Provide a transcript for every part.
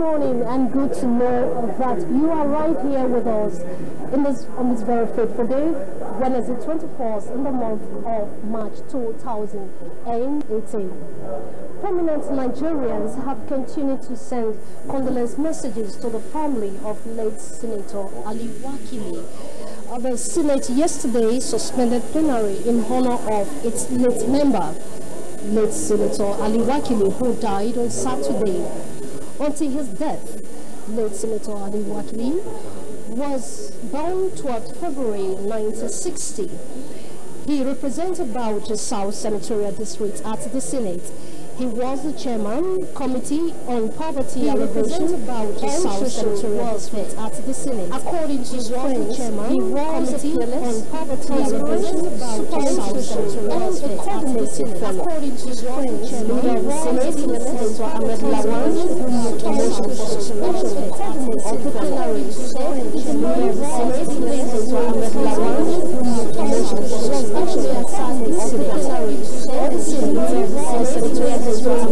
morning, and good to know that you are right here with us on this very fateful day, Wednesday 24th in the month of March 2018. Prominent Nigerians have continued to send condolence messages to the family of late Senator Ali Wakili. The Senate yesterday suspended plenary in honor of its late member, late Senator Ali Wakili, who died on Saturday. Until his death, late Senator Ali Wakili was born 12 February 1960. He represented Bauchi South Senatorial District at the Senate. He was the chairman, Committee on Poverty Alleviation Bauchi South Senatorial District at the Senate. According to his friends, he was Committee on Poverty Alleviation Bauchi South Senatorial District at the Senate. According to his friends, leader of the Senate, Senator Ahmed Lawan, who moved a motion for suspension of the plenary. Leader of the Senate, Senator Ahmed Lawan, who moved a motion for suspension of the plenary. The Senate, Senatorial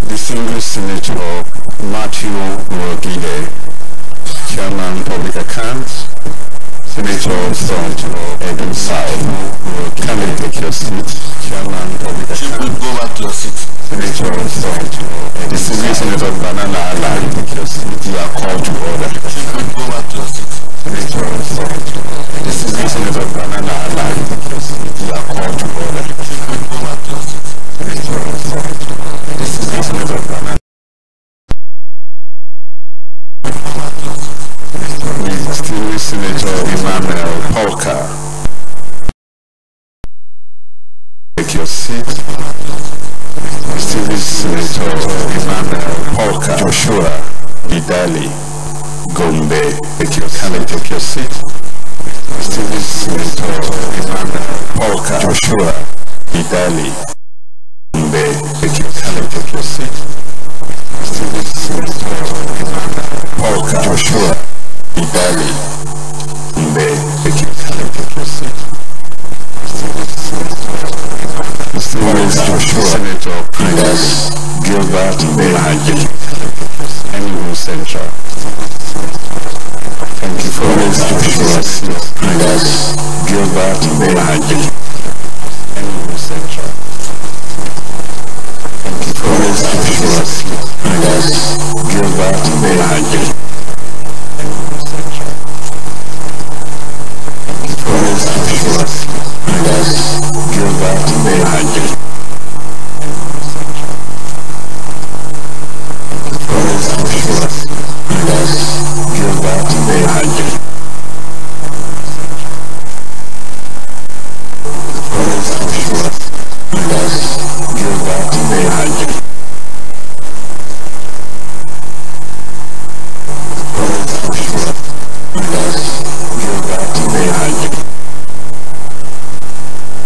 Distinguished Senator Matthew Rogide, Chairman Public Accounts, Senator from Edo South, can you take your seat? Chairman Public Accounts. Go back to your seat. Senator from Distinguished Senator Banana Island, take your seat. You are called to order. Go back to your seat. Senator from Distinguished Senator Banana Island, take your seat. You are called to order. Go back to your seat. Senator from Distinguished Senator Banana. Distinguished Senator Emmanuel Polka, take your seat. Distinguished Senator Emmanuel Polka, Joshua Bidali, Gombe, take your seat. Distinguished Senator Emmanuel Polka, Joshua Bidali, Gombe, take your seat. Distinguished Senator Emmanuel Polka, Joshua Bidali, Gombe, take your seat. Distinguished Joshua Senator Prince Gilbert Behaji, Enugu Central. Thank you for this Joshua Prince Gilbert Behaji, Enugu Central. Thank you for this Joshua Prince Gilbert Behaji, Enugu Central. Thank you for this Joshua Prince Gilbert Behaji, Enugu Central. Thank you for this Joshua Prince Gilbert Behaji, Enugu Central. For this Joshua Prince Gilbert Behaji. For this Joshua Prince Gilbert Behaji.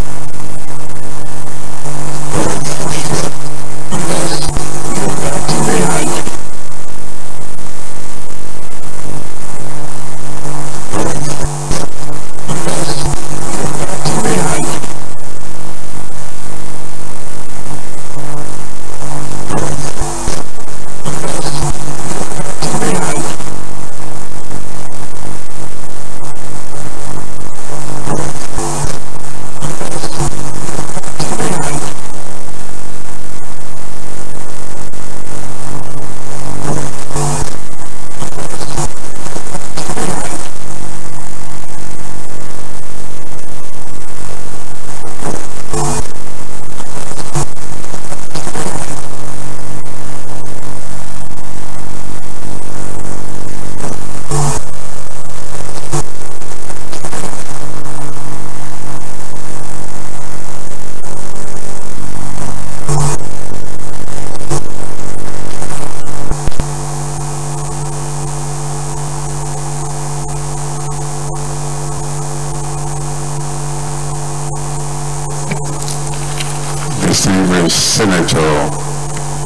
Distinguished Senator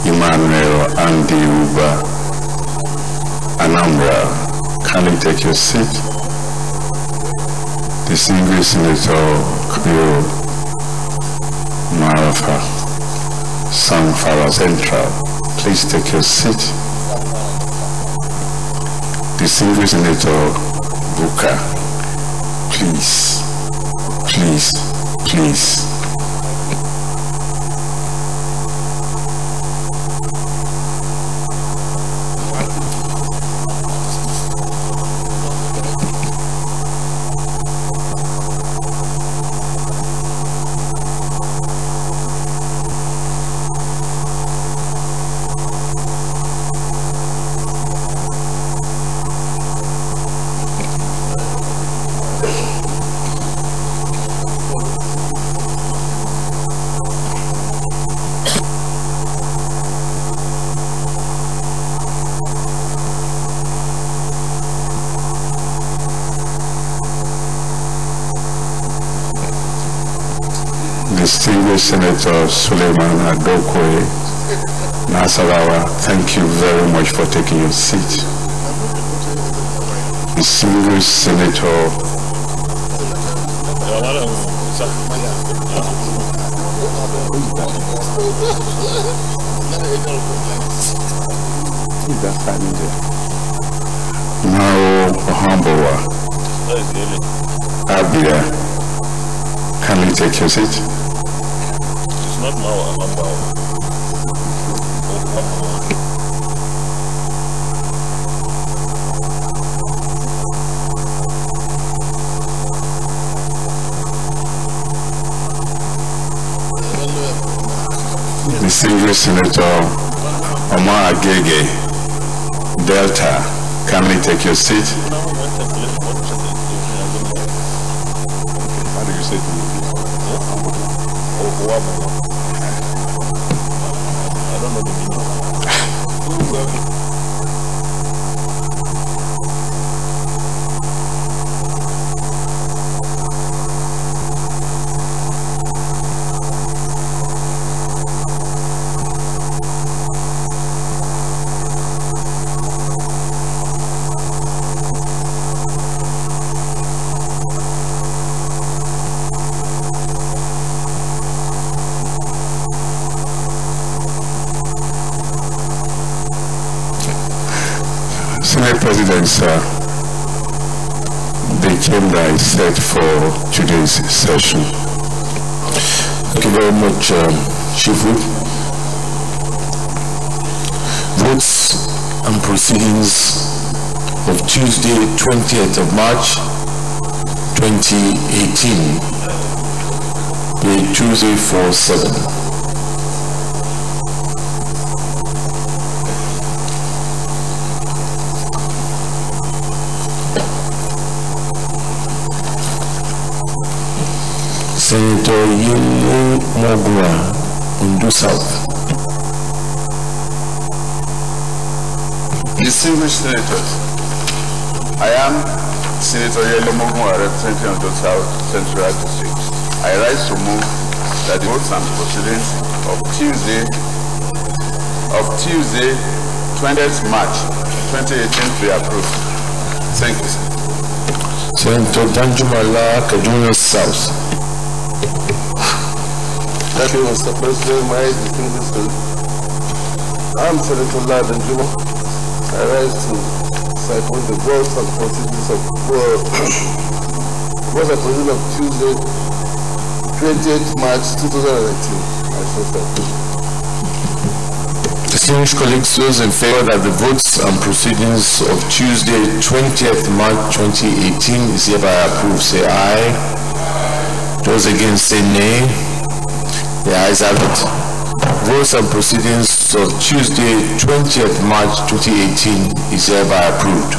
Emmanuel Andy Uba, Anambra, kindly take your seat. Distinguished Senator Kyo Marafa, Sanfara Central, please take your seat. Distinguished Senator Buka, please, please, please. Distinguished Senator Suleiman Adokwe, Nasarawa, thank you very much for taking your seat. Distinguished Senator Now, Humble Abia, kindly take your seat. It's not now, Humble. Distinguished Senator Omar Agege, Delta, kindly take your seat. How do you say it? I don't know the meaning. Senate President, sir, the chamber is set for today's session. Thank you very much, Chief Whip. Votes and proceedings of Tuesday, 20th of March, 2018, page 2347. Senator Yele Mogura, Ondo South. Distinguished Senators, I am Senator Yele Mogura, representing Ondo South Central District. I rise to move that the votes and proceedings of Tuesday, 20th March 2018 be approved. Thank you, sir. Senator Danjumala, Kaduna South. Thank you, Mr. President. My distinguished colleagues. I'm Senator Danjuma. I rise to support the votes and proceedings of Tuesday, 20th March 2018. I shall say. Distinguished colleagues, those in favor that the votes and proceedings of Tuesday, 20th March 2018 is hereby approved, say aye. Those against say nay. The ayes have it. Votes and proceedings of Tuesday, 20th March 2018 is hereby approved.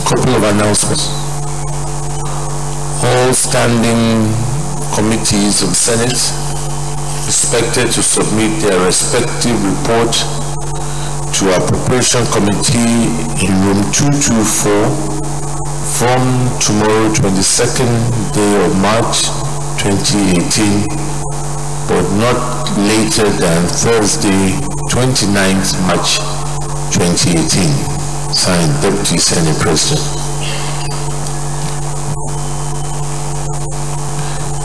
Couple of announcements. All standing committees of the Senate expected to submit their respective report to our preparation committee in room 224 from tomorrow, 22nd day of March 2018, but not later than Thursday, 29th March 2018. Signed, Deputy Senate President.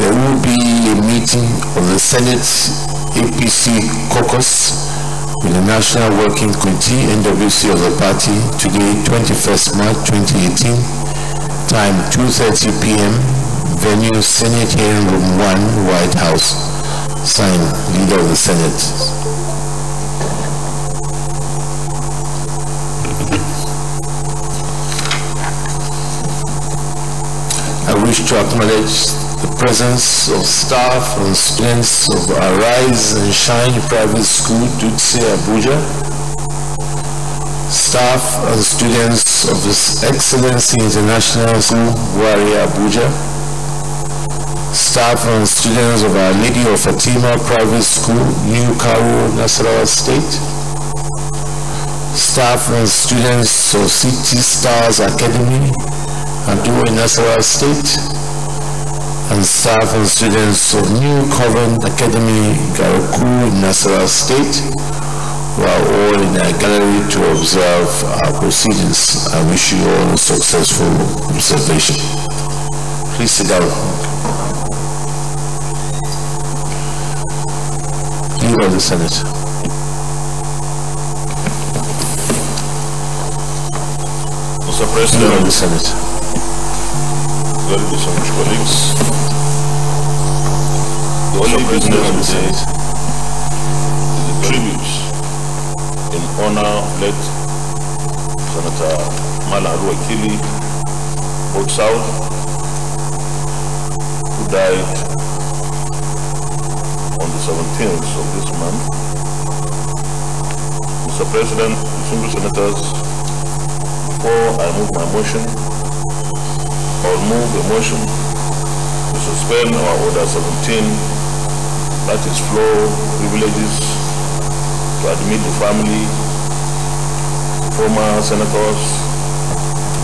There will be a meeting of the Senate APC caucus with the National Working Committee, NWC of the party, today, 21st March 2018, time 2:30 p.m., venue Senate hearing room 1, White House. Signed, Leader of the Senate. I wish to acknowledge the presence of staff and students of Arise and Shine Private School, Dutse, Abuja. Staff and students of His Excellency International School, Warrior, Abuja. Staff and students of Our Lady of Fatima Private School, New Karo, Nasarawa State. Staff and students of City Stars Academy, Aduwe, Nasarawa State, and staff and students of New Covenant Academy, Garaku, Nasarawa State, who are all in our gallery to observe our proceedings. I wish you all a successful observation. Please sit down. Leader of the Senate. Mr. President, Leader of the Senate. very distinguished colleagues, the only business today is the tribute in honor of late Senator Malam Wakili, Both South, who died on the 17th of this month. Mr. President, distinguished senators, before I move my motion, I will move a motion to suspend our Order 17, that is floor privileges, to admit the family, former senators,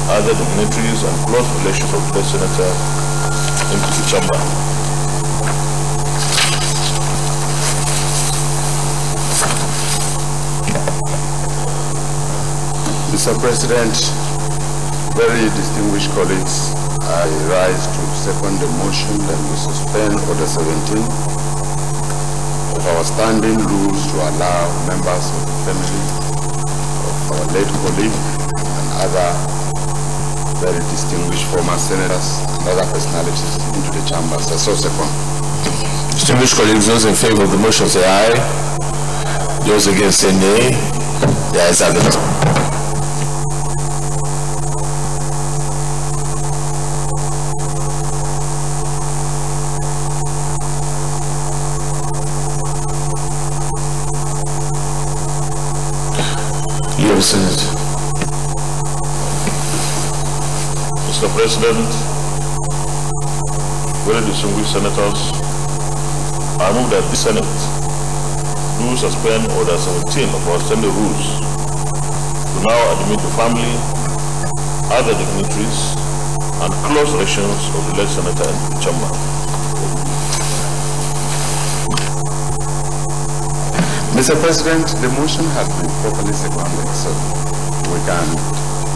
other dignitaries and close relations of the senator into the chamber. Mr. President, very distinguished colleagues, I rise to second the motion that we suspend Order 17 of our standing rules to allow members of the family of our late colleague and other very distinguished former senators and other personalities into the chamber. So second. Distinguished colleagues, those in favor of the motion say aye. Those against say nay. The ayes have it. Senate. Mr. President, very distinguished senators, I move that the Senate do suspend Order 17 of our standing rules to now admit the family, other dignitaries, and close relations of the late senator into the chamber. Mr. President, the motion has been properly seconded, so we can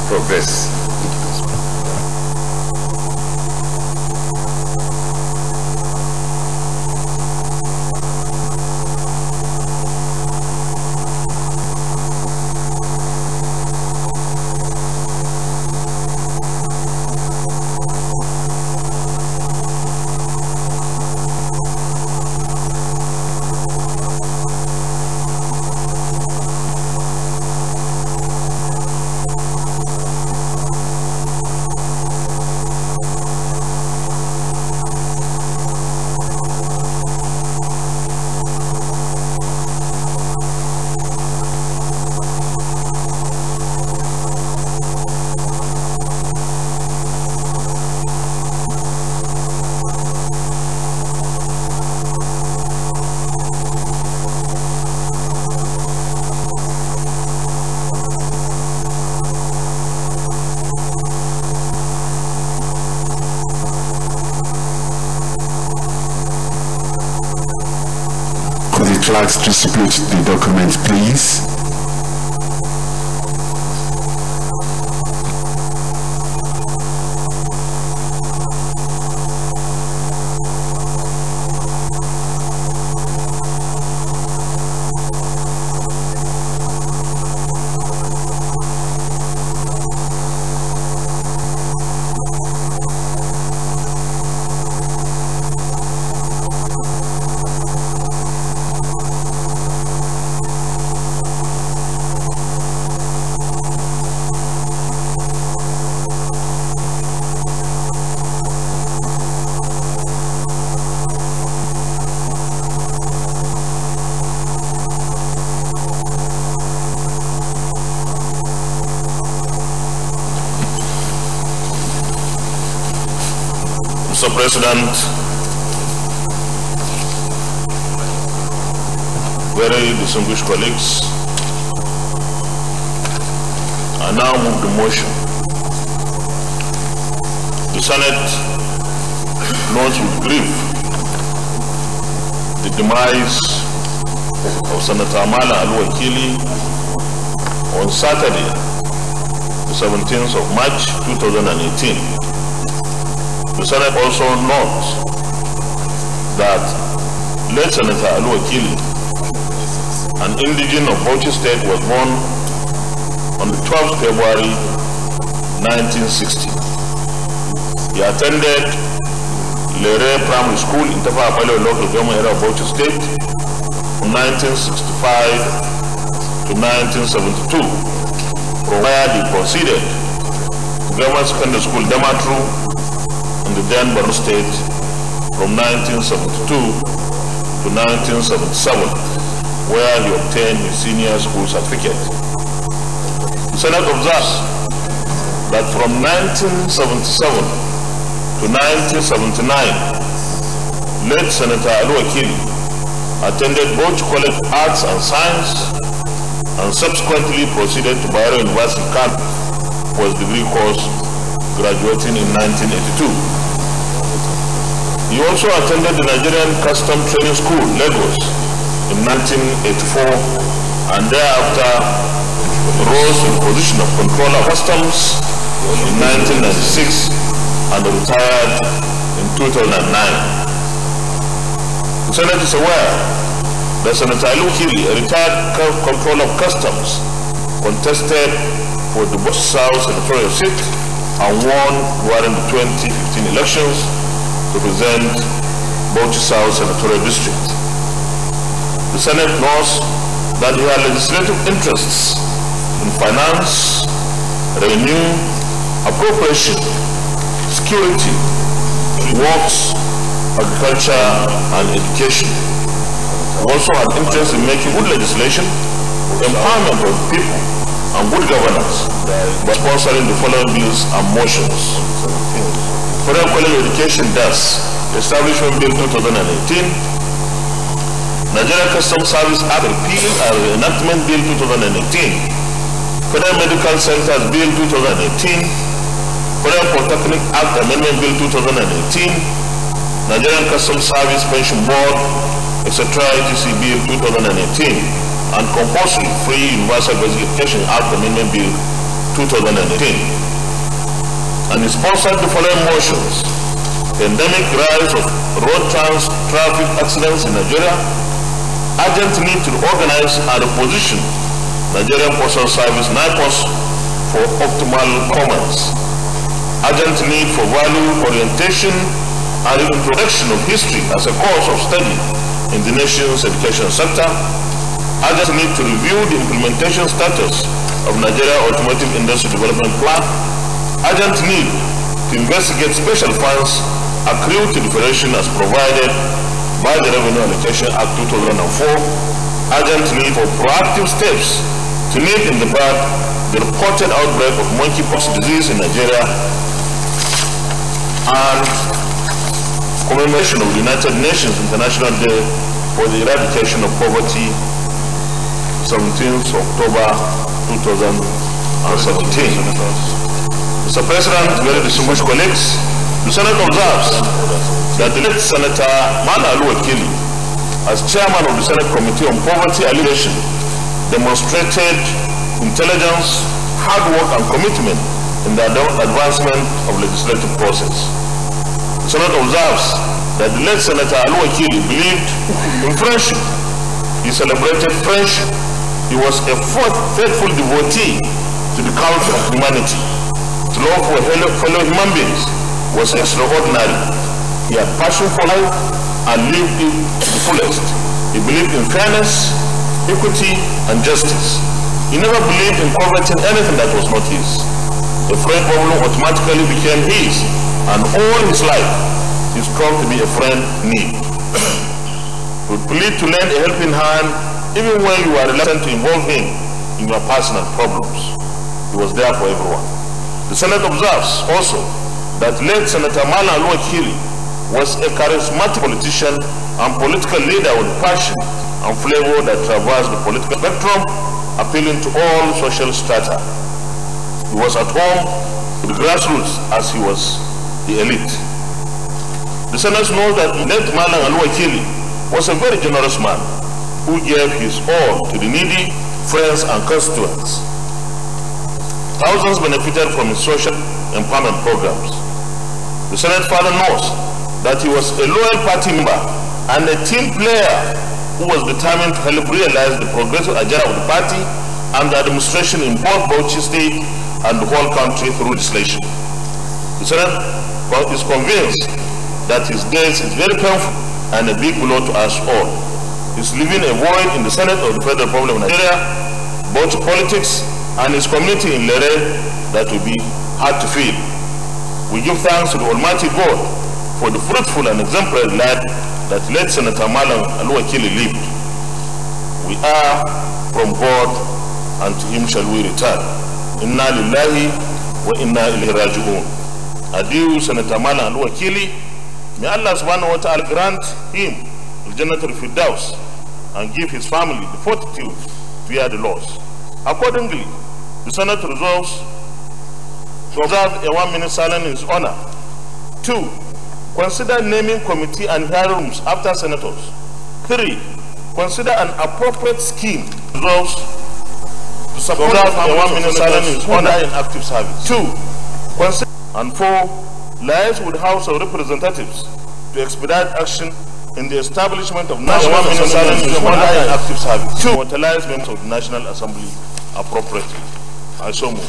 progress. Clerks distribute the document, please. Mr. President, very distinguished colleagues, I now move the motion. The Senate notes with grief the demise of Senator Mala Al-Wakili on Saturday, the 17th of March 2018. The Senate also notes that late Senator Al-Wakili, an indigene of Bauchi State, was born on the 12th February 1960. He attended Lere Primary School in Tafa Apale local government area of Bauchi State from 1965 to 1972, from where he proceeded to Government Secondary School Damatru in the then Borno State from 1972 to 1977, where he obtained his senior school certificate. The Senate observes that from 1977 to 1979, late Senator Al-Wakili attended Bauchi College of Arts and Science and subsequently proceeded to Bayero University Camp for his degree course, graduating in 1982. He also attended the Nigerian Custom Training School, Lagos, in 1984, and thereafter rose to the position of Controller of Customs in 1996 and retired in 2009. The Senate is aware that Senator Al-Wakili, a retired Controller of Customs, contested for the Bauchi South senatorial seat and won during the 2015 elections to represent Bauchi South senatorial district. The Senate knows that he had legislative interests in finance, revenue, appropriation, security, works, agriculture, and education. He also had interest in making good legislation, empowerment of people, and good governance by sponsoring the following bills and motions. Federal College Education DAS, Establishment Bill 2018, Nigerian Customs Service Act Repeal and Reenactment Bill 2018, Federal Medical Centers Bill 2018, Federal Polytechnic Act Amendment Bill 2018, Nigerian Customs Service Pension Board, etc. etc. Bill 2018, and Compulsory Free Universal Basic Education Act Amendment Bill 2018. And it sponsored the following motions: endemic rise of road traffic accidents in Nigeria, urgent need to organize and reposition Nigerian Postal Service NIPOS for optimal performance, urgent need for value orientation and introduction of history as a course of study in the nation's education sector, urgent need to review the implementation status of Nigeria Automotive Industry Development Plan, urgent need to investigate special funds accrued to the Federation as provided by the Revenue Allocation Act 2004, urgent need for proactive steps to nip in the bud the reported outbreak of monkeypox disease in Nigeria, and commemoration of the United Nations International Day for the Eradication of Poverty, 17th October 2017. Mr. President, very distinguished colleagues, the Senate observes that the late Senator Mala Al-Wakili, as chairman of the Senate Committee on Poverty Alleviation, demonstrated intelligence, hard work, and commitment in the advancement of legislative process. The Senate observes that the late Senator Al-Wakili believed in friendship. He celebrated friendship. He was a faithful devotee to the cause of humanity. His love for fellow human beings was extraordinary. He had passion for life and lived it to the fullest. He believed in fairness, equity, and justice. He never believed in coveting anything that was not his. A friend problem automatically became his, and all his life he strove to be a friend in need. He would plead to lend a helping hand even when you are reluctant to involve him in your personal problems. He was there for everyone. The Senate observes also that late Senator Mala Al-Wakili was a charismatic politician and political leader with passion and flavor that traversed the political spectrum, appealing to all social strata. He was at home with the grassroots as he was the elite. The Senate knows that late Malang Al-Wakili was a very generous man who gave his all to the needy, friends and constituents. Thousands benefited from his social empowerment programs. The Senate father knows that he was a loyal party member and a team player who was determined to help realize the progressive agenda of the party and the administration in both Bauchi State and the whole country through legislation. The Senate is convinced that his death is very painful and a big blow to us all. He's leaving a void in the Senate of the Federal Republic of Nigeria, both politics and his community in Lere that will be hard to fill. We give thanks to the Almighty God for the fruitful and exemplary life that late Senator Malang Al-Wakili lived. We are from God and to him shall we return. Inna lillahi wa inna ilayhi raji'un. Adieu Senator Malang Al-Wakili. May Allah subhanahu wa ta'ala grant him Al-Jannatul Firdaus and give his family the fortitude to hear the laws. Accordingly, the Senate resolves to observe a 1-minute silence in his honor. 2. Consider naming committee and hearing rooms after senators. 3. Consider an appropriate scheme. Resolves to support a 1-minute silence in his honor in active service. 2. Consider and 4. Liaise with the House of Representatives to expedite action in the establishment of national and active service. 2. Utilize members of the National Assembly appropriately. I so move.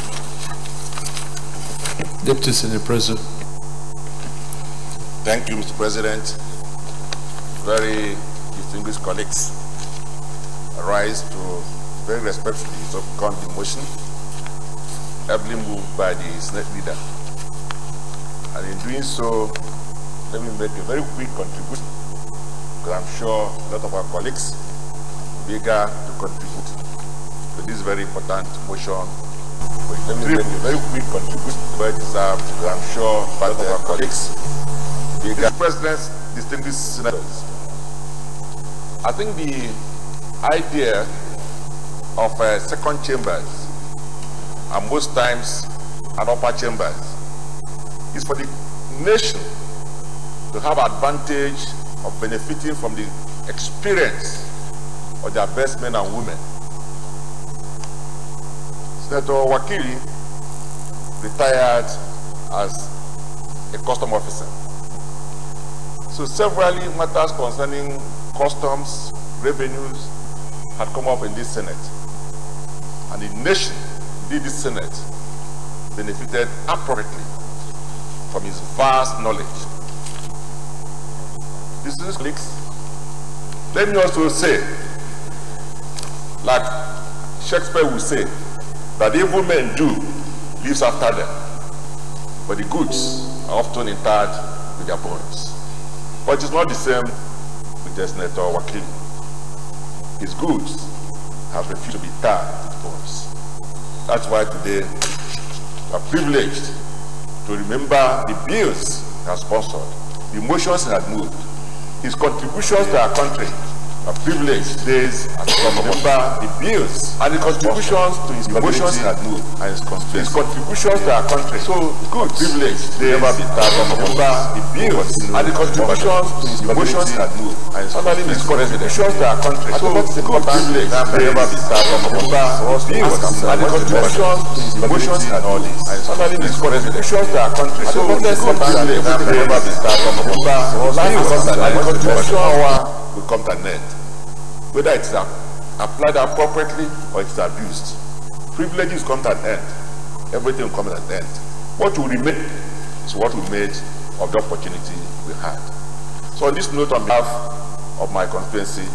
Deputy Senate President. Thank you, Mr. President. Very distinguished colleagues, I rise to very respectfully second the motion, heavily moved by the Senate leader. And in doing so, let me make a very quick contribution, because I'm sure a lot of our colleagues will be eager to contribute to this very important motion. Let me make a very quick contribution, very deserved, because I'm sure a lot of our colleagues will be eager. Mr. President, distinguished senators, I think the idea of second chambers and most times an upper chambers is for the nation to have advantage of benefiting from the experience of their best men and women. Senator Wakili retired as a custom officer. So severally matters concerning customs, revenues had come up in this Senate. And the nation, indeed this Senate, benefited appropriately from his vast knowledge. Distinguished colleagues, let me also say, like Shakespeare will say, that the evil men do lives after them, but the goods are often interred with their bones. But it's not the same with the Senator Wakili. His goods have refused to be tarred with bones. That's why today we are privileged to remember the bills he has sponsored, the motions he has moved, his contributions to our country. A privileged days as to remember the bills and the contributions to his motions he had moved and his contributions to our country. So good privileged days never be tired of remember the bills and the contributions to his motions he had moved and his contributions to our country. So good privileged days never be tired of remember the bills and the contributions to his motions he had moved and his contributions to our country. So good privileged days never be tired of remember the bills and the contributions will come to an end. Whether it's applied appropriately or it's abused. Privileges come to an end. Everything will come to an end. What will remain is what we made of the opportunity we had. So on this note, on behalf of my constituency,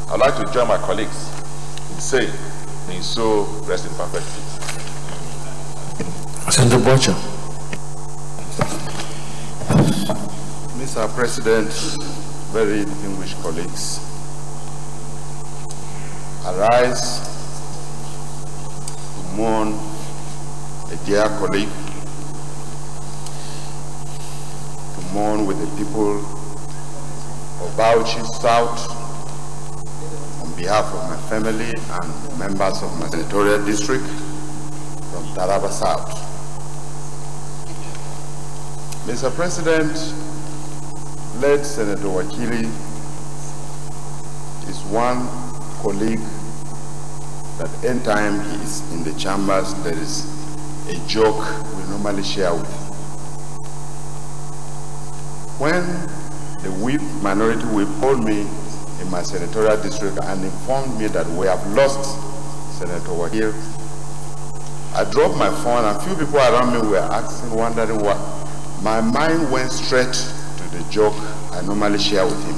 I'd like to join my colleagues in saying, may his soul rest in perfect peace. Senator Bocha. Mr. President, very distinguished colleagues, I rise to mourn a dear colleague, to mourn with the people of Bauchi South on behalf of my family and members of my senatorial district from Taraba South. Mr. President, late Senator Wakili is one colleague that anytime he is in the chambers, there is a joke we normally share with. When the whip, minority whip, called me in my senatorial district and informed me that we have lost Senator Wakili, I dropped my phone and a few people around me were asking, wondering what. My mind went straight to the joke I normally share with him.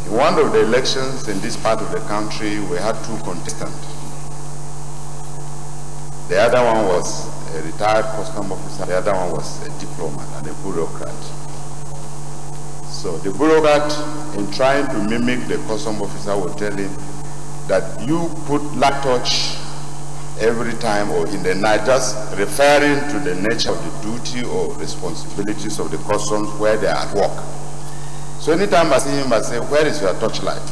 In one of the elections in this part of the country, we had two contestants. The other one was a retired custom officer, the other one was a diplomat and a bureaucrat. So the bureaucrat, in trying to mimic the custom officer, would tell him that you put light touch every time or in the night, just referring to the nature of the duty or responsibilities of the customs where they are at work. So anytime I see him, I say, where is your torchlight?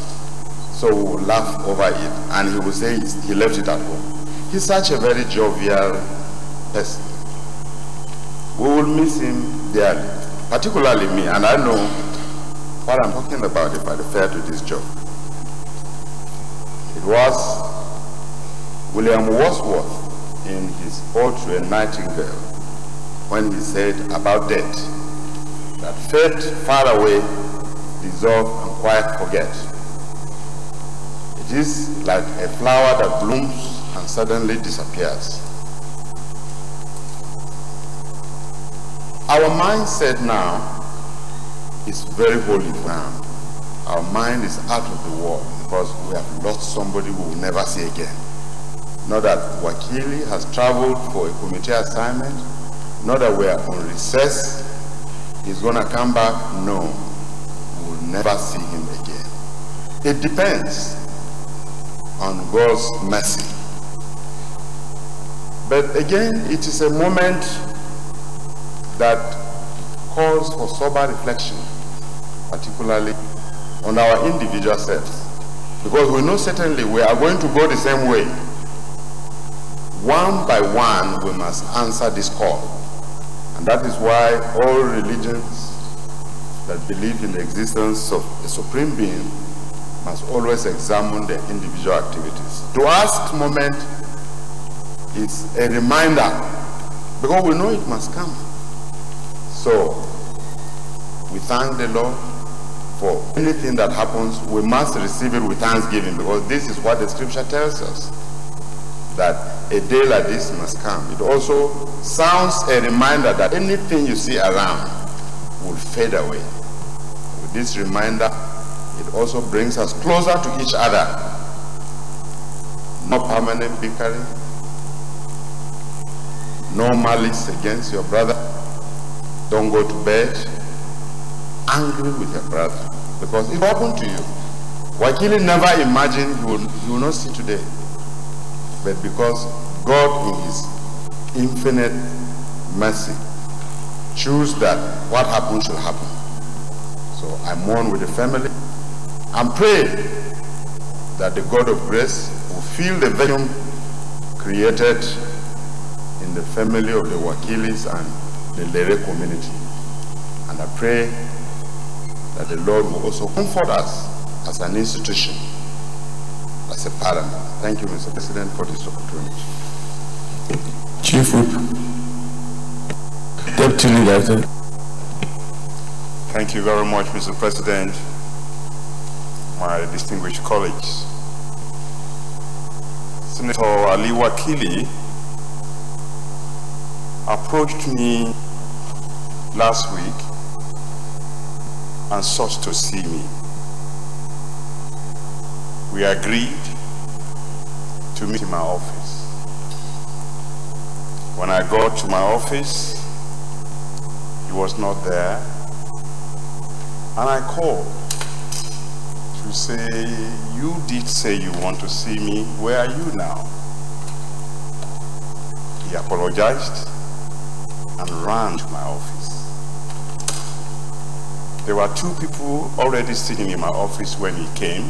So we will laugh over it, and he will say he left it at home. He's such a very jovial person. We will miss him dearly, particularly me, and I know what I'm talking about if I refer to this job. It was William Wordsworth in his ode to a nightingale when he said about death that fate far away, dissolve and quite forget. It is like a flower that blooms and suddenly disappears. Our mindset now is very holy now. Our mind is out of the world because we have lost somebody we will never see again. Not that Wakili has traveled for a committee assignment, not that we are on recess, he's going to come back. No, we will never see him again. It depends on God's mercy. But again, it is a moment that calls for sober reflection, particularly on our individual selves. Because we know certainly we are going to go the same way. One by one, we must answer this call. And that is why all religions that believe in the existence of a supreme being must always examine their individual activities. To ask moment is a reminder, because we know it must come. So, we thank the Lord for anything that happens. We must receive it with thanksgiving, because this is what the scripture tells us, that a day like this must come. It also sounds a reminder that anything you see around will fade away. With this reminder, it also brings us closer to each other. No permanent bickering, no malice against your brother. Don't go to bed angry with your brother, because it happened to you. Wakili never imagined you will not see today. But because God in his infinite mercy choose that what happened should happen. So I mourn with the family and pray that the God of grace will fill the vacuum created in the family of the Wakilis and the Lere community. And I pray that the Lord will also comfort us as an institution, as a parliament. Thank you, Mr. President, for this opportunity. Chief Whip. Deputy Leader. Thank you very much, Mr. President, my distinguished colleagues. Senator Ali Wakili approached me last week and sought to see me. We agreed to meet in my office. When I got to my office, he was not there, and I called to say, you did say you want to see me, where are you now? He apologized and ran to my office. There were two people already sitting in my office when he came,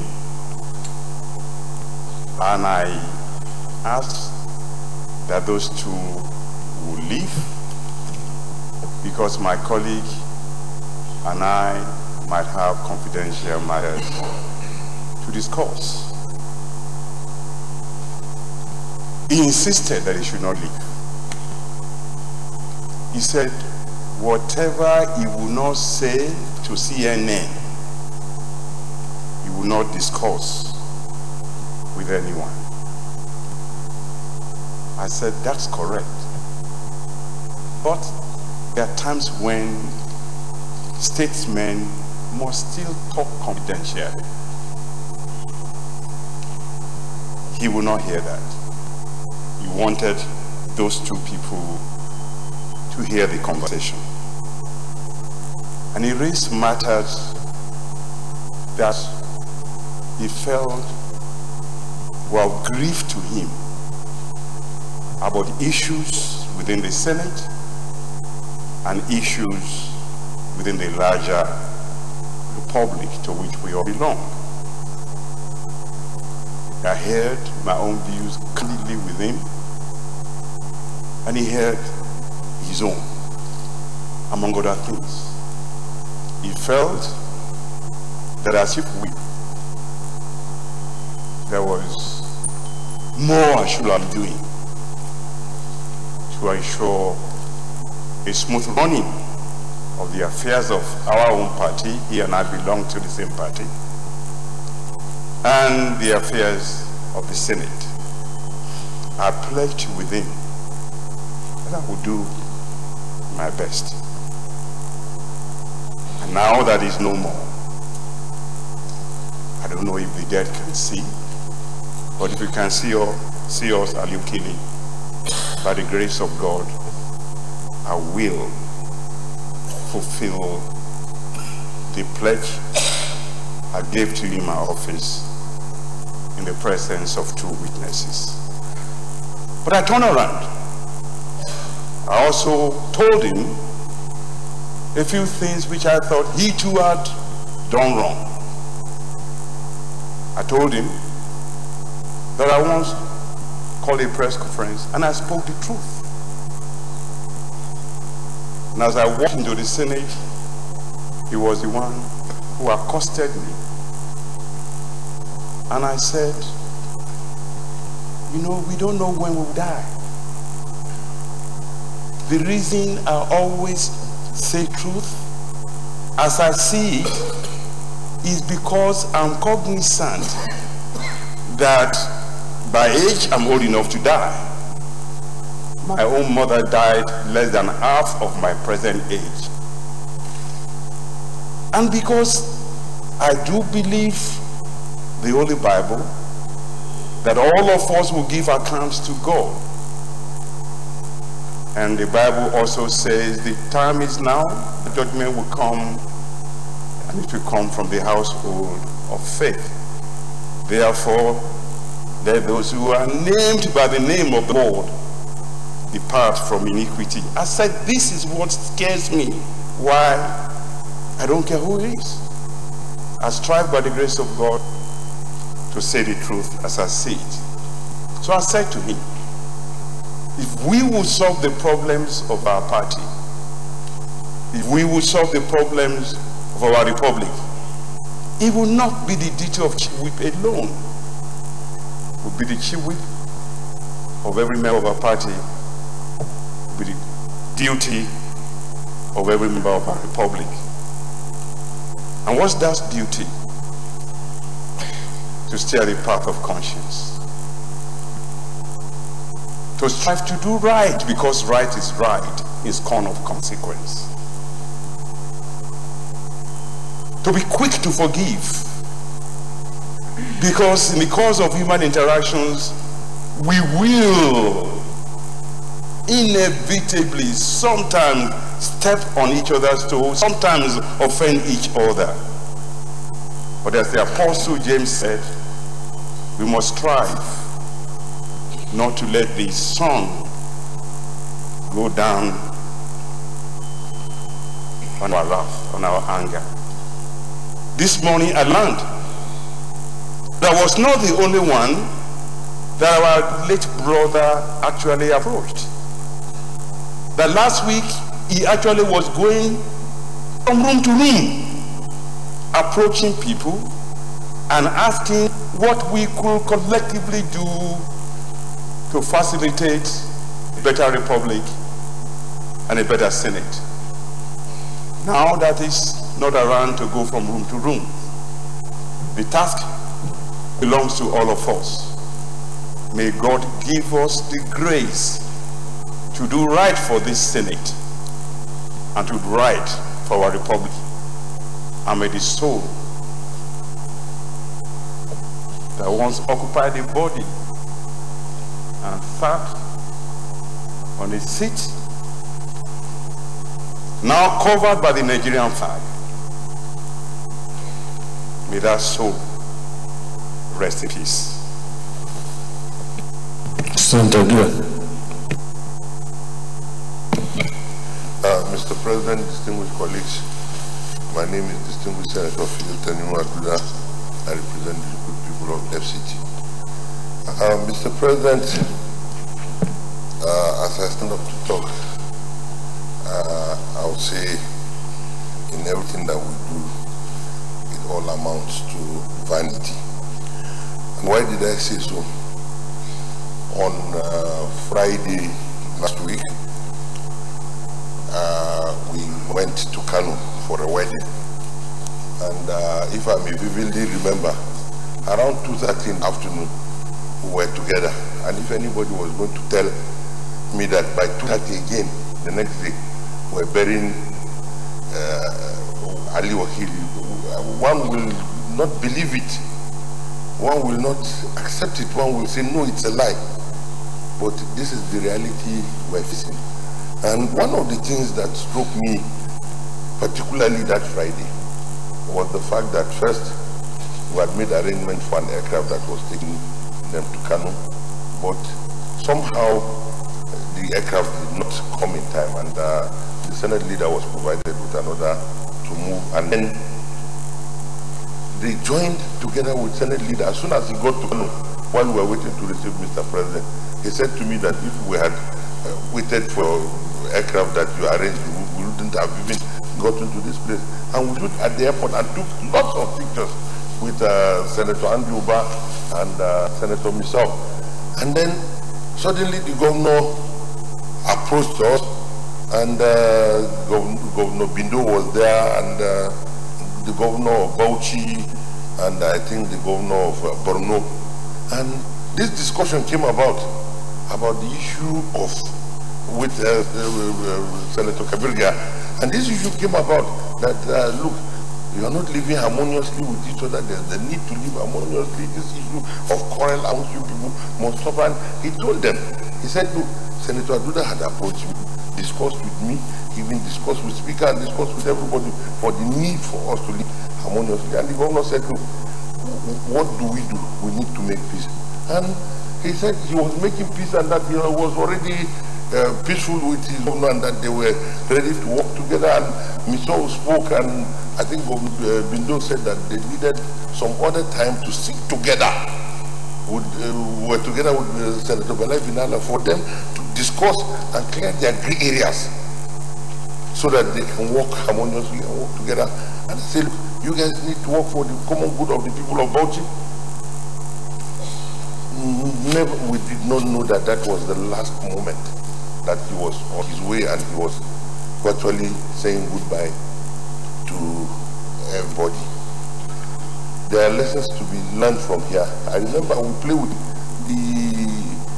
and I asked that those two would leave because my colleague and I might have confidential matters to discuss. He insisted that he should not leave. He said, whatever he will not say to CNN, he will not discuss with anyone. I said, that's correct. But there are times when statesmen must still talk confidentially. He will not hear that. He wanted those two people to hear the conversation. And he raised matters that he felt were grief to him about issues within the Senate and issues within the larger republic to which we all belong. I heard my own views clearly with him, and he heard his own, among other things. He felt that as if there was more I should have been doing to ensure a smooth running of the affairs of our own party. He and I belong to the same party, and the affairs of the Senate. I pledged with him that I would do my best. And now that is no more, I don't know if the dead can see, but if you can see us, Aliukili, by the grace of God, I will fulfill the pledge I gave to you in my office in the presence of two witnesses. But I turned around. I also told him a few things which I thought he too had done wrong. I told him that I once called a press conference and I spoke the truth. And as I walked into the Senate, he was the one who accosted me. And I said, you know, we don't know when we'll die. The reason I always say truth as I see it is because I'm cognizant that by age I'm old enough to die. My own mother died less than half of my present age. And because I do believe the Holy Bible, that all of us will give accounts to God. And the Bible also says the time is now, the judgment will come, and it will come from the household of faith. Therefore, let those who are named by the name of the Lord depart from iniquity. I said, this is what scares me. Why? I don't care who it is. I strive by the grace of God to say the truth as I see it. So I said to him, if we will solve the problems of our party, if we will solve the problems of our republic, it will not be the duty of chief whip alone. It will be the chief whip of every member of our party, it will be the duty of every member of our republic. And what's that duty? To steer the path of conscience. To strive to do right, because right is right, is scorn of consequence. To be quick to forgive, because in the course of human interactions, we will inevitably sometimes step on each other's toes, sometimes offend each other. But as the Apostle James said, we must strive not to let the sun go down on our wrath, on our anger. This morning I learned that I was not the only one that our late brother actually approached. That last week he actually was going from room to room, approaching people and asking what we could collectively do to facilitate a better republic and a better Senate. Now that is not around to go from room to room. The task belongs to all of us. May God give us the grace to do right for this Senate and to do right for our republic. And may the soul that once occupied a body and sat on a seat now covered by the Nigerian flag, may that soul rest in peace. Mr. President, distinguished colleagues, my name is Distinguished Senator Philip Aduda. I represent the good people of FCT. Mr. President, as I stand up to talk, I would say in everything that we do, it all amounts to vanity. And why did I say so? On Friday last week, we went to Kano for a wedding. And if I may vividly remember, around 2:30 in the afternoon, we were together. And if anybody was going to tell me that by 2:30 again, the next day, we're burying Ali Wakili, one will not believe it. One will not accept it. One will say, no, it's a lie. But this is the reality we're facing. And one of the things that struck me, particularly that Friday, was the fact that first, we had made arrangements for an aircraft that was taking them to Kano, but somehow the aircraft did not come in time, and the Senate leader was provided with an order to move, and then they joined together with Senate leader. As soon as he got to Kano, while we were waiting to receive Mr. President, he said to me that if we had waited for aircraft that you arranged, we wouldn't have even gotten to this place. And we stood at the airport and took lots of pictures with Senator Andrew Ba and Senator Misau. And then suddenly the governor approached us, and Governor Bindo was there, and the governor of Bauchi, and I think the governor of Borno. And this discussion came about the issue of with Senator Kabirga, and this issue came about that look, you are not living harmoniously with each other. There's the need to live harmoniously. This issue of quarrel amongst you people must stop. And he told them, he said, look, Senator Aduda had approached me, discussed with me, even discussed with Speaker and discussed with everybody for the need for us to live harmoniously. And the governor said, look, what do? We need to make peace. And he said he was making peace, and that he was already peaceful with his governor, and that they were ready to work together. And Misau spoke, and I think Bindo said that they needed some other time to sit together. Were together with Senator Balai Binala for them to discuss and clear their gray areas so that they can work harmoniously and work together. And I said, you guys need to work for the common good of the people of Bauchi. Never, we did not know that that was the last moment that he was on his way, and he was virtually saying goodbye to everybody. There are lessons to be learned from here. I remember we play with the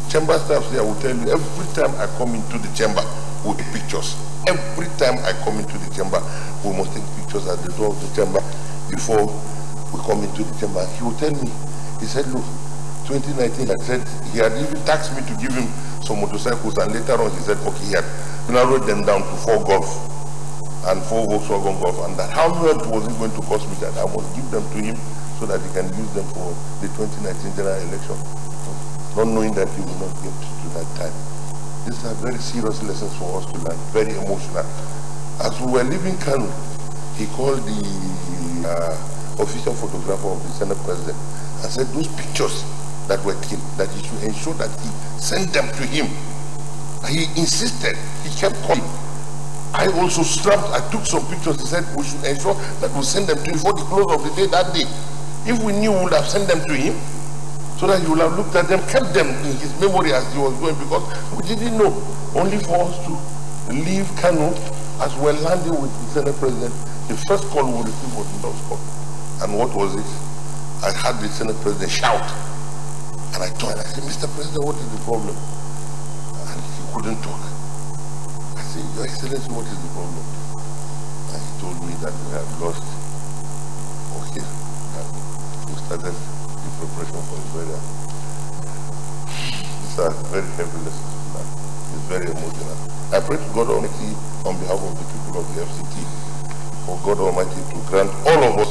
chamber staff here. I will tell you, every time I come into the chamber, we take pictures. Every time I come into the chamber, we must take pictures at the door of the chamber before we come into the chamber. He will tell me, he said, look, 2019, I said, he had even taxed me to give him some motorcycles, and later on he said, okay, he had narrowed them down to 4 Golf and 4 Volkswagen Golf, and that how much was it going to cost me that I must give them to him so that he can use them for the 2019 general election, not knowing that he will not get to that time. These are very serious lessons for us to learn, very emotional. As we were leaving Kano, he called the official photographer of the Senate President and said those pictures that were taken, that he should ensure that he sent them to him. He insisted, he kept calling. I also I took some pictures. He said we should ensure that we send them to him before the close of the day that day. If we knew, we would have sent them to him so that he would have looked at them, kept them in his memory as he was going, because we didn't know. Only for us to leave Kano as we're landing with the Senate President, the first call we received was the North call. And what was it? I heard the Senate President shout. And I told him, I said, Mr. President, what is the problem? And he couldn't talk. I said, Your Excellency, what is the problem? And he told me that we had lost. Okay. And we started the preparation for his burial. These are very heavy lessons. It's very emotional. I pray to God Almighty on behalf of the people of the FCT, for God Almighty to grant all of us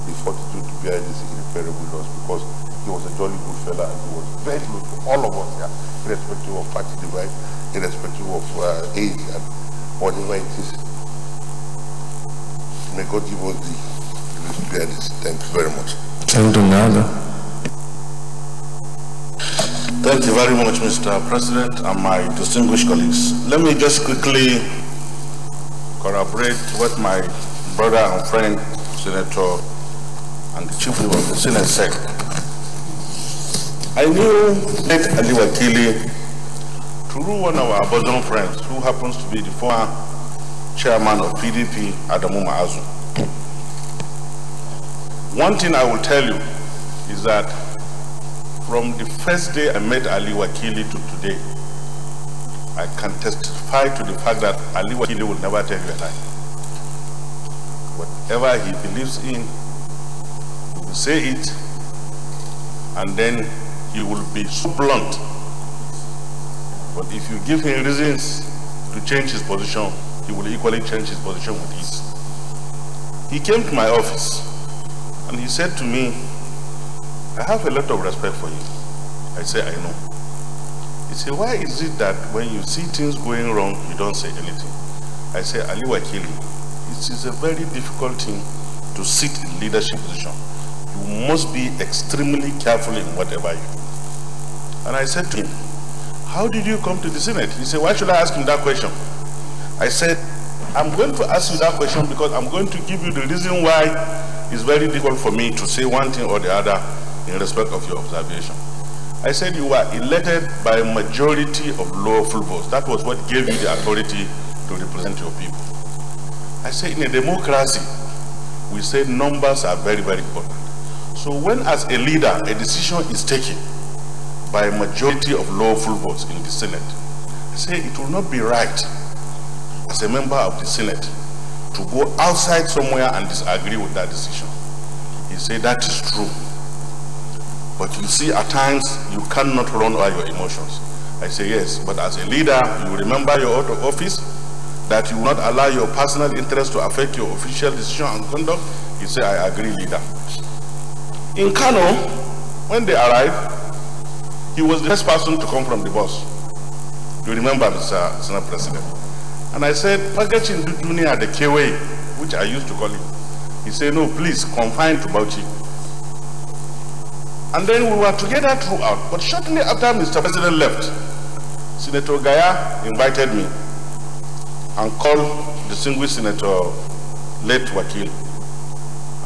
the fortitude to bear this irreparable loss, because he was a jolly good fella and he was very close to all of us here, irrespective of party divide, irrespective of age and whatever it is. May God give us the grace to bear this. Thank you very much. Thank you very much, Mr. President and my distinguished colleagues. Let me just quickly corroborate what my brother and friend, Senator and the Chief Whip of the Senate said. I knew late Ali Wakili through one of our bosom friends who happens to be the former chairman of PDP, Adamu Maazu. One thing I will tell you is that from the first day I met Ali Wakili to today, I can testify to the fact that Ali Wakili will never tell you a lie. Whatever he believes in, he will say it, and then he will be so blunt. But if you give him reasons to change his position, he will equally change his position with ease. He came to my office and he said to me, I have a lot of respect for you. I say, I know. He said, why is it that when you see things going wrong, you don't say anything? I say, Ali Wakili, it is a very difficult thing to sit in leadership position. You must be extremely careful in whatever you do. And I said to him, how did you come to the Senate? He said, why should I ask him that question? I said, I'm going to ask you that question because I'm going to give you the reason why it's very difficult for me to say one thing or the other in respect of your observation. I said you were elected by a majority of lawful votes. That was what gave you the authority to represent your people. I said in a democracy, we say numbers are very, very important. So when as a leader, a decision is taken by a majority of lawful votes in the Senate, I say it will not be right as a member of the Senate to go outside somewhere and disagree with that decision. He said that is true. But you see, at times, you cannot run over your emotions. I say, yes, but as a leader, you remember your oath of office, that you will not allow your personal interest to affect your official decision and conduct. He said, I agree, leader. In Kano, when they arrived, he was the first person to come from the bus. You remember, Mr. Senate President. And I said, Pagachin Dutunia, the Kewe, which I used to call him. He said, no, please, confine to Bauchi. And then we were together throughout. But shortly after Mr. President left, Senator Gaya invited me and called distinguished Senator late Wakil.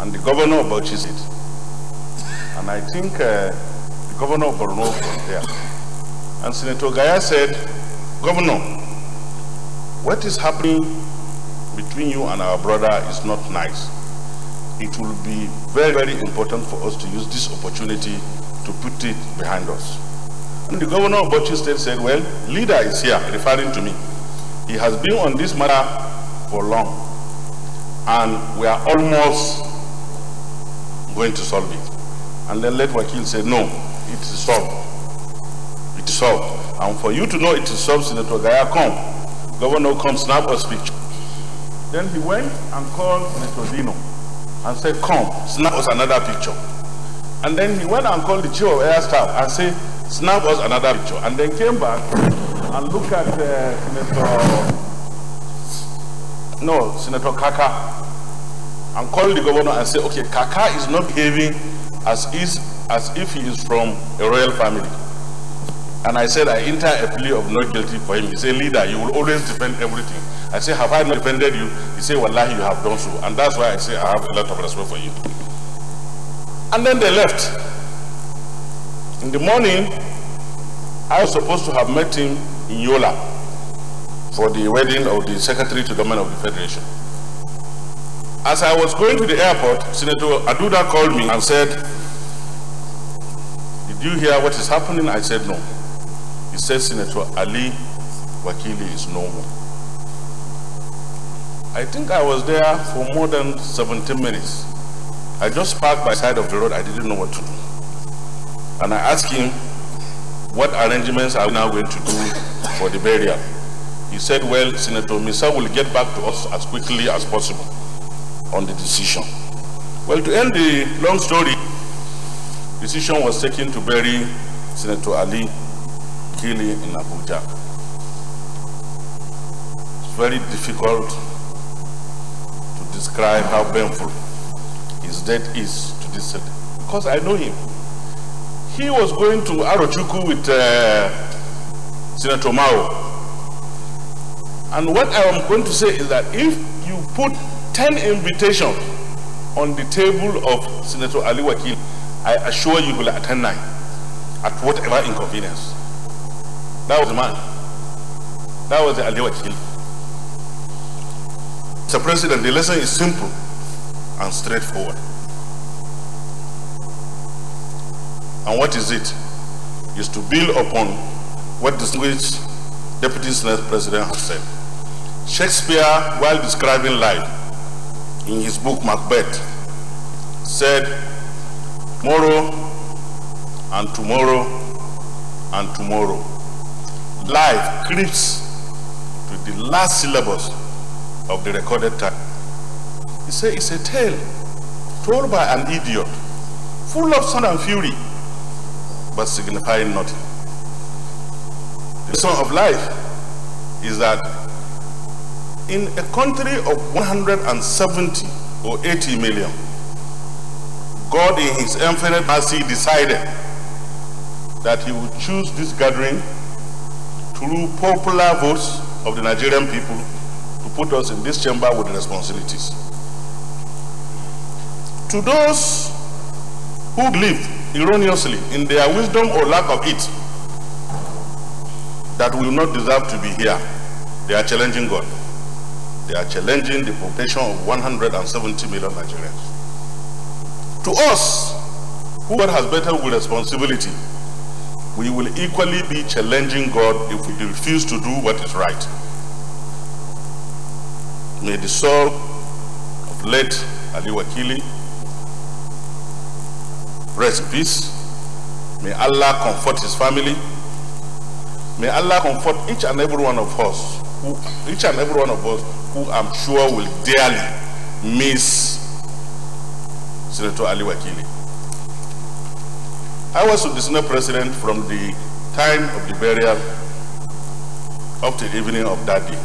And the governor of Bauchi said, and I think the governor of Borno was there. And Senator Gaya said, Governor, what is happening between you and our brother is not nice. It will be very, very important for us to use this opportunity to put it behind us. And the governor of Bauchi State said, well, leader is here, referring to me. He has been on this matter for long, and we are almost going to solve it. And then late Wakil said, no, it is solved. It is solved. And for you to know it is solved, Senator Gaya, come. Governor, come, snap us picture. Then he went and called Senator Dino and said, come, snap us another picture. And then he went and called the chief of air staff and said, snap us another picture. And then came back and looked at Senator Kaka, and called the governor and said, okay, Kaka is not behaving as if he is from a royal family. And I said, I enter a plea of not guilty for him. He said, leader, you will always defend everything. I say, have I not defended you? He said, wallahi, you have done so. And that's why I say I have a lot of respect for you. And then they left. In the morning, I was supposed to have met him in Yola for the wedding of the Secretary to the Government of the Federation. As I was going to the airport, Senator Aduda called me and said, did you hear what is happening? I said, no. He said, Senator Ali Wakili is no more. I think I was there for more than 17 minutes. I just parked by the side of the road. I didn't know what to do. And I asked him, what arrangements are we now going to do for the burial? He said, well, Senator Misa will get back to us as quickly as possible on the decision. Well, to end the long story, decision was taken to bury Senator Ali Wakili in Abuja. It's very difficult to describe how painful his death is to this day, because I know him. He was going to Arochukwu with Senator Mao. And what I am going to say is that if you put 10 invitations on the table of Senator Ali Wakili, I assure you will attend 9 at whatever inconvenience. That was the man. That was the Ali Wakili. Mr. President, the lesson is simple and straightforward. And what is it? Is to build upon what distinguished Deputy Senate President has said. Shakespeare, while describing life in his book Macbeth, said, tomorrow and tomorrow and tomorrow. Life creeps to the last syllables of the recorded time. He said it's a tale told by an idiot, full of sound and fury, but signifying nothing. The lesson of life is that in a country of 170 or 80 million, God in his infinite mercy decided that he would choose this gathering through popular votes of the Nigerian people to put us in this chamber with responsibilities. To those who believe erroneously in their wisdom or lack of it that we will not deserve to be here, they are challenging God. They are challenging the population of 170 million Nigerians. To us, who God has better with responsibility, we will equally be challenging God if we refuse to do what is right. May the soul of late Ali Wakili rest in peace. May Allah comfort his family. May Allah comfort each and every one of us, who I'm sure will dearly miss Senator Ali Wakili. I was the Senate President from the time of the burial up to the evening of that day.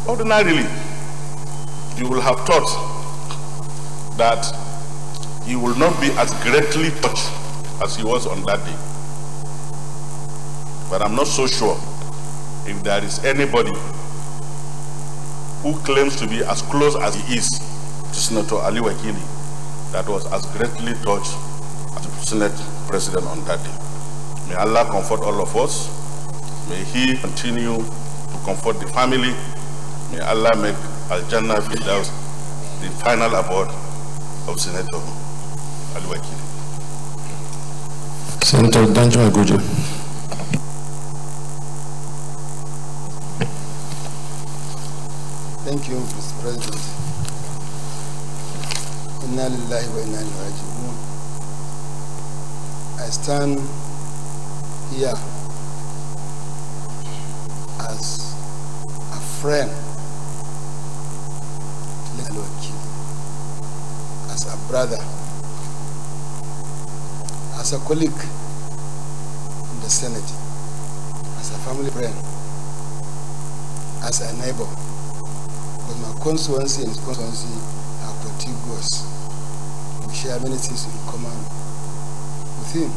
Ordinarily, you will have thought that he will not be as greatly touched as he was on that day. But I'm not so sure if there is anybody who claims to be as close as he is to Senator Ali Wakili that was as greatly touched as the Senate President on that day. May Allah comfort all of us. May he continue to comfort the family. May Allah make Al-Jannah Firdaus the final abode of Senator Ali Wakili. Senator Danjo Agujo. Thank you, Mr. President. Inna lillahi wa inna ilaihi raji'un. I stand here as a friend to Ali Wakili, as a brother, as a colleague in the Senate, as a family friend, as a neighbor. Because my constituency and his constituency are contiguous. We share many things in common with him.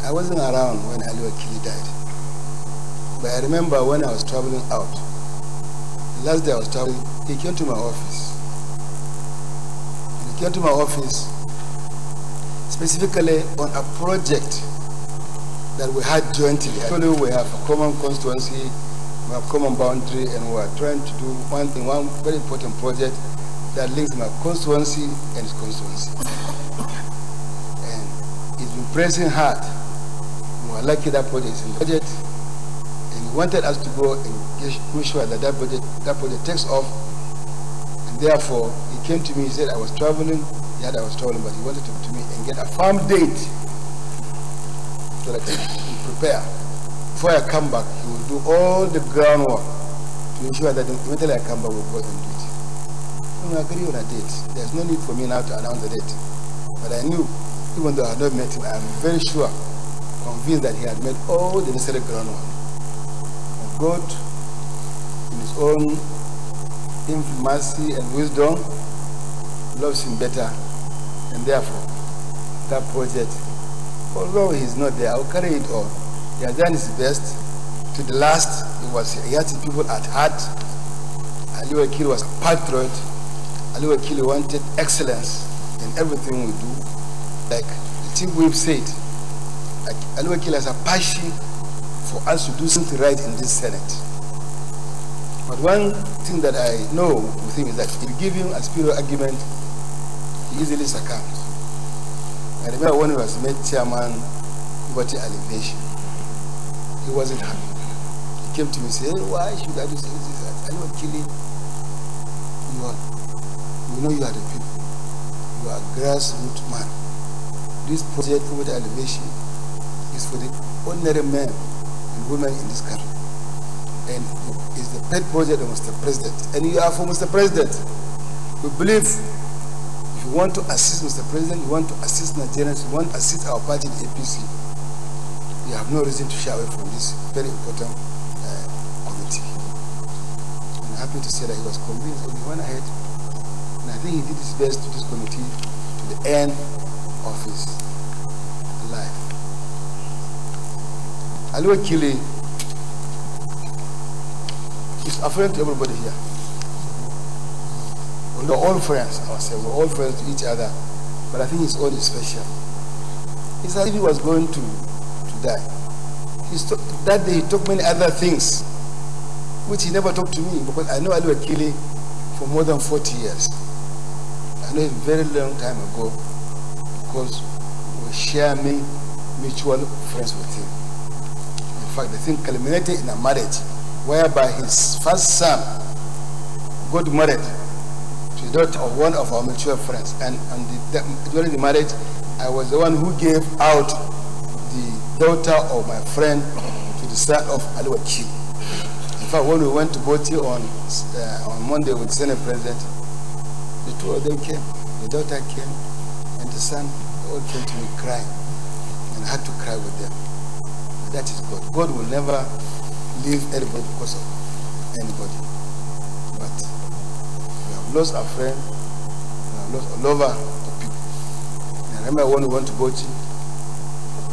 I wasn't around when Ali Wakili died. But I remember when I was traveling out, the last day I was traveling, he came to my office. And he came to my office specifically on a project that we had jointly. Actually, we have a common constituency, we have common boundary, and we are trying to do one very important project that links my constituency and his constituency. And he's been pressing hard. We are lucky that project is in the budget, and he wanted us to go and make sure that that project takes off. And therefore, he came to me, he said I was traveling, I was traveling, but he wanted to talk to me and get a firm date so that he can prepare. Before I come back, he will do all the groundwork to ensure that immediately I come back, we'll go and do it. We agree on a date. There's no need for me now to announce the date. But I knew, even though I had not met him, I am very sure, convinced that he had made all the necessary groundwork. And God, in his own infinite mercy and wisdom, loves him better. And therefore, that project, although he's not there, I'll carry it on. He has done his best. To the last, he had his people at heart. Ali Wakili was a patriot. Ali Wakili wanted excellence in everything we do. Like the chief whip said, Ali Wakili has a passion for us to do something right in this Senate. But one thing that I know with him is that if you give him a spiritual argument, he easily succumbs. I remember when he was made chairman, poverty alleviation, he wasn't happy. He came to me and said, why should I do this? I know killing you are. We know you are the people. You are a grassroots man. This project, poverty alleviation, is for the ordinary men and women in this country. And it's the pet project of Mr. President. And you are for Mr. President. We believe if you want to assist Mr. President, you want to assist Nigerians, you want to assist our party, the APC, you have no reason to shy away from this very important committee. I'm happy to say that he was convinced and he went ahead. And I think he did his best to this committee to the end of his life. Ali Wakili is a friend to everybody here. We're all friends ourselves, we're all friends to each other, but I think his own is special. It's as if he was going to die. That day he took many other things, which he never talked to me, because I know Ali Wakili for more than 40 years. I know him very long time ago, because we share many mutual friends with him. In fact, the thing culminated in a marriage, whereby his first son got married to the daughter of one of our mutual friends. And during the marriage, I was the one who gave out the daughter of my friend to the son of Ali Wakili. In fact, when we went to Boti on Monday with the Senate President, the two of them came. The daughter came, and the son all came to me crying. And I had to cry with them. That is God. God will never leave anybody because of anybody. But we have lost a friend, we have lost a lover of people. And I remember when we went to Bauchi,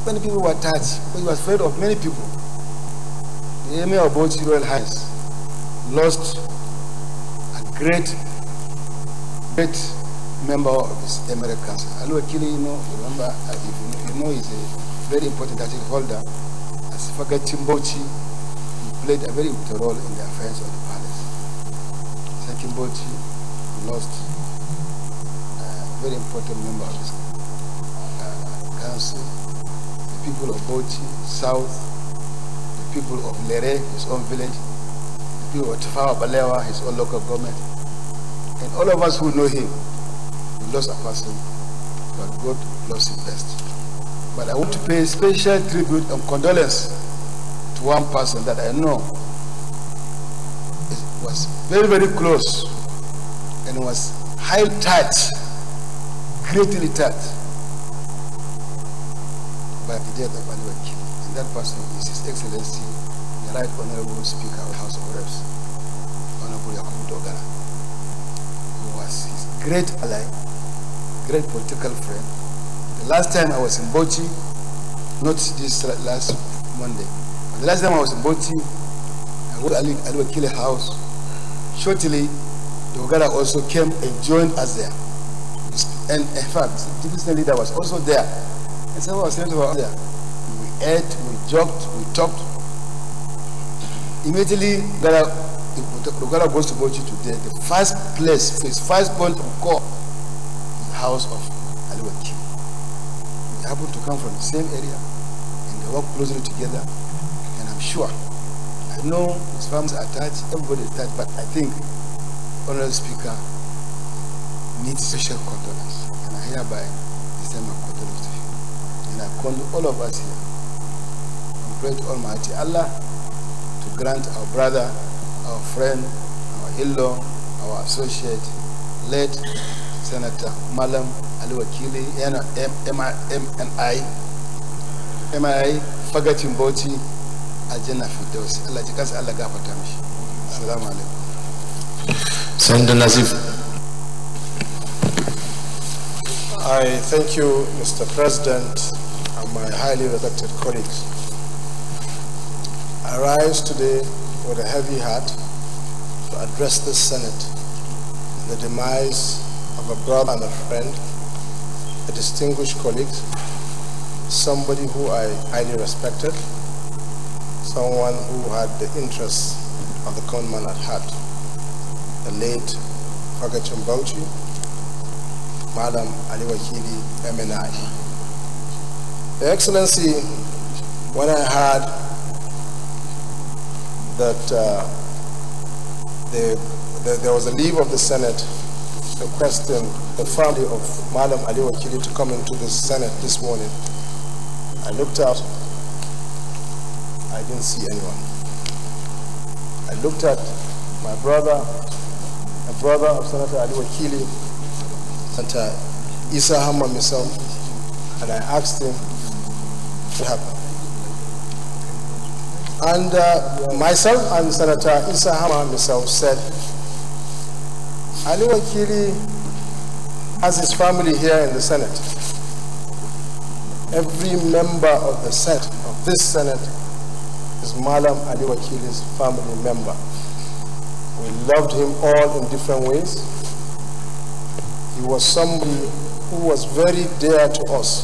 many people were touched because he was afraid of many people. The Emir of Bauchi, Royal Highness, lost a great member of his Emirate Council. Ali Wakili, remember, he's a very important title holder. As Fagat Chimbochi, he played a very important role in the affairs of the palace. Sakimbochi lost a very important member of his council. The people of Bochi, South, the people of Lere, his own village, the people of Tafawa Balewa, his own local government, and all of us who know him, we lost a person, but God loves him best. But I want to pay special tribute and condolence to one person that I know was very, very close and was highly touched, greatly touched by the death of Ali Wakili. And that person is His Excellency, the Right Honorable Speaker of the House of Reps, Honorable Yakubu Dogara, who was his great ally, great political friend. The last time I was in Bauchi, not this last Monday, but the last time I was in Bauchi, I went to Ali Wakili's house. Shortly, the Ogara also came and joined us there. And in fact, the business leader was also there. And so I was there. We ate, we joked, we talked. Immediately, the Ogara goes to Mochi today. The first place, his first point of call is the house of Ali Wakili. We happen to come from the same area, and they work closely together. And I'm sure, I know his families are attached, everybody is attached, but I think Honorable Speaker needs special condolence. And I hereby extend my condolence to him. And I condole all of us here. I pray to Almighty Allah to grant our brother, our friend, our in-law, our associate, late Senator Malam Ali Wakili, MI, Fagatin Boti, Ajana Fidos. Allah Jikas Allah Gafatamish. Assalamu alaikum. Senator Nazif. I thank you, Mr. President, and my highly respected colleagues. I rise today with a heavy heart to address the Senate the demise of a brother and a friend, a distinguished colleague, somebody who I highly respected, someone who had the interests of the common man at heart, the late Fagachum Bauchi, Madam Ali Wakili, MNI. Your Excellency, when I heard that there was a leave of the Senate requesting the family of Madam Ali Wakili to come into the Senate this morning, I looked out, I didn't see anyone. I looked at my brother, the brother of Senator Ali Wakili, Senator Isa Hamma myself, and I asked him what happened. And myself and Senator Isa Hamma myself said, Ali Wakili has his family here in the Senate. Every member of the Senate, of this Senate, is Malam Ali Wakili's family member. We loved him all in different ways. He was somebody who was very dear to us.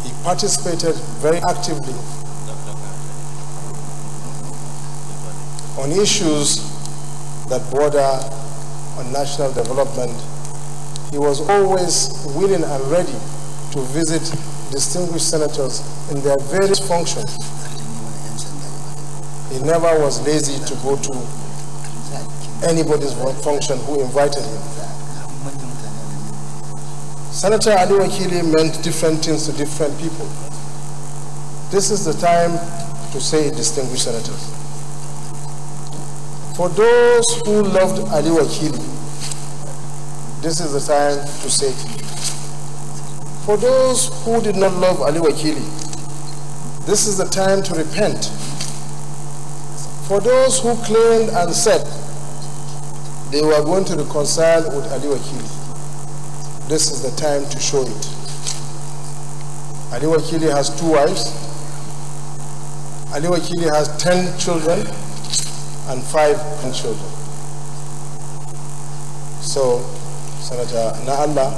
He participated very actively on issues that border on national development. He was always willing and ready to visit distinguished senators in their various functions. He never was lazy to go to anybody's function who invited him. Senator Ali Wakili meant different things to different people. This is the time to say distinguished senators. For those who loved Ali Wakili, this is the time to say it. For those who did not love Ali Wakili, this is the time to repent. For those who claimed and said they were going to reconcile with Ali Wakili, this is the time to show it. Ali Wakili has 2 wives. Ali Wakili has 10 children and 5 grandchildren. So, Senator Na'Allah,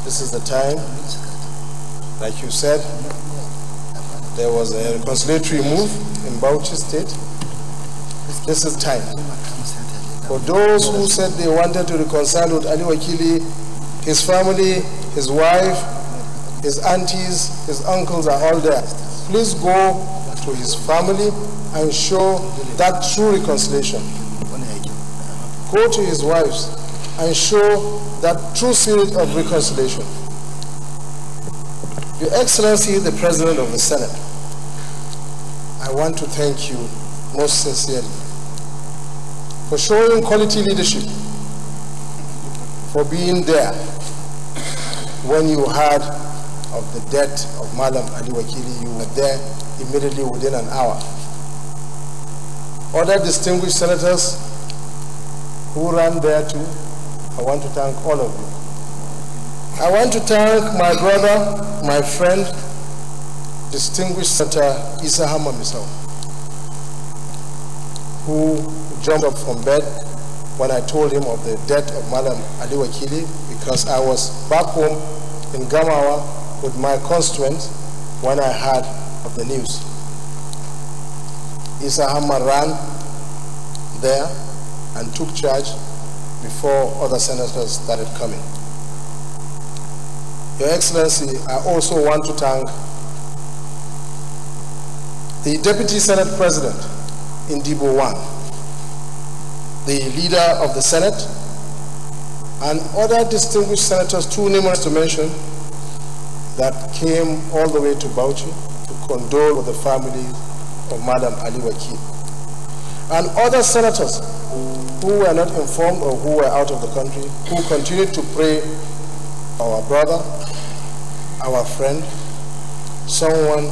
this is the time, like you said, there was a reconciliatory move in Bauchi State. This is time. For those who said they wanted to reconcile with Ali Wakili, his family, his wife, his aunties, his uncles are all there. Please go to his family and show that true reconciliation. Go to his wives and show that true spirit of reconciliation. Your Excellency, the President of the Senate, I want to thank you most sincerely for showing quality leadership, for being there when you heard of the death of Madam Ali Wakili. You were there immediately within an hour. Other distinguished senators who ran there too, I want to thank all of you. I want to thank my brother, my friend, distinguished Senator Isa Hamma myself. who jumped up from bed when I told him of the death of Madam Ali Wakili, because I was back home in Gamawa with my constituents when I heard of the news. Isa Hamad ran there and took charge before other senators started coming. Your Excellency, I also want to thank the Deputy Senate President in Dibo 1, the leader of the Senate, and other distinguished senators, too numerous to mention, that came all the way to Bauchi to condole with the family of Madam Ali Wakil. And other senators who were not informed or who were out of the country, who continued to pray for our brother, our friend, someone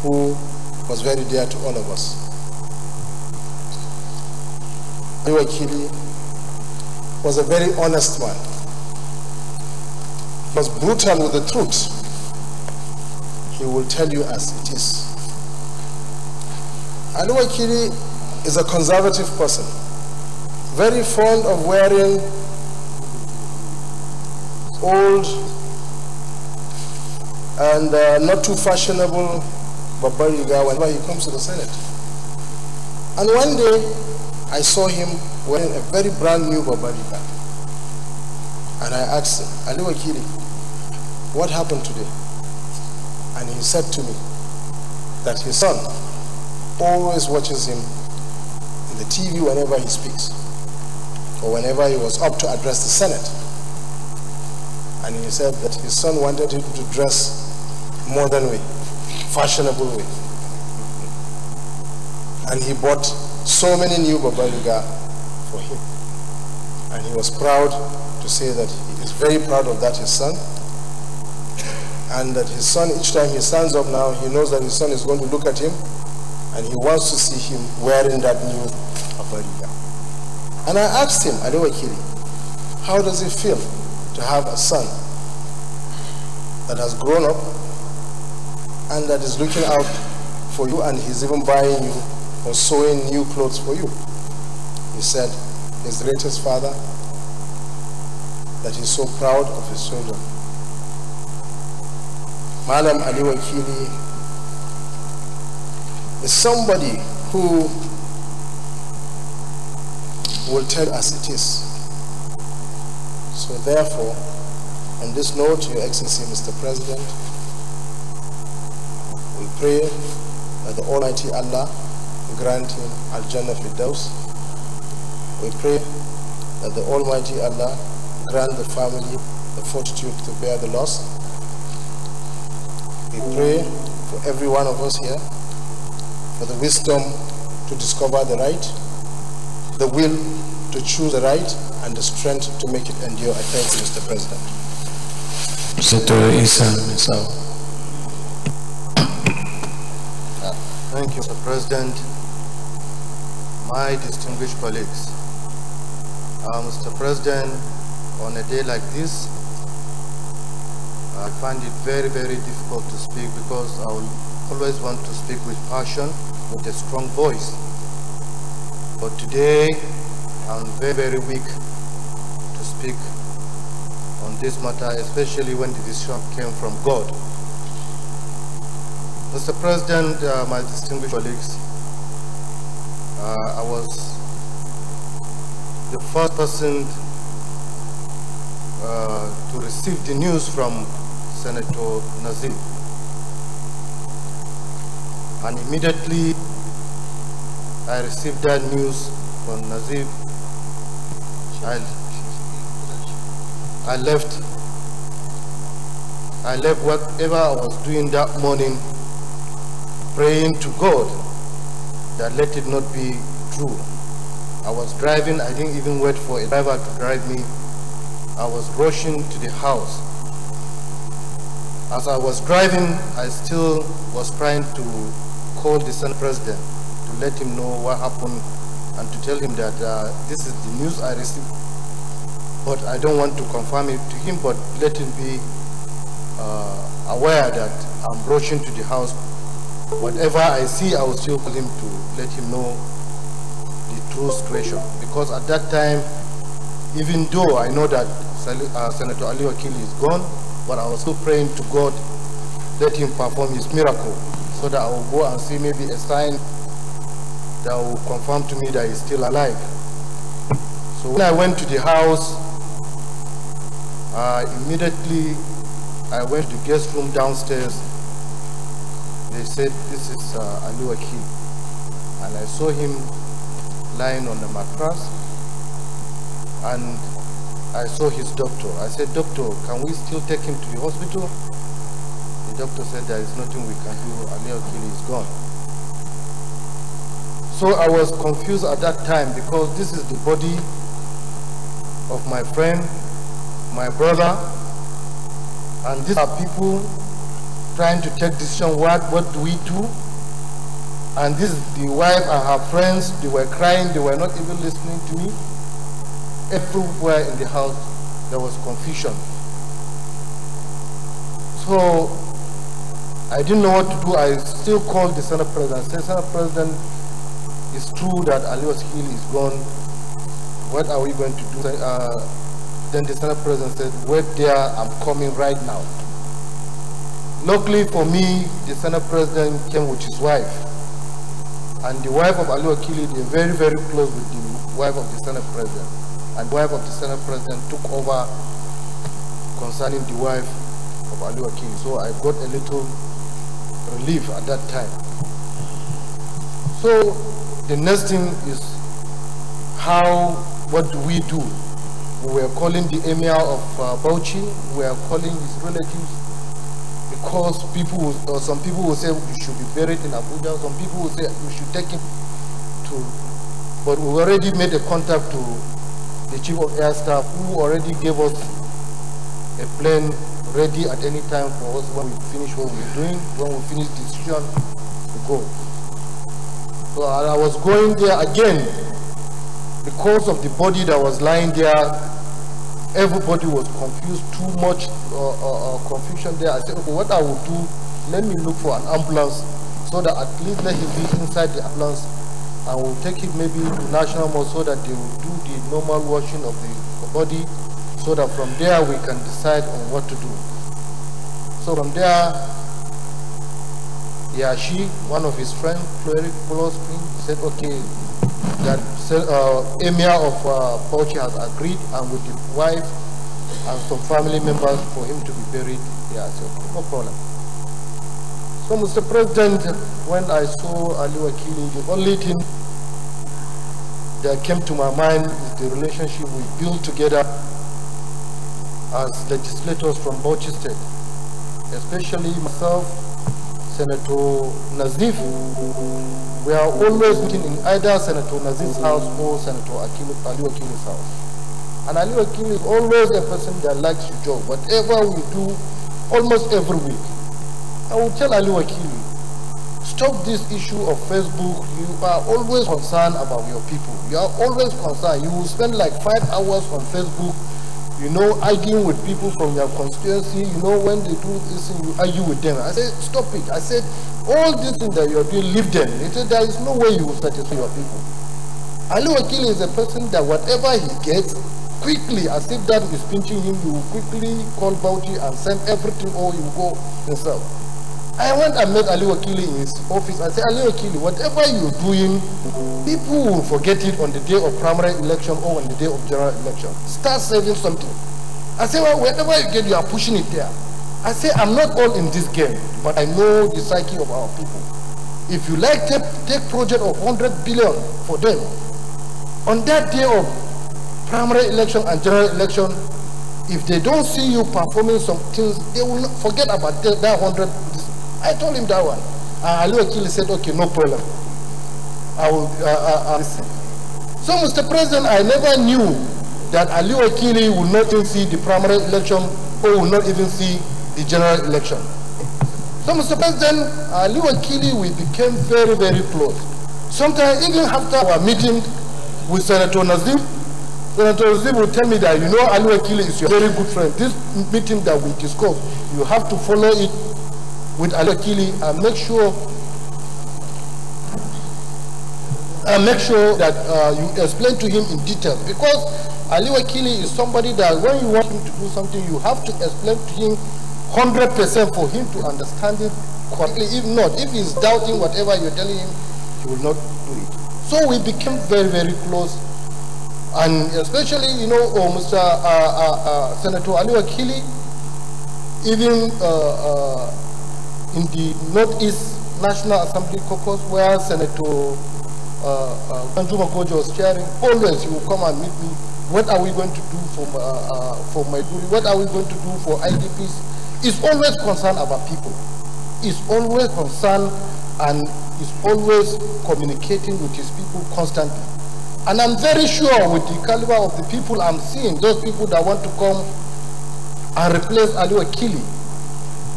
who was very dear to all of us. Ali Wakili was a very honest man. He was brutal with the truth. He will tell you as it is. Ali Wakili is a conservative person, very fond of wearing old and not too fashionable babariga whenever he comes to the Senate. And one day I saw him wearing a very brand new babariga. And I asked him, Ali Wakili, what happened today? And he said to me that his son always watches him in the TV whenever he speaks, or whenever he was up to address the Senate. And he said that his son wanted him to dress modern way, fashionable way. And he bought so many new babariga for him. And he was proud to say that he is very proud of that, his son. And that his son, each time he stands up now, he knows that his son is going to look at him and he wants to see him wearing that new babariga. And I asked him, Ali Wakili, how does it feel to have a son that has grown up and that is looking out for you, and he's even buying you or sewing new clothes for you? He said his greatest father, that he's so proud of his children. Madam Ali Wakili is somebody who will tell us it is. So therefore, on this note, Your Excellency, Mr. President, we pray that the Almighty Allah grant him Al-Jannah Firdaus. We pray that the Almighty Allah grant the family the fortitude to bear the loss. We pray for every one of us here for the wisdom to discover the right, the will to choose the right, and the strength to make it endure. I thank you, Mr. President. Secretary Isa Misao. Thank you, Mr. President. My distinguished colleagues, Mr. President, on a day like this, I find it very, very difficult to speak because I will always want to speak with passion, with a strong voice. But today, I'm very, very weak to speak on this matter, especially when the decision came from God. Mr. President, my distinguished colleagues, I was the first person to receive the news from Senator Nazir. And immediately I received that news from Nazir. I left whatever I was doing that morning, praying to God that let it not be true. I was driving, I didn't even wait for a driver to drive me. I was rushing to the house. As I was driving, I still was trying to call the Senate President to let him know what happened and to tell him that this is the news I received. But I don't want to confirm it to him, but let him be aware that I'm rushing to the house. Whatever I see, I will still call him to let him know true situation. Because at that time, even though I know that Senator Ali Wakili is gone, but I was still praying to God, let him perform his miracle, so that I will go and see maybe a sign that will confirm to me that he's still alive. So when I went to the house, immediately I went to the guest room downstairs. They said, this is Ali Wakili. And I saw him lying on the mattress, and I saw his doctor. I said, doctor, can we still take him to the hospital? The doctor said, there is nothing we can do. Ali Wakili is gone. So I was confused at that time, because this is the body of my friend, my brother, and these are people trying to take decision, what do we do? And this is the wife and her friends. They were crying, they were not even listening to me. Everywhere in the house there was confusion. So I didn't know what to do. I still called the Senate President. I said, Senate President, it's true that Ali Wakili is gone. What are we going to do? Then the Senate President said, wait there, I'm coming right now. Luckily for me, the Senate President came with his wife. And the wife of Ali Wakili, they're very, very close with the wife of the Senate President. And the wife of the Senate President took over concerning the wife of Ali Wakili. So I got a little relief at that time. So the next thing is, what do we do? We were calling the Emir of Bauchi, we were calling his relatives, because some people will say we should be buried in Abuja, some people will say we should take him to, but we already made a contact to the Chief of Air Staff, who already gave us a plane ready at any time for us when we finish what we're doing, when we finish the decision, we go. So I was going there again, because of the body that was lying there. Everybody was confused, too much confusion there. I said, okay, what I will do, let me look for an ambulance, so that at least let him be inside the ambulance, and we'll take him maybe to National Mall, so that they will do the normal washing of the body, so that from there we can decide on what to do. So from there, one of his friends, Plenary, said, okay, that Emir of Bauchi has agreed, and with the wife and some family members, for him to be buried here. So no problem. So Mr. President, when I saw Ali Wakili, the only thing that came to my mind is the relationship we built together as legislators from Bauchi State, especially myself, Senator Nazif. We are always meeting in either Senator Nazif's house or Senator Ali Wakili's house. And Ali Wakili is always a person that likes to joke. Whatever we do, almost every week, I will tell Ali Wakili, stop this issue of Facebook. You are always concerned about your people. You are always concerned. You will spend like 5 hours on Facebook, arguing with people from your constituency. When they do this thing, you argue with them. I said, stop it. I said, all these things that you are doing, leave them. He said, there is no way you will satisfy your people. Ali Wakili is a person that whatever he gets, quickly, as if that is pinching him, you will quickly call Bauchi and send everything, or you will go himself. I went and met Ali Wakili in his office. I said, Ali Wakili, whatever you're doing, people will forget it on the day of primary election or on the day of general election. Start saving something. I said, well, whatever you get, you are pushing it there. I say, I'm not all in this game, but I know the psyche of our people. If you like, take project of 100 billion for them. On that day of primary election and general election, if they don't see you performing some things, they will not forget about that 100. I told him that one. And Ali Wakili said, okay, no problem. I will listen. So, Mr. President, I never knew that Ali Wakili would not even see the primary election or would not even see the general election. So, Mr. President, Ali Wakili, we became very, very close. Sometimes, even after our meeting with Senator Nazif, Senator Nazif will tell me that, Ali Wakili is your very good friend. This meeting that we discussed, you have to follow it with Ali Wakili and make sure make sure that you explain to him in detail, because Ali Wakili is somebody that when you want him to do something, you have to explain to him 100% for him to understand it correctly. If not, if he's doubting whatever you're telling him, he will not do it. So we became very, very close, and especially, you know, Mr. Senator Ali Wakili, even in the Northeast National Assembly caucus, where Senator Kanjuma Gojo was chairing, always he will come and meet me. What are we going to do for Maiduguri? What are we going to do for IDPs? He's always concerned about people. He's always concerned and is always communicating with his people constantly. And I'm very sure with the caliber of the people I'm seeing, those people that want to come and replace Ali Wakili,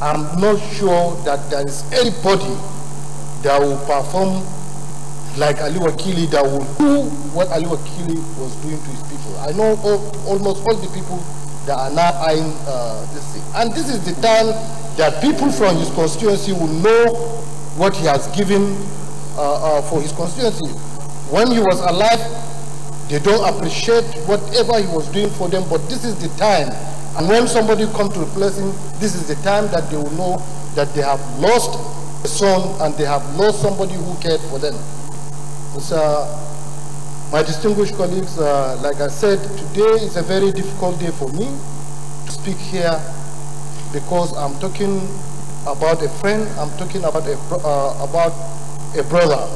I'm not sure that there is anybody that will perform like Ali Wakili, that will do what Ali Wakili was doing to his people. I know almost all the people that are now eyeing this thing. And this is the time that people from his constituency will know what he has given for his constituency. When he was alive, they don't appreciate whatever he was doing for them, but this is the time. And when somebody comes to replace him, this is the time that they will know that they have lost a son and they have lost somebody who cared for them. My distinguished colleagues, like I said, today is a very difficult day for me to speak here, because I'm talking about a friend, I'm talking about a brother,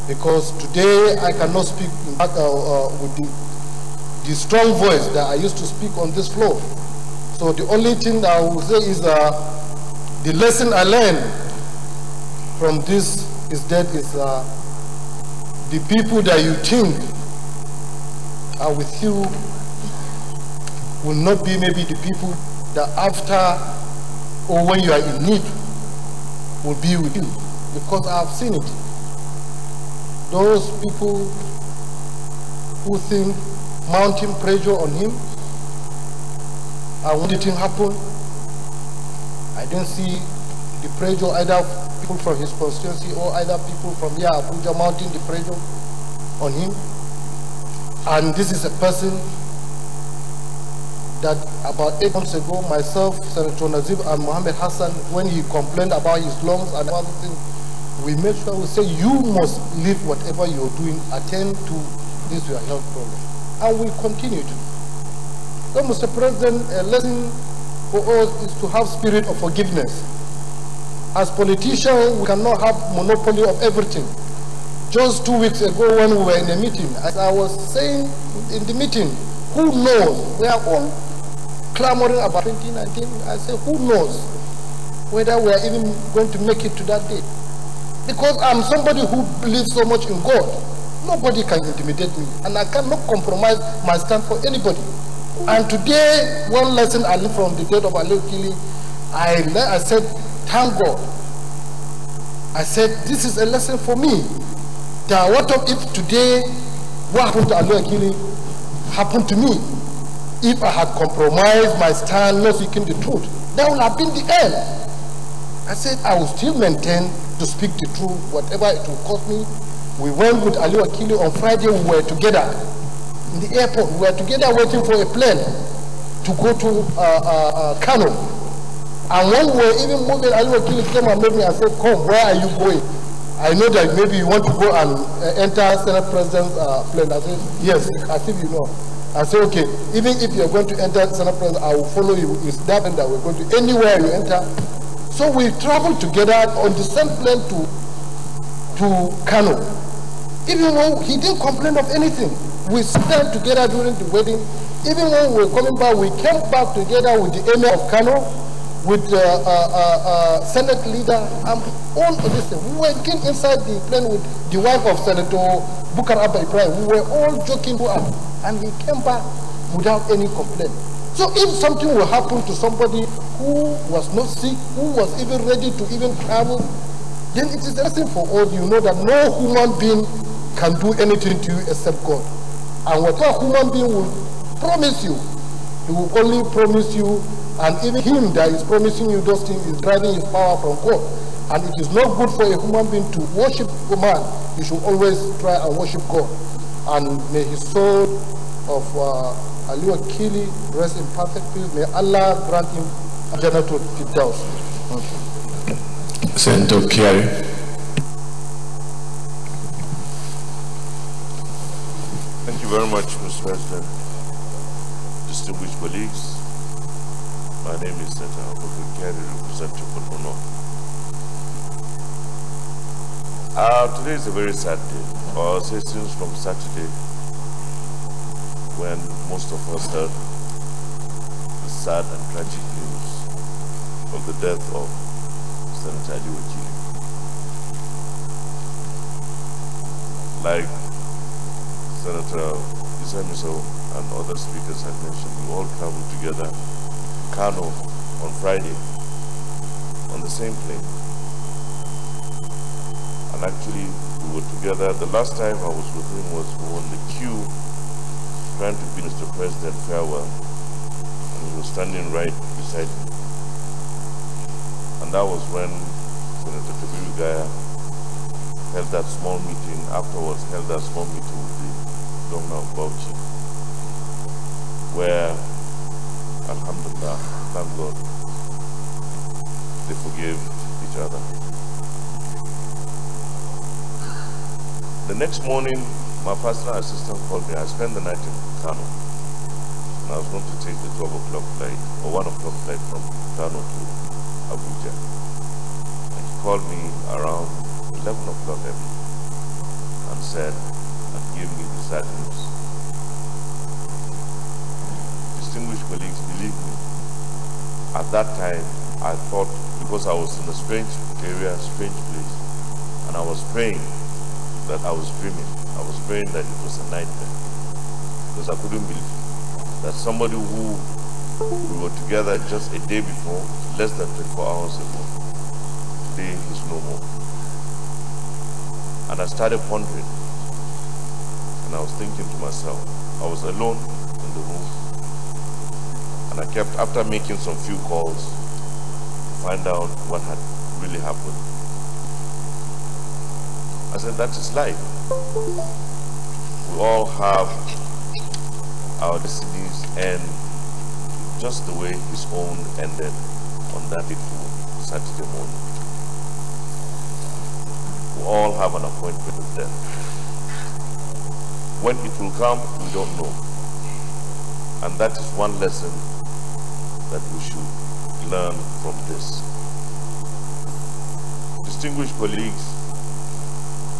because today I cannot speak with the strong voice that I used to speak on this floor. So the only thing that I will say is the lesson I learned from this is that the people that you think are with you will not be maybe the people that after or when you are in need will be with you, because I have seen it. Those people who think mounting pressure on him, and when the thing happened, I didn't see the pressure either people from his constituency or either people from here Abuja mounting the pressure on him. And this is a person that about 8 months ago, myself, Senator Nazib and Mohammed Hassan, when he complained about his lungs and other things, we made sure we say, you must leave whatever you're doing, attend to this your health problem. And we continue to. So, Mr. President, a lesson for us is to have spirit of forgiveness. As politicians, we cannot have monopoly of everything. Just 2 weeks ago when we were in a meeting, as I was saying in the meeting, who knows? We are all clamoring about 2019. I say, who knows whether we are even going to make it to that day? Because I'm somebody who believes so much in God. Nobody can intimidate me, and I cannot compromise my stand for anybody. And today, one lesson I learned from the death of Ali Wakili, I said, thank God. I said, this is a lesson for me. That what if today, what happened to Ali Wakili happened to me? If I had compromised my stand, not speaking the truth, that would have been the end. I said, I will still maintain to speak the truth, whatever it will cost me. We went with Ali Wakili on Friday, we were together in the airport. We were together waiting for a plane to go to Kano. And when we were even moving, Ali Wakili came and met me and said, come, where are you going? I know that maybe you want to go and enter Senate President's plane. I said, yes, as if you know. I said, okay, even if you're going to enter Senate President, I will follow you. It's that and that we're going to, anywhere you enter. So we traveled together on the same plane to Kano. Even though he didn't complain of anything. We stayed together during the wedding. Even when we were coming back, we came back together with the Emir of Kano, with Senate leader, and all of this thing. We were getting inside the plane with the wife of Senator Bukar Abba Ibrahim. We were all joking to us, and we came back without any complaint. So if something will happen to somebody who was not sick, who was even ready to even travel, then it is a lesson for all. You know that no human being can do anything to you except God. And whatever human being will promise you, he will only promise you, and even him that is promising you those things is driving his power from God. And it is not good for a human being to worship a man. You should always try and worship God. And may his soul of Ali Wakili rest in perfect peace. May Allah grant him Adjournment to Firdaus. Senator Kiari. Thank you very much, Mr. President. Distinguished colleagues, my name is Senator Kiari, representing Bono. Today is a very sad day, or say since from Saturday, when most of us heard the sad and tragic news of the death of Senator Ali Wakili. Like Senator Isamiso and other speakers had mentioned, we all traveled together to Kano on Friday on the same plane. And actually, we were together. The last time I was with him was on the queue trying to bid Mr. President farewell. And he was standing right beside me. And that was when Senator Kabiru Gaya held that small meeting, afterwards held that small meeting with the governor of Bauchi, where, alhamdulillah, thank God, they forgave each other. The next morning, my personal assistant called me. I spent the night in Kano, and I was going to take the 12 o'clock flight, or 1 o'clock flight from Kano to Abuja. And he called me around 11 o'clock and said, and gave me the sad news. Distinguished colleagues, believe me, at that time, I thought, because I was in a strange area, strange place, and I was praying that I was dreaming. I was praying that it was a nightmare, because I couldn't believe that somebody who we were together just a day before, less than 24 hours ago, today is no more. And I started pondering, and I was thinking to myself, I was alone in the room, and I kept, after making some few calls, to find out what had really happened. I said, that is life. We all have our destinies, and just the way his own ended on that fateful Saturday morning. We all have an appointment with death. When it will come, we don't know. And that is one lesson that we should learn from this. Distinguished colleagues,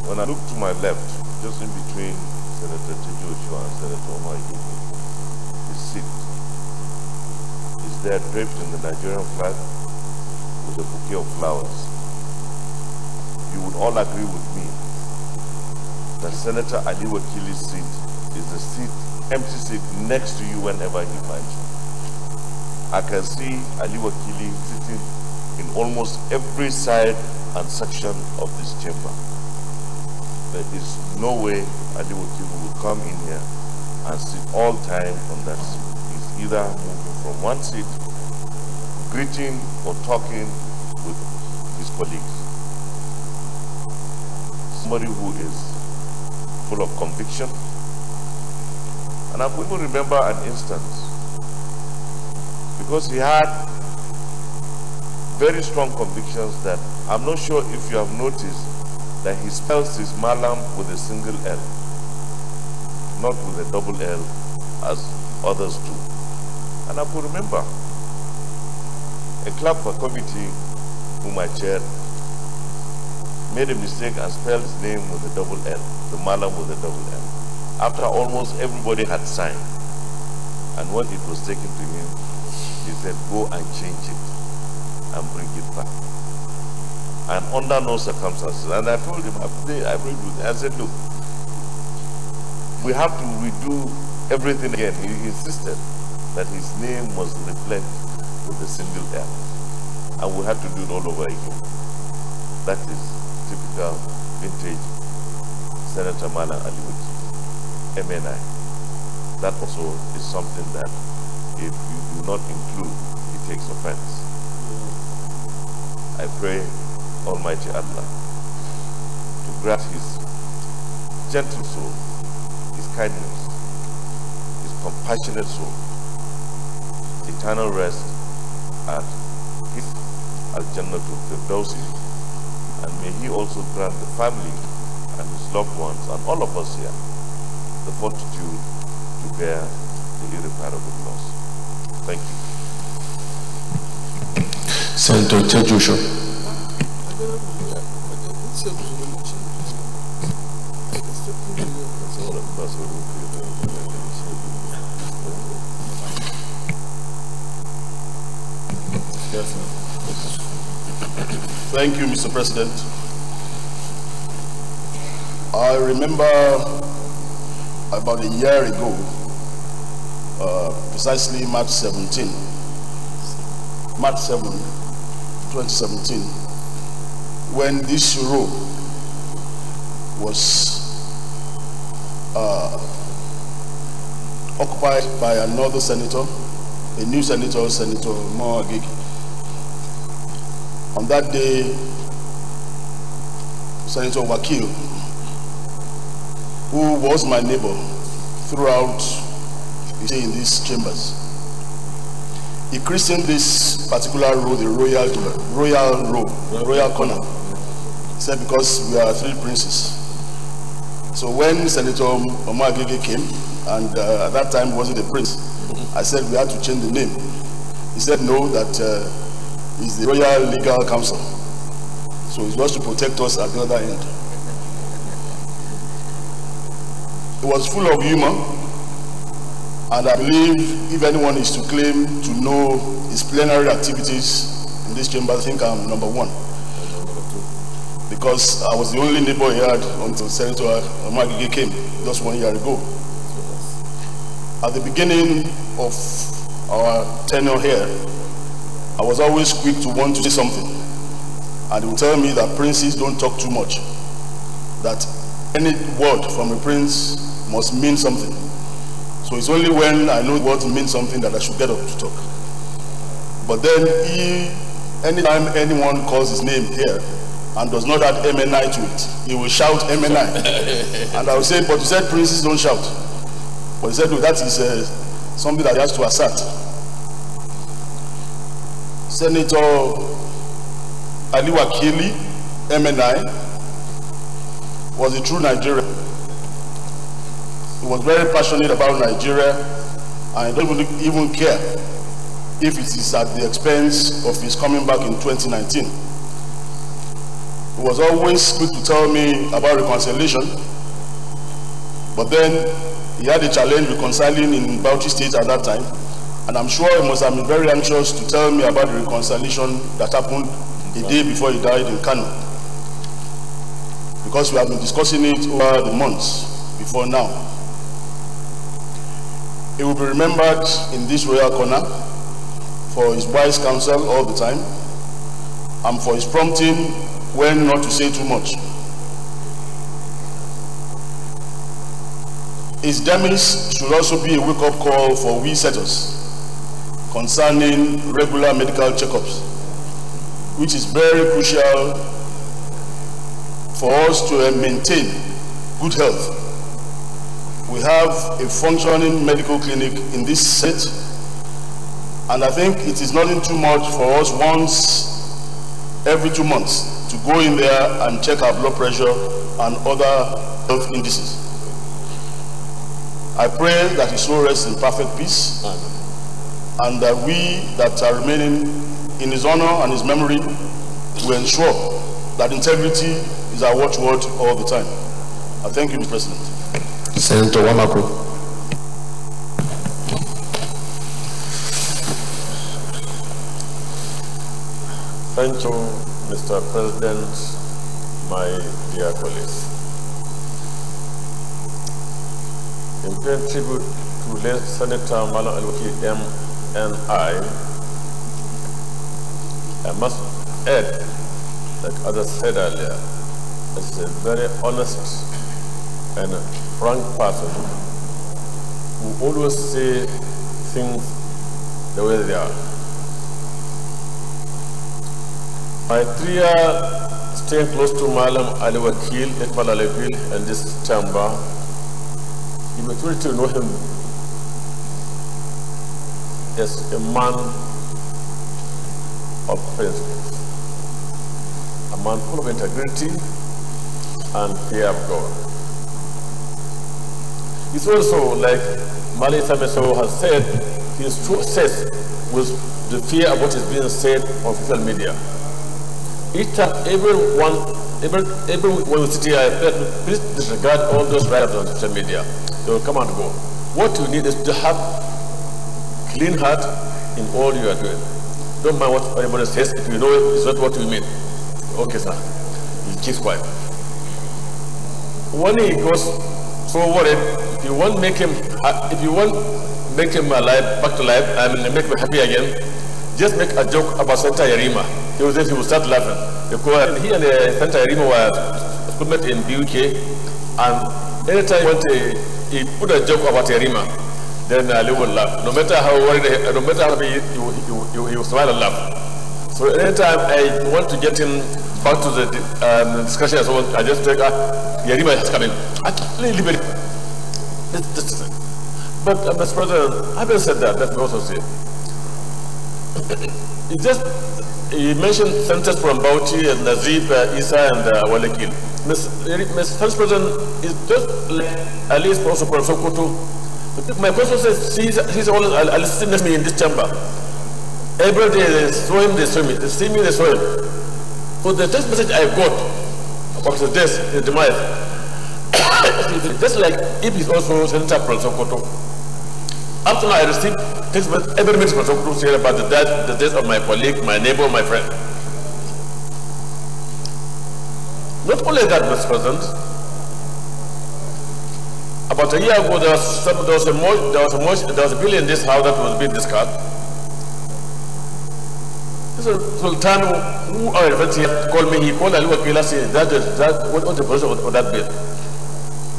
when I look to my left, just in between Senator Tejoshua and Senator Omar Igwe, his seat is there draped in the Nigerian flag with a bouquet of flowers. You would all agree with me that Senator Ali Wakili's seat is the seat, empty seat next to you whenever he finds you. I can see Ali Wakili sitting in almost every side and section of this chamber. There is no way Ali Wakili will come in here and sit all time on that seat. He's either moving from one seat, greeting or talking with his colleagues. Somebody who is full of conviction. And I could even remember an instance, because he had very strong convictions that I'm not sure if you have noticed that he spells his malam with a single L, not with a double L as others do. And I could remember a club for committee whom I chaired made a mistake and spelled his name with a double L, the malam with a double L, after almost everybody had signed. And when it was taken to him, he said, go and change it and bring it back. And under no circumstances. And I told him, I said, look, we have to redo everything again. He insisted that his name was reflected with a single L. And we had to do it all over again. That is typical vintage Senator Malam Ali Wakili, MNI. That also is something that if you do not include, it takes offense. I pray Almighty Allah to grant his gentle soul, his kindness, his compassionate soul, eternal rest at his Adjournment to Firdausi, and may he also grant the family and his loved ones and all of us here the fortitude to bear the irreparable loss. Thank you. Senator Tejusho. Thank you, Mr. President. I remember about a year ago, precisely March 7, 2017, when this row was occupied by another senator, a new senator, Senator Moagigi. On that day, Senator Wakil, who was my neighbor throughout his stay in these chambers, he christened this particular row the Royal Corner. He said, because we are three princes. So when Senator Omagege came, and at that time he wasn't a prince, I said we had to change the name. He said no, that is the Royal Legal Council. So it was to protect us at the other end. It was full of humor, and I believe if anyone is to claim to know his plenary activities in this chamber, I think I'm number one. Because I was the only neighbor he had until Senator Omagige came just 1 year ago. At the beginning of our tenure here, I was always quick to want to say something. And he would tell me that princes don't talk too much. That any word from a prince must mean something. So it's only when I know words mean something that I should get up to talk. But then anytime anyone calls his name here and does not add MNI to it, he will shout MNI. And I will say, but you said princes don't shout. But he said, no, that is something that he has to assert. Senator Ali Wakili, MNI, was a true Nigerian. He was very passionate about Nigeria, and he don't even care if it is at the expense of his coming back in 2019. He was always quick to tell me about reconciliation, but then he had a challenge reconciling in Bauchi State at that time, and I'm sure he must have been very anxious to tell me about the reconciliation that happened a day before he died in Kano, because we have been discussing it over the months before now. He will be remembered in this royal corner for his wise counsel all the time, and for his prompting when not to say too much. His demise should also be a wake-up call for we setters concerning regular medical checkups, which is very crucial for us to maintain good health. We have a functioning medical clinic in this state, and I think it is nothing too much for us once every 2 months to go in there and check our blood pressure and other health indices. I pray that his soul rests in perfect peace, and that we that are remaining in his honor and his memory will ensure that integrity is our watchword all the time. I thank you, Mr. President. Senator Wamako. Thank you, Mr. President, my dear colleagues. In paying tribute to late Senator Malam Al-Wakil MNI, I must add that, as I said earlier, is a very honest and frank person who always say things the way they are. My 3-year staying close to Malam Ali Wakil, Ekmal Ali Wakil, and this chamber, you maturity to know him as a man of principles, a man full of integrity and fear of God. It's also like Mali Sameso has said, he is too obsessed with the fear of what is being said on social media. Each time, everyone will sit here, please disregard all those writers on social media. They will come and go. What you need is to have clean heart in all you are doing. Don't mind what everybody says. If you know it's not what you mean. Okay, sir. He keeps quiet. When he goes so worried, if you want make him alive, back to life, make him happy again, just make a joke about Santa Yarima. He will start laughing. Because he and Santa Yarima were schoolmates in BUK, and anytime he put a joke about Yarima, then Ali will laugh. No matter how worried, no matter how he will smile and laugh. So anytime I want to get him back to the discussion and so on, I just take Yarima is coming. But Mr. President, having said that, let me also say, he mentioned senators from Bauchi and Nazib, Isa, and Walekil. Mr. Vice President is just like Ali is also from Sokoto. My question says, he's always listening to me in this chamber. Every day they saw him, they saw me. They see me, they saw him. So the text message I got about the death, the demise, just like if he's also senator from Sokoto. After I received text message, every message from Sokoto saying about the death of my colleague, my neighbor, my friend. Not only that, Mr. President, about a year ago, there was a bill in this house that was being discussed. Sultan, who I referred to, called me. He called Ali Wakila, said, what was the position of that bill?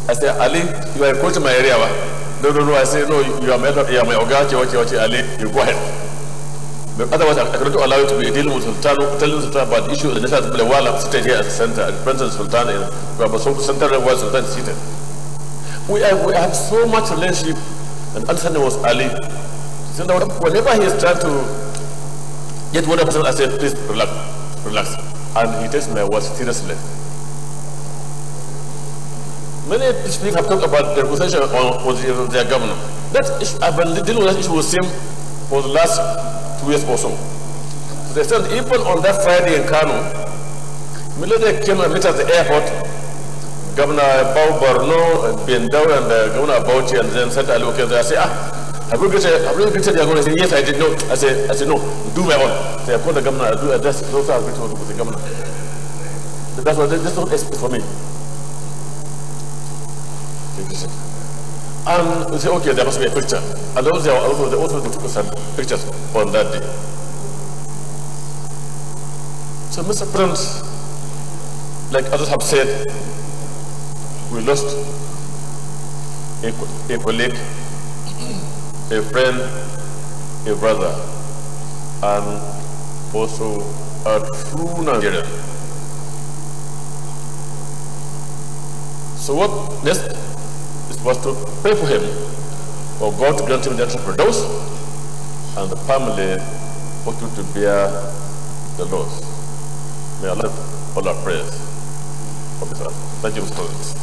I said, Ali, you are coaching my area. No. I said, no, you are my Ogachi, Ali, you go ahead. But otherwise, I cannot allow you to be dealing with Sultan, telling Sultan about the issue of the national assembly while I'm seated here as a center, the President Sultan in Center where Sultan is seated. We have so much relationship, and understanding was Ali. So whenever he is trying to get one person, I say, please relax. And he takes my words seriously. Many speakers have talked about the negotiation on their governor. I've been dealing with that issue with him for the last 2 years or so. So they said, even on that Friday in Kano, Milady came and met at the airport. Governor Bau Borno, Bendau, and Governor Bauchi, and then said, I say, have you greeted your governor? I said, yes, I did not. I said, no, do my own. So I called the governor, I do address, those are greeting with the governor. So that's what, this don't expect for me. And we say, okay, there must be a picture. And also they took some pictures on that day. So, Mr. President, like others have said, we lost a colleague, a friend, a brother, and also a true Nigerian. So what next was to pray for him, for God to grant him the entrepreneurs and the family for you to bear the loss. May Allah all our prayers. Thank you, Mr. President.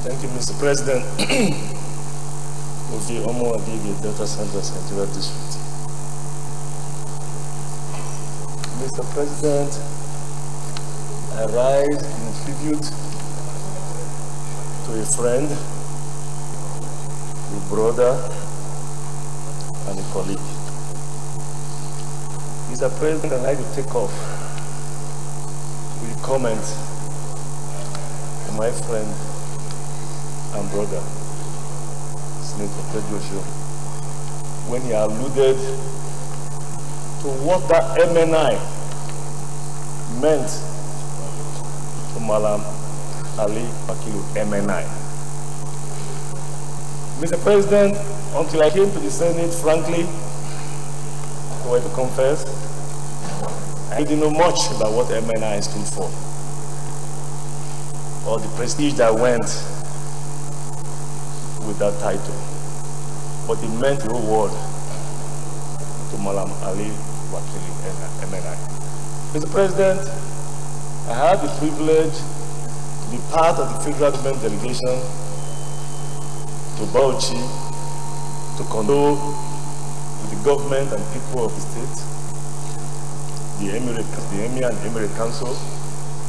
Thank you, Mr. President. Of the Omo Agege Delta Central Central District. Mr. President, I rise in tribute to a friend, a brother, and a colleague. Mr. President, I'd like to take off with a comment from my friend and brother, Senator Pedro Show, when he alluded to what that MNI meant to Malam Ali Wakilu MNI. Mr. President, until I came to the Senate, frankly, to confess, I didn't know much about what MNI stood for, or the prestige that went with that title. But it meant the whole world to Malam Ali Wakili MNI. Mr. President, I had the privilege to be part of the federal government delegation to Bauchi to condole with the government and people of the state, the Emir and Emirate Council,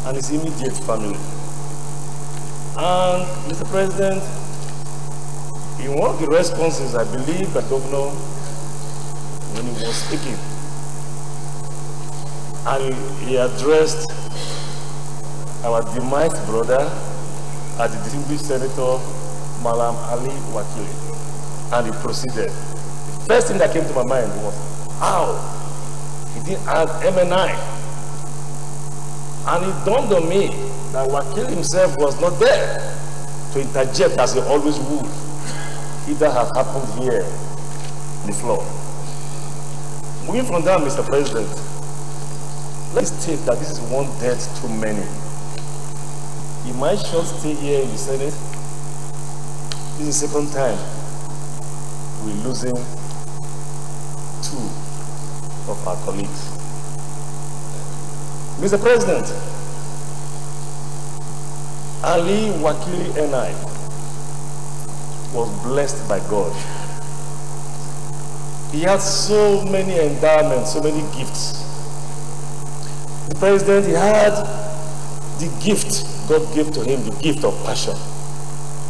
and his immediate family. And Mr. President, in one of the responses, I believe, the governor, when he was speaking, and he addressed our demised brother, the distinguished Senator Malam Ali Wakili, and he proceeded. The first thing that came to my mind was, how he didn't add MNI. And it dawned on me that Wakili himself was not there to interject as he always would. If that had happened here on the floor. Moving from that, Mr. President, let's state that this is one death too many. In my short stay here in the Senate, this is the second time we're losing two of our colleagues. Mr. President, Ali Wakili NI was blessed by God. He had so many endowments, so many gifts. The president, he had the gift God gave to him, the gift of passion,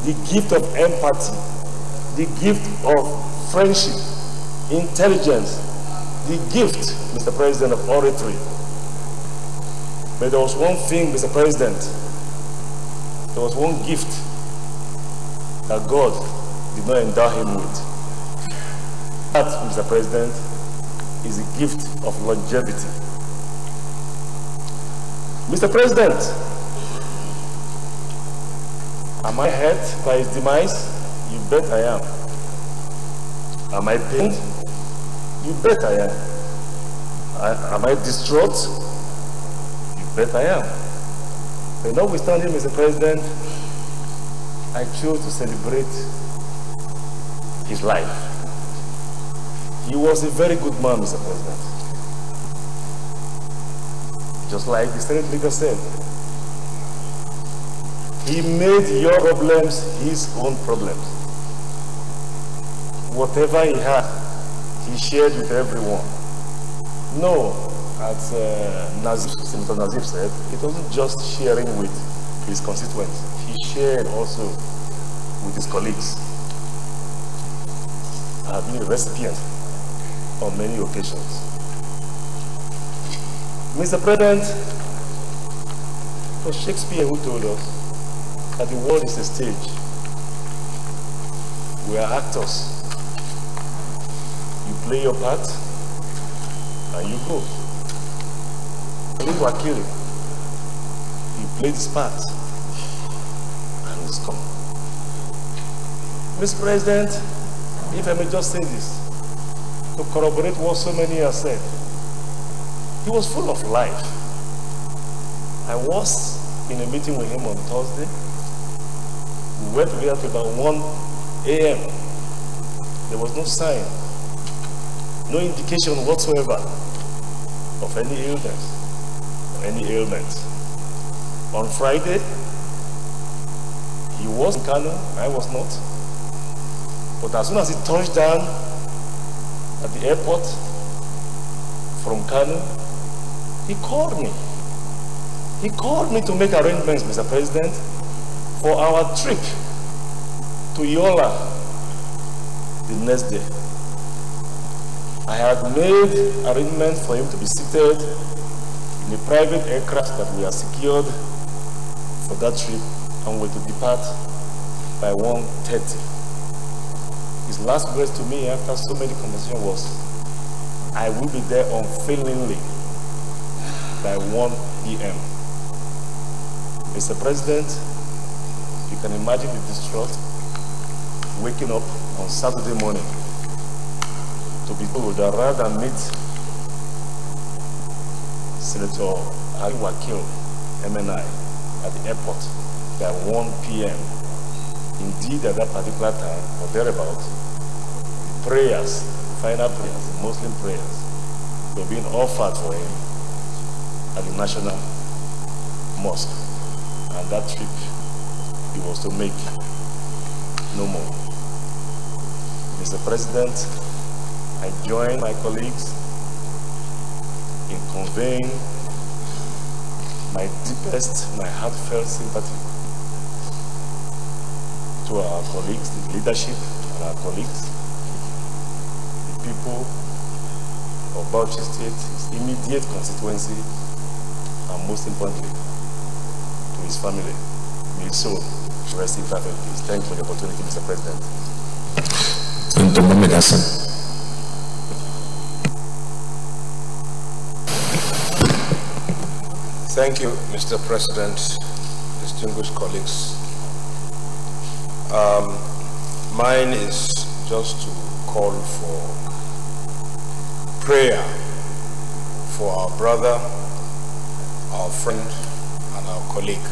the gift of empathy, the gift of friendship, intelligence, the gift, Mr. President, of oratory. But there was one thing, Mr. President, there was one gift that God did not endow him with. That, Mr. President, is the gift of longevity. Mr. President, am I hurt by his demise? You bet I am. Am I pained? You bet I am. Am I distraught? You bet I am. But notwithstanding, Mr. President, I chose to celebrate his life. He was a very good man, Mr. President. Just like the Senate leader said, he made your problems his own problems. Whatever he had, he shared with everyone. No, as Senator Nazif said, it wasn't just sharing with his constituents. He shared also with his colleagues. I have been a recipient on many occasions. Mr. President, it was Shakespeare who told us that the world is a stage. We are actors. You play your part and you go. Ali Wakili, he played his part and he's gone. Mr. President, if I may just say this, to corroborate what so many have said, he was full of life. I was in a meeting with him on Thursday. We went together till about 1 a.m. There was no sign, no indication whatsoever of any illness or any ailment. On Friday, he was in Kano, I was not. But as soon as he touched down at the airport from Kano, he called me. He called me to make arrangements, Mr. President, for our trip to Yola the next day. I had made arrangements for him to be seated in a private aircraft that we had secured for that trip, and were to depart by 1:30. His last words to me after so many conversations was, I will be there unfailingly by 1 p.m. Mr. President, you can imagine the distraught waking up on Saturday morning to be told that rather than meet Senator Ali Wakil, MNI, at the airport by 1 p.m. Indeed, at that particular time, or thereabout, the prayers, final prayers, the Muslim prayers, were being offered for him at the National Mosque. And that trip he was to make no more. Mr. President, I join my colleagues in conveying my deepest, my heartfelt sympathy to our colleagues, the leadership and our colleagues, the people of Bauchi State, his immediate constituency, and most importantly, to his family. May his soul rest in perfect peace. Thank you for the opportunity, Mr. President. Thank you, Mr. President, distinguished colleagues. Mine is just to call for prayer for our brother, our friend, and our colleague.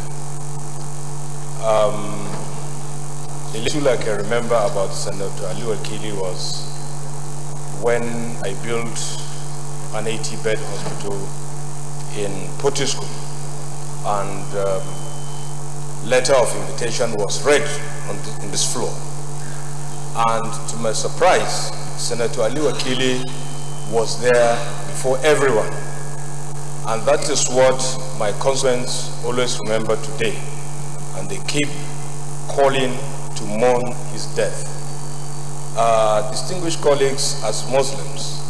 The little I can remember about Senator Ali Wakili was when I built an 80-bed hospital in Potiskum, and letter of invitation was read on this floor. And to my surprise, Senator Ali Wakili was there before everyone. And that is what my constituents always remember today. And they keep calling to mourn his death. Distinguished colleagues, as Muslims,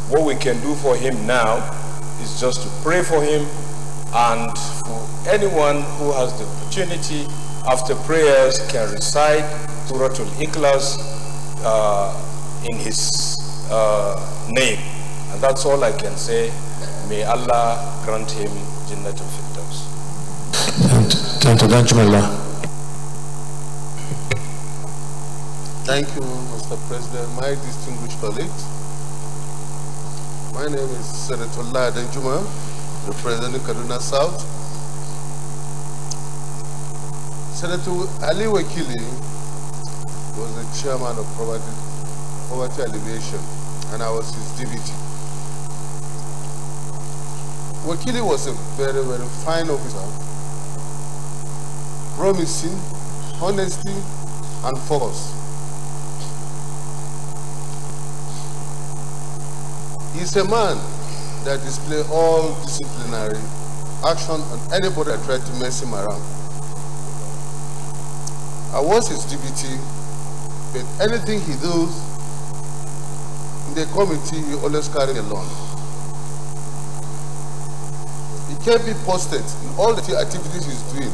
what we can do for him now is just to pray for him, and for anyone who has the opportunity after prayers can recite Surah Al-Ikhlas in his name. And that's all I can say. May Allah grant him Jannatul Firdaus. Thank you, Mr. President. My distinguished colleagues, my name is Senator Adjournment, representing Kaduna South. Senator Ali Wakili was the chairman of Poverty Alleviation, and I was his deputy. Wakili was a very, very fine officer, promising honesty and focus. He's a man that displays all disciplinary action on anybody that tried to mess him around. I was his deputy, but anything he does in the committee, he always carry along. He kept me posted in all the activities he's doing.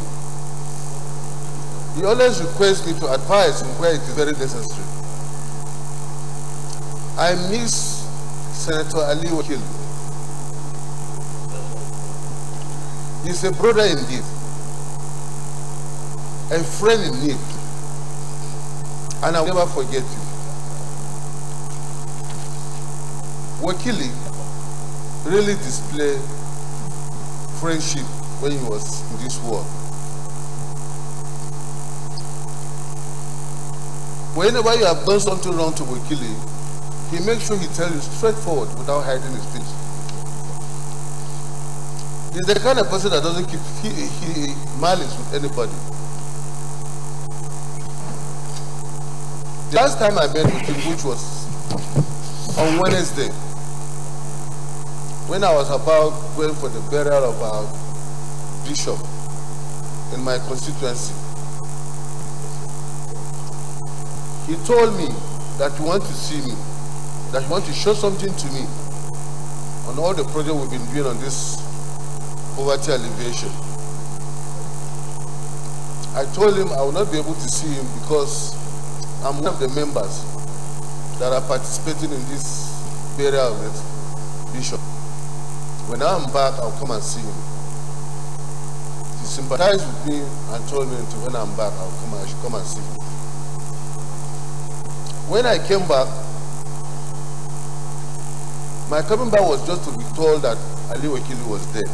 He always requests me to advise him where it is very necessary. I miss Senator Ali Wakili. He's a brother indeed, a friend in need, and I will never forget you. Wakili really displayed friendship when he was in this world. Whenever you have done something wrong to Wakili, he makes sure he tells you straightforward without hiding his face. He's the kind of person that doesn't keep malice with anybody. The last time I met with him, which was on Wednesday, when I was about going for the burial of our bishop in my constituency, he told me that he wants to see me, that he wants to show something to me on all the projects we've been doing on this poverty alleviation. I told him I will not be able to see him because I'm one of the members that are participating in this burial of the bishop. When I'm back, I'll come and see him. He sympathized with me and told me when I'm back, I should come and see him. When I came back, my coming back was just to be told that Ali Wakili was dead.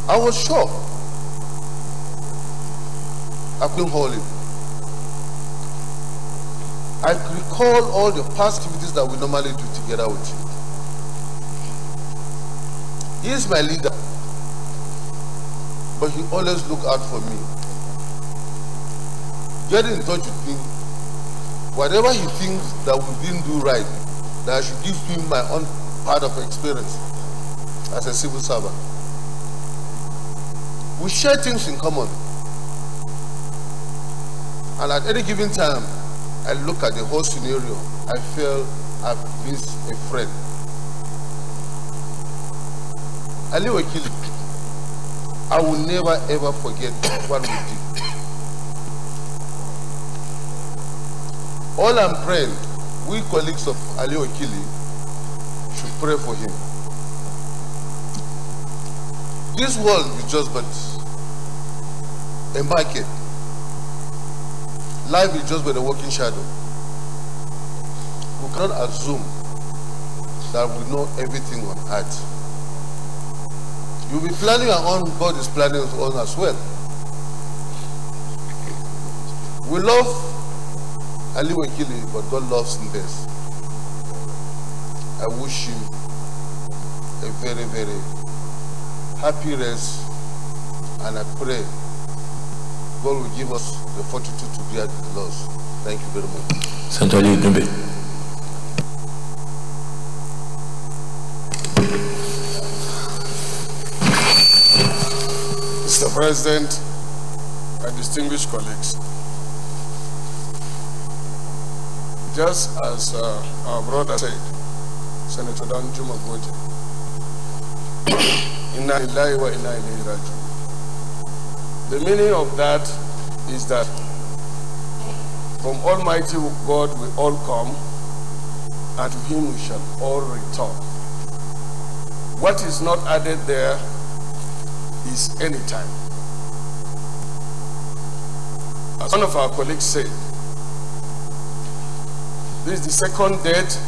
I was shocked. I couldn't hold it. I recall all the past activities that we normally do together with him. He is my leader, but he always looked out for me. Get in touch with me. Whatever he thinks that we didn't do right, that I should give him my own part of experience as a civil servant. We share things in common. And at any given time, I look at the whole scenario, I feel I've missed a friend. Ali Wakili, I will never ever forget what we did. All I'm praying, we colleagues of Ali Wakili should pray for him. This world is just but a market. Life is just but a walking shadow. We cannot assume that we know everything on earth. You'll be planning your own, God is planning his own as well. We love Ali Wakili, but God loves him best. I wish him a very, very happy rest, and I pray God will give us the fortitude to bear the loss. Thank you very much. Senator Ali Dumbe. Mr. President and distinguished colleagues, just as our brother said, Senator Dan Juma Goje, Inna lillahi wa inna ilayhi raji'un. The meaning of that is that from Almighty God we all come, and to Him we shall all return. What is not added there is any time. As one of our colleagues said, this is the second date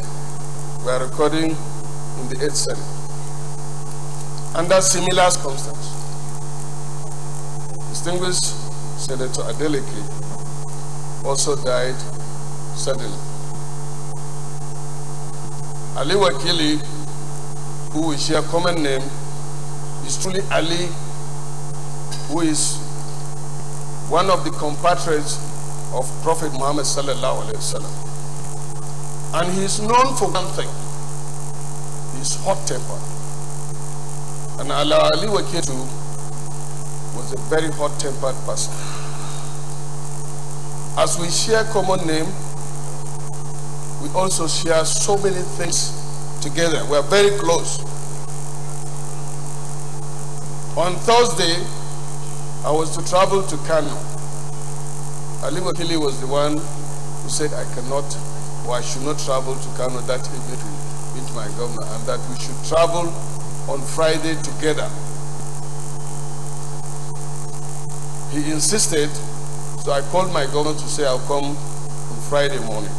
we are recording in the 8th Senate. Under similar circumstances, distinguished Senator Adeleke also died suddenly. Ali Wakili, who we share common name, is truly Ali, who is one of the compatriots of Prophet Muhammad sallallahu alaihi wasallam. And he is known for one thing: he is hot-tempered. And Ali Wakili was a very hot-tempered person. As we share common name, we also share so many things together. We are very close. On Thursday, I was to travel to Kano. Ali Wakili was the one who said I cannot, or I should not travel to Kano that evening to meet my governor, and that we should travel on Friday together. He insisted, so I called my governor to say I'll come on Friday morning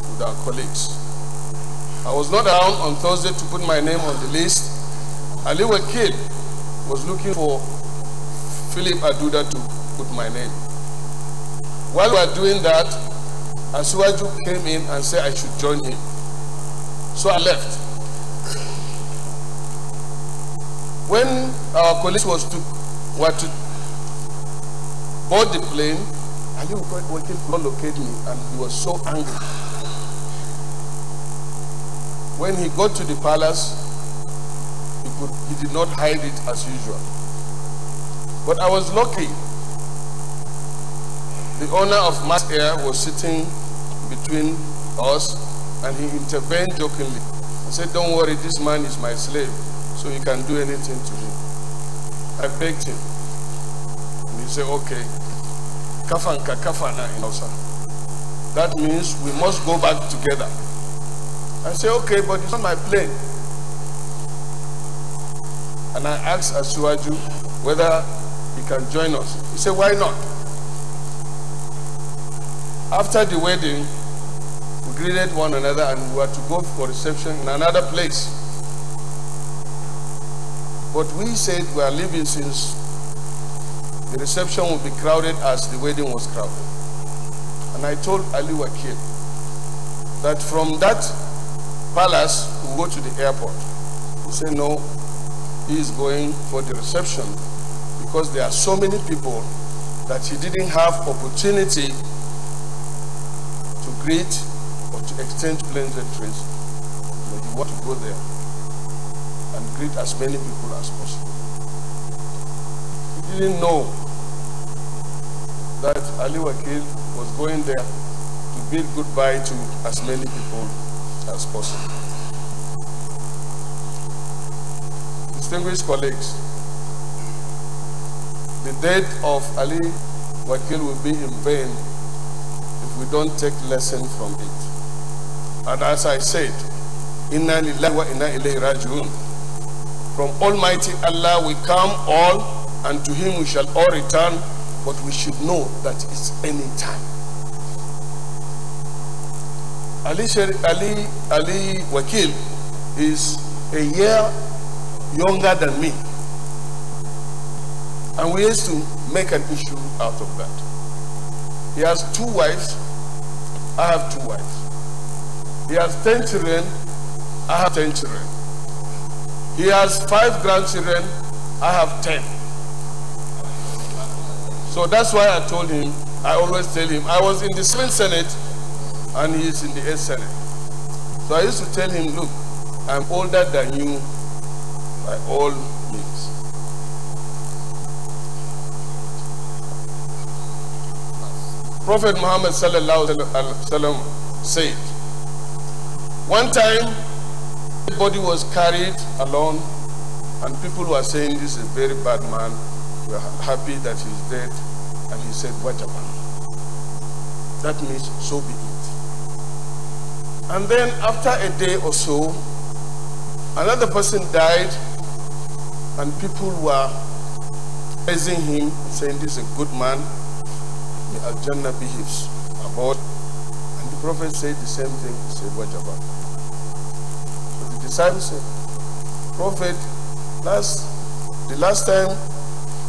with our colleagues. I was not around on Thursday to put my name on the list. Ali Wakili was looking for Philip Aduda to put my name. While we were doing that, Asuwaju came in and said I should join him. So I left. When our colleagues were to board the plane, Ali Wakili could not locate me, and he was so angry. When he got to the palace, he did not hide it as usual. But I was lucky. The owner of Mass Air was sitting between us, and he intervened jokingly and said, "Don't worry, this man is my slave, so you can do anything to him." I begged him. And he said, "Okay, kafanka kafana in Hausa. That means we must go back together." I said, "Okay, but it's on my plane." And I asked Asuwaju whether he can join us. He said, "Why not?" After the wedding, we greeted one another and we were to go for reception in another place. But we said we are leaving since the reception would be crowded as the wedding was crowded. And I told Ali Wakil that from that palace we'll go to the airport. He said no, he is going for the reception because there are so many people that he didn't have opportunity to greet or to exchange pleasantries. But he wanted to go there and greet as many people as possible. He didn't know that Ali Wakil was going there to bid goodbye to as many people as possible. Distinguished colleagues, the death of Ali Wakil will be in vain if we don't take lesson from it. And as I said, Inna lillahi wa inna ilayhi raji'un. From Almighty Allah we come all, and to Him we shall all return, but we should know that it's any time. Ali Wakil is a year younger than me. And we used to make an issue out of that. He has 2 wives, I have 2 wives. He has 10 children, I have 10 children. He has 5 grandchildren, I have 10. So that's why I told him, I always tell him, I was in the 7th Senate and he is in the 8th Senate. So I used to tell him, look, I'm older than you by all means. Prophet Muhammad sallallahu alaihi wasallam said, one time everybody was carried along and people were saying this is a very bad man. We are happy that he's dead. And he said, wajaba. That means so be it. And then after a day or so, another person died and people were praising him, saying this is a good man. May Adjournment be his abode. And the prophet said the same thing. He said, wajaba. So the disciples said, Prophet, the last time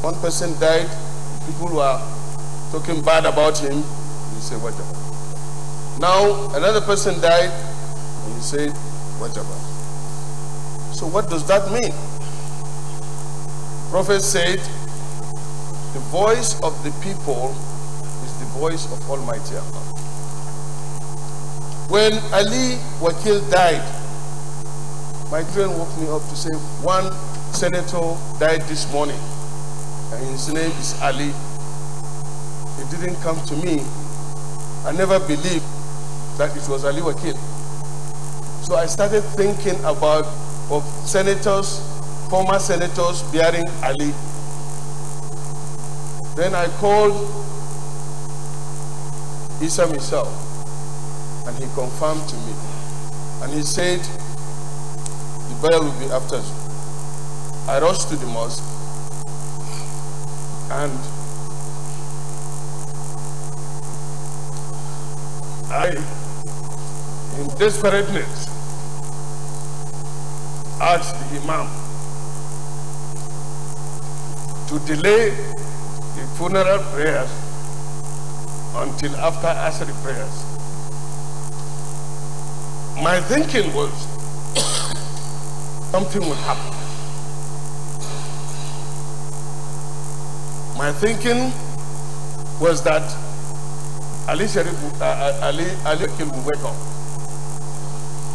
one person died, people were talking bad about him. He said, wajaba. Now another person died, and he said, wajaba. So what does that mean? Prophet said, the voice of the people is the voice of Almighty Allah. When Ali Wakil died, my friend woke me up to say, one senator died this morning, and his name is Ali. It didn't come to me. I never believed that it was Ali Wakil. So I started thinking of senators, former senators bearing Ali. Then I called Isa himself, and he confirmed to me. And he said, the burial will be after you. I rushed to the mosque, and I, in desperateness, asked the Imam to delay the funeral prayers until after Asr prayers. My thinking was something would happen. My thinking was that Ali Wakil will wake up.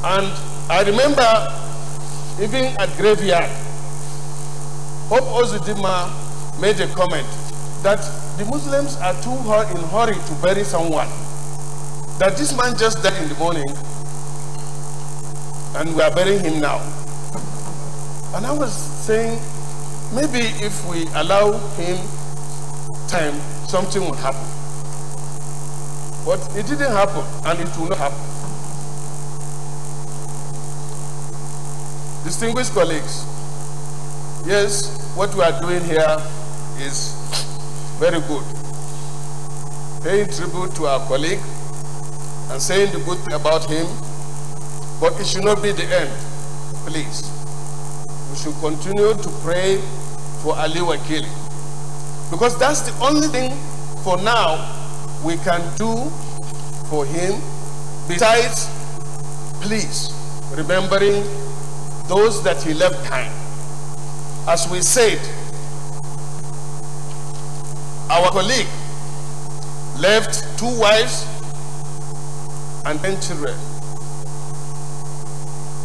And I remember even at graveyard, Hope Ozudima made a comment that the Muslims are too in a hurry to bury someone. That this man just died in the morning and we are burying him now. And I was saying, maybe if we allow him time, something will happen. But it didn't happen, and it will not happen. Distinguished colleagues, yes, what we are doing here is very good. paying tribute to our colleague and saying the good thing about him, but it should not be the end, please. We should continue to pray for Ali Wakili, because that's the only thing for now we can do for him, besides, please, remembering those that he left behind. As we said, our colleague left 2 wives and 10 children.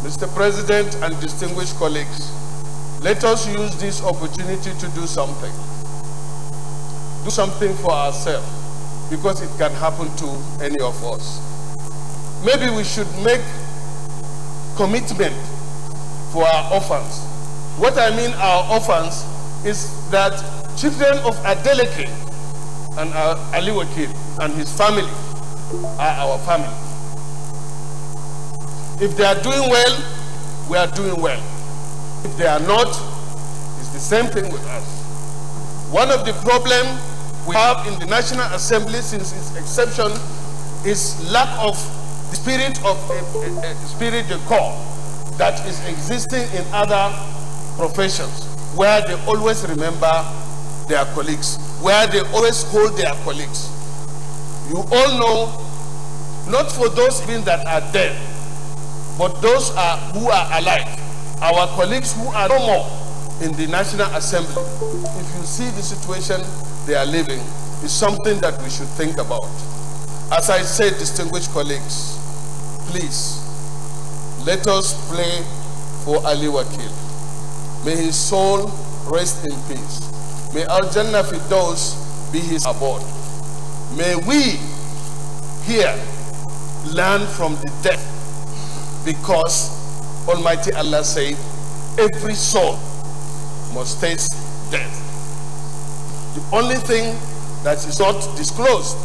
Mr. President and distinguished colleagues, let us use this opportunity to do something. Do something for ourselves, because it can happen to any of us. Maybe we should make commitment for our orphans. What I mean our orphans is that children of Adeleke and Ali Wakil and his family are our family. If they are doing well, we are doing well. If they are not, it's the same thing with us. One of the problems we have in the National Assembly since its inception is lack of the spirit of a spirit de corps that is existing in other professions, where they always remember their colleagues, where they always hold their colleagues. You all know, not for those beings that are dead, but those who are alive, our colleagues who are no more in the National Assembly. If you see the situation they are living, it's something that we should think about. As I said, distinguished colleagues, please, let us pray for Ali Wakil. May his soul rest in peace. May Al-Jannah Firdaus be his abode. May we here learn from the death, because Almighty Allah said, every soul must taste death. The only thing that is not disclosed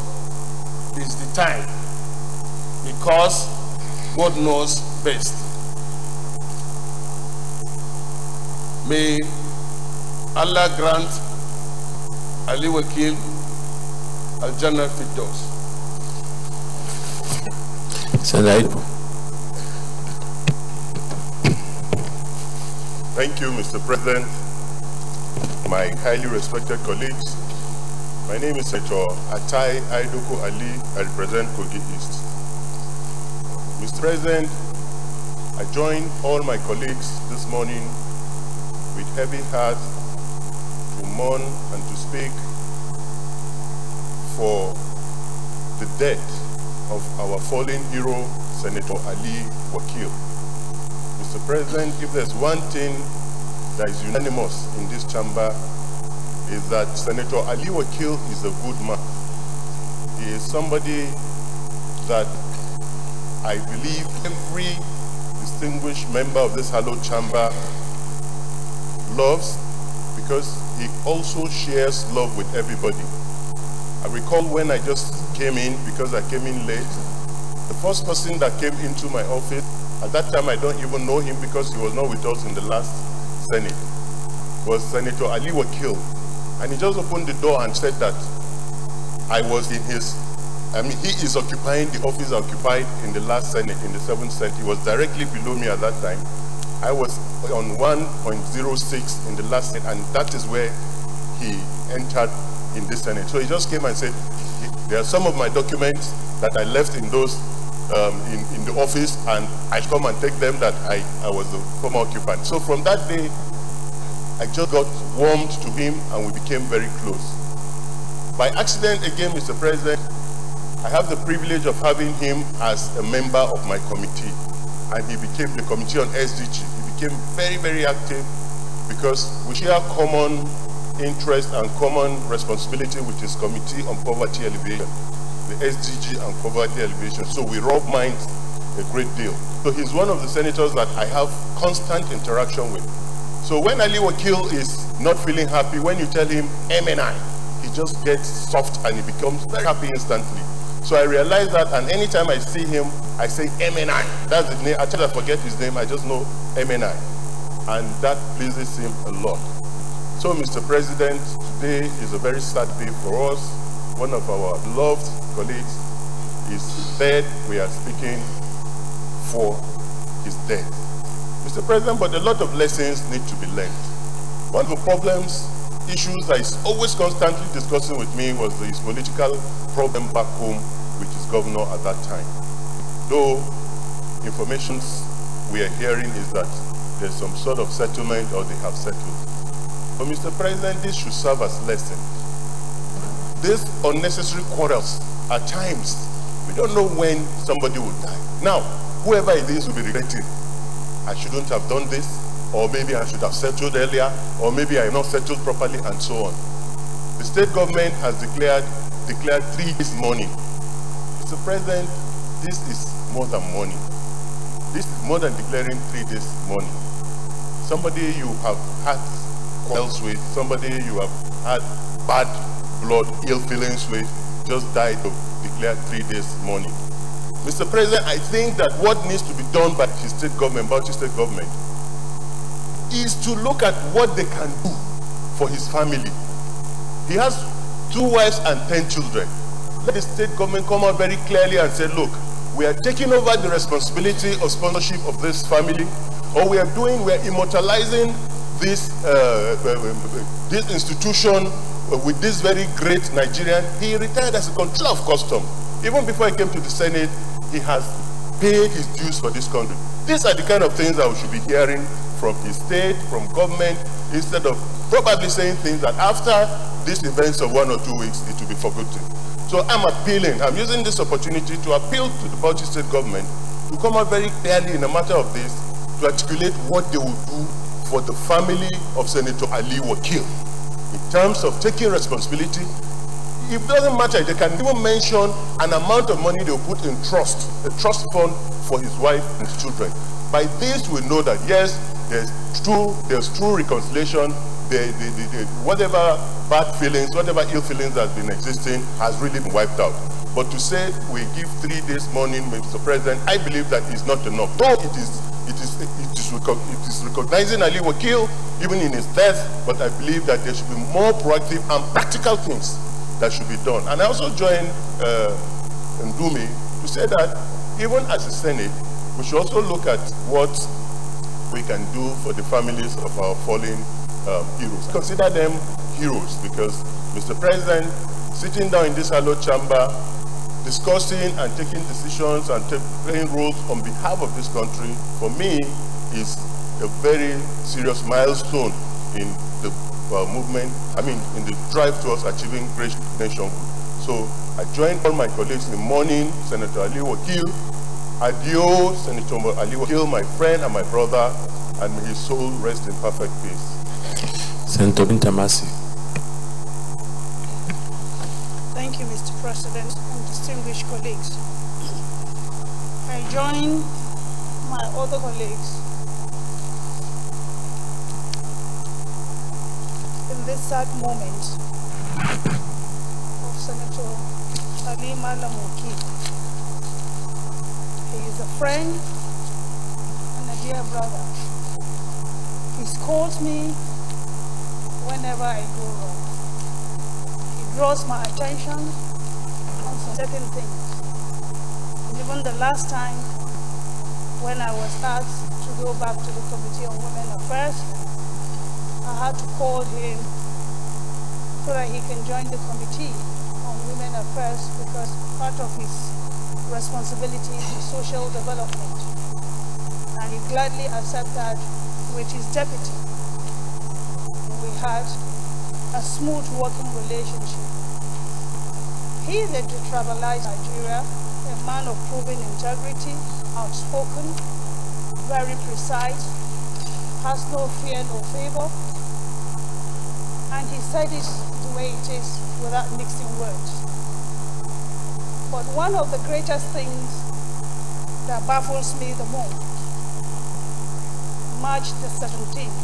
is the time, because God knows best. May Allah grant Ali Wakil Al-Jannah Firdaus. Thank you, Mr. President, my highly respected colleagues. My name is Senator Atai Aidoko Ali. I represent Kogi East. Mr. President, I join all my colleagues this morning with heavy heart to mourn and to speak for the death of our fallen hero, Senator Ali Wakil. Mr. President, if there's one thing that is unanimous in this chamber, is that Senator Ali Wakil is a good man. He is somebody that I believe every distinguished member of this hallowed chamber loves, because he also shares love with everybody. I recall when I just came in, because I came in late, the first person that came into my office, at that time I don't even know him because he was not with us in the last Senate, was Senator Ali Wakil. And he just opened the door and said that I was in his, he is occupying the office occupied in the last Senate, in the 7th Senate. He was directly below me at that time. I was on 1.06 in the last Senate, and that is where he entered in this Senate. So he just came and said, there are some of my documents that I left in those, in the office, and I come and take them, that I was the former occupant. So from that day, I just got warmed to him and we became very close. By accident again, Mr. President, I have the privilege of having him as a member of my committee, and he became the committee on SDG. He became very, very active because we share common interest and common responsibility with his committee on poverty alleviation, the SDG and poverty alleviation. So we rub minds a great deal. So he's one of the senators that I have constant interaction with. So when Ali Wakil is not feeling happy, when you tell him MNI, he just gets soft and he becomes very happy instantly. So I realize that, and anytime I see him, I say MNI. That's the name. I try to forget his name, I just know MNI. And that pleases him a lot. So Mr. President, today is a very sad day for us. one of our loved colleagues is dead. We are speaking for his death. Mr. President, but a lot of lessons need to be learned. One of the problems, issues that is always constantly discussing with me was his political problem back home with his governor at that time. Though information we are hearing is that there's some sort of settlement or they have settled. But Mr. President, this should serve as lesson. These unnecessary quarrels, at times, we don't know when somebody will die. Now, whoever it is will be regretting. I shouldn't have done this, or maybe I should have settled earlier, or maybe I have not settled properly, and so on. The state government has declared 3 days money. Mr. President, this is more than money. This is more than declaring 3 days money. Somebody you have had quarrels with, somebody you have had bad blood, ill feelings with, just died to declare 3 days money. Mr. President, I think that what needs to be done by his state government, Bauchi state government, is to look at what they can do for his family. He has 2 wives and 10 children. Let the state government come out very clearly and say, look, we are taking over the responsibility of sponsorship of this family, or we are immortalizing this institution with this very great Nigerian. He retired as a controller of custom. Even before he came to the Senate, he has paid his dues for this country. These are the kind of things that we should be hearing from his state, from government, instead of probably saying things that after these events of 1 or 2 weeks, it will be forgotten. So I'm appealing, I'm using this opportunity to appeal to the Bauchi state government to come out very clearly in a matter of this, to articulate what they will do for the family of Senator Ali Wakil in terms of taking responsibility. It doesn't matter, they can even mention an amount of money they will put in trust, a trust fund for his wife and his children. By this we know that yes, there's true reconciliation, whatever bad feelings, whatever ill feelings that have been existing has really been wiped out. But to say we give 3 days money, Mr. President, I believe that is not enough. Though it is recognizing Ali Wakil even in his death, but I believe that there should be more proactive and practical things that should be done. And I also join Ndumi to say that even as a Senate, we should also look at what we can do for the families of our fallen heroes. Consider them heroes because, Mr. President, sitting down in this hallowed chamber, discussing and taking decisions and playing roles on behalf of this country, for me, is a very serious milestone in the movement, in the drive towards achieving great nationhood. So I join all my colleagues in mourning Senator Ali Wakil. Adieu, Senator Ali Wakil, my friend and my brother, and may his soul rest in perfect peace. Senator Bintamasi. Thank you, Mr. President and distinguished colleagues. I join my other colleagues in this sad moment of Senator Ali Malam Wakil. He is a friend and a dear brother. He scolds me whenever I go wrong. He draws my attention on certain things. And even the last time when I was asked to go back to the Committee on Women Affairs, I had to call him so that he can join the Committee on Women Affairs because part of his responsibility is social development. And he gladly accepted with his deputy. We had a smooth working relationship. He is a detribalized Nigeria, a man of proven integrity, outspoken, very precise, has no fear, no favor, and he said it the way it is without mixing words. But one of the greatest things that baffles me the most, March the 17th,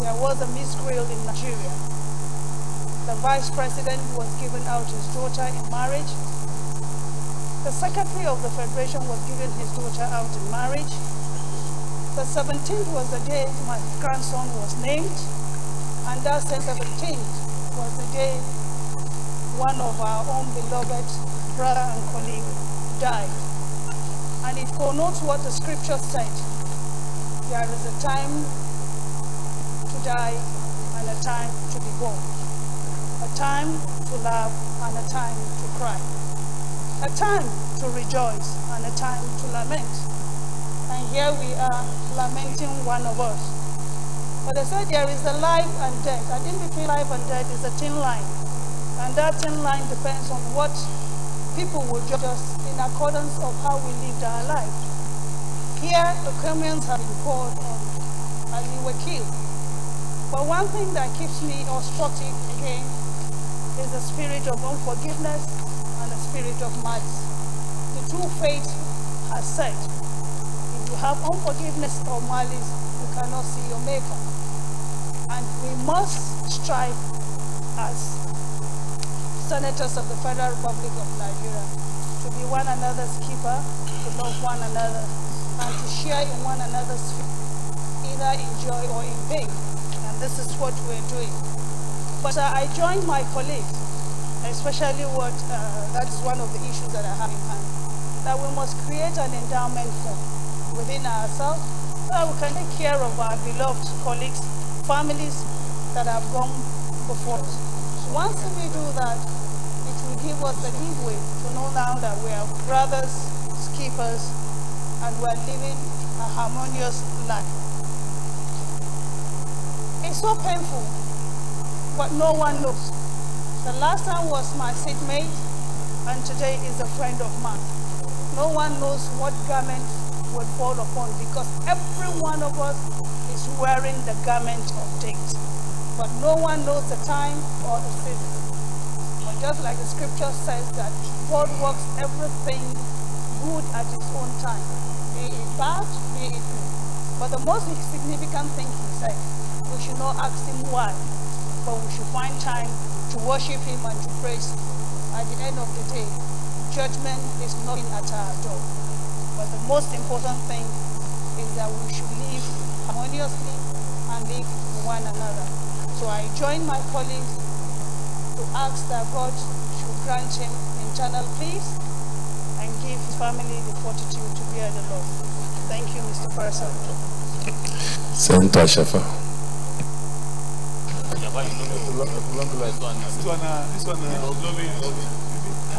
there was a misgrill in Nigeria. The vice president was given out his daughter in marriage. The secretary of the federation was given his daughter out in marriage. The 17th was the day my grandson was named, and that 17th was the day one of our own beloved brother and colleague died. And it connotes what the scripture said. There is a time to die and a time to be born. A time to laugh and a time to cry. A time to rejoice and a time to lament. And here we are lamenting one of us. But they said there is a life and death. And in between life and death is a thin line. And that thin line depends on what people will judge us in accordance of how we lived our lives. Here, the comments have been called on and we were killed. But one thing that keeps me obstructed again is the spirit of unforgiveness and the spirit of malice. The true faith has said, if you have unforgiveness or malice, you cannot see your maker. And we must strive as senators of the Federal Republic of Nigeria to be one another's keeper, to love one another, and to share in one another's faith, either in joy or in pain. And this is what we're doing. But I join my colleagues, especially that is one of the issues that I have in hand, that we must create an endowment fund within ourselves so that we can take care of our beloved colleagues, families that have gone before us. Once we do that, it will give us the leeway to know now that we are brothers, keepers, and we are living a harmonious life. It's so painful, but no one knows. The last time was my seatmate, and today is a friend of mine. No one knows what garment will fall upon, because every one of us is wearing the garment of death. But no one knows the time or the season. But just like the scripture says that God works everything good at his own time, be it bad, be it good. But the most significant thing he said, we should not ask him why, but we should find time to worship him and to praise him. At the end of the day, judgment is knocking at our door. But the most important thing is that we should live harmoniously and live with one another. So I join my colleagues to ask that God should grant him internal peace and give his family the fortitude to bear the loss. Thank you, Mr. President. Senator Shafa.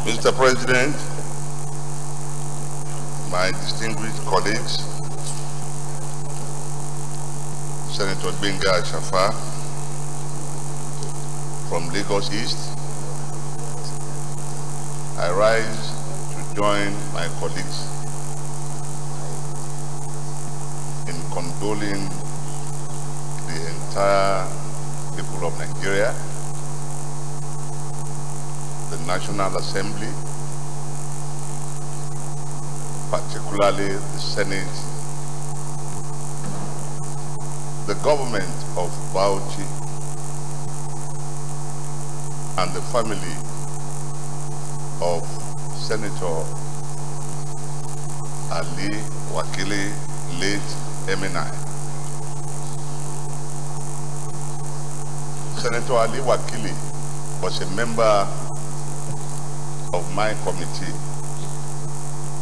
Mr. President, my distinguished colleagues, Senator Benga Shafa from Lagos East, I rise to join my colleagues in condoling the entire people of Nigeria, the National Assembly, particularly the Senate, the government of Bauchi, and the family of Senator Ali Wakili, late Eminai. Senator Ali Wakili was a member of my committee,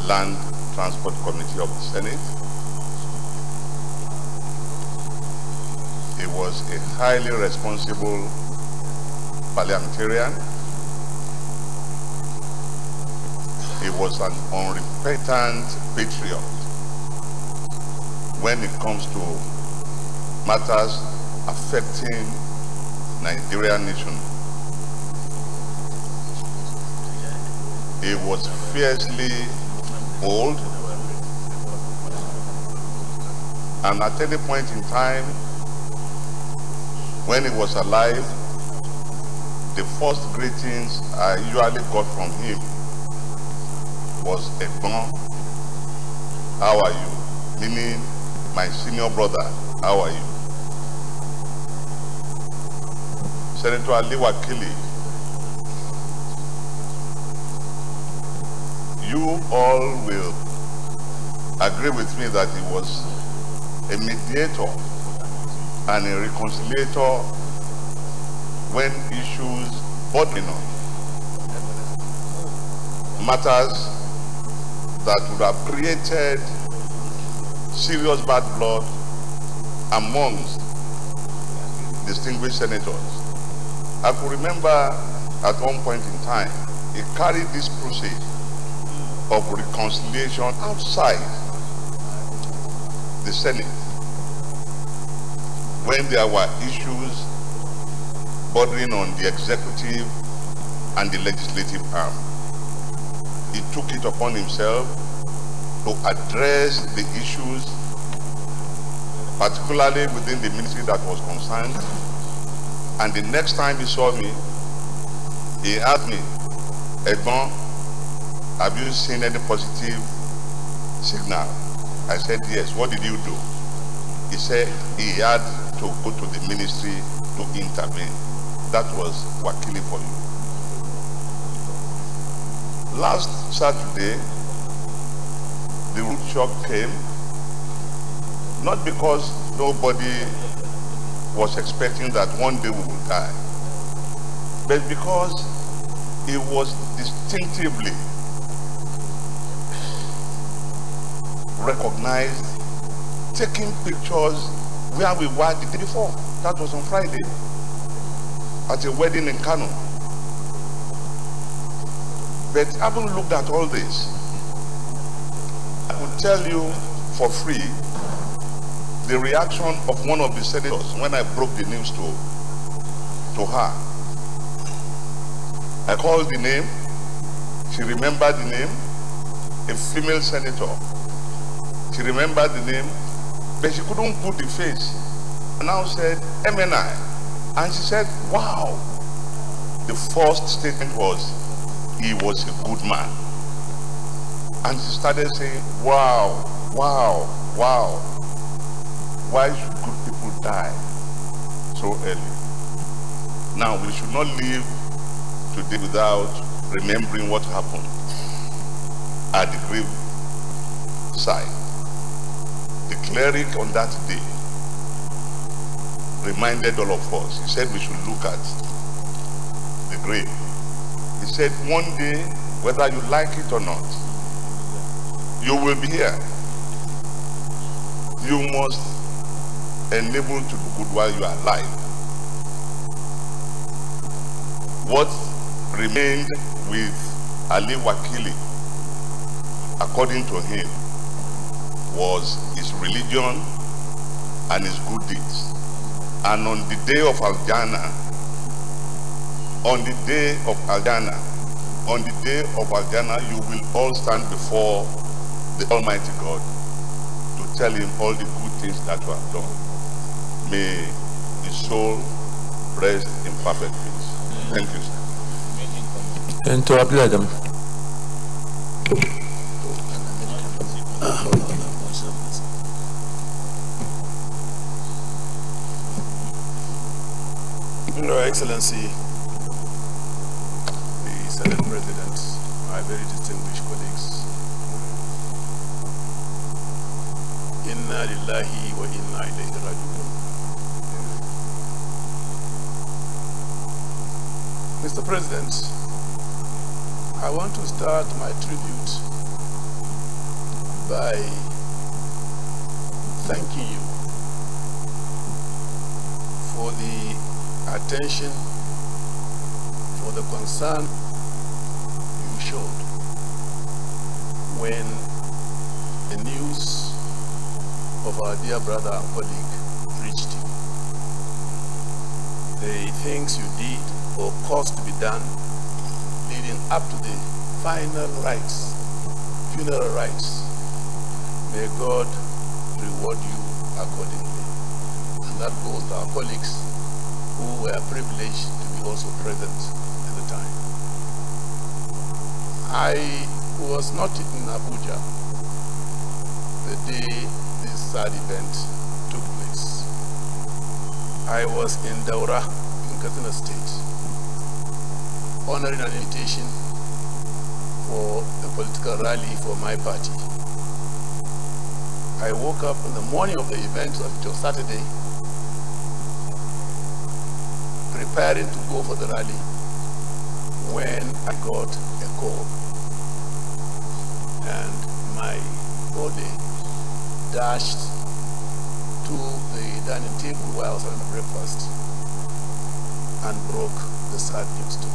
Land Transport Committee of the Senate. He was a highly responsible parliamentarian. He was an unrepentant patriot when it comes to matters affecting Nigerian nation. He was fiercely bold, and at any point in time when he was alive, the first greetings I usually got from him was "Egbon, how are you?" Meaning, my senior brother, how are you? Senator Ali Wakili, you all will agree with me that he was a mediator and a reconciliator when issues bordering on matters that would have created serious bad blood amongst distinguished senators. I could remember at one point in time, he carried this crusade of reconciliation outside the Senate when there were issues bordering on the executive and the legislative arm. He took it upon himself to address the issues, particularly within the ministry that was concerned. And the next time he saw me, he asked me, "Egbon, have you seen any positive signal?" I said, "Yes." "What did you do?" He said he had to go to the ministry to intervene. That was Wakili for you. Last Saturday, the root shock came, not because nobody was expecting that one day we would die, but because it was distinctively recognized taking pictures where we were the day before. That was on Friday at a wedding in Kano. But having looked at all this, I will tell you for free the reaction of one of the senators when I broke the news to her. I called the name, she remembered the name, a female senator. She remembered the name, but she couldn't put the face. And now said, MNI. And she said, wow. The first statement was, he was a good man. And she started saying, wow, wow, wow. Why should good people die so early? Now, we should not live today without remembering what happened at the grave side. The cleric on that day reminded all of us. He said we should look at the grave. He said one day, whether you like it or not, you will be here. You must enable to do good while you are alive. What remained with Ali Wakili, according to him, was his religion and his good deeds. And on the day of Al-Jannah, you will all stand before the Almighty God to tell him all the good things that you have done. May the soul rest in perfect peace. Thank you, sir. And to apply them. Your Excellency, the Senate President, my very distinguished colleagues, Inna lillahi wa inna ilayhi raji'un. Mr. President, I want to start my tribute by thanking you for the attention, for the concern you showed when the news of our dear brother and colleague reached you. The things you did or caused to be done leading up to the final rites, funeral rites, may God reward you accordingly. And that goes to our colleagues who were privileged to be also present at the time. I was not in Abuja the day this sad event took place. I was in Daura in Katsina State, honoring an invitation for a political rally for my party. I woke up in the morning of the event, which was Saturday, preparing to go for the rally, when I got a call and my body dashed to the dining table where I was having breakfast and broke the sad news to me.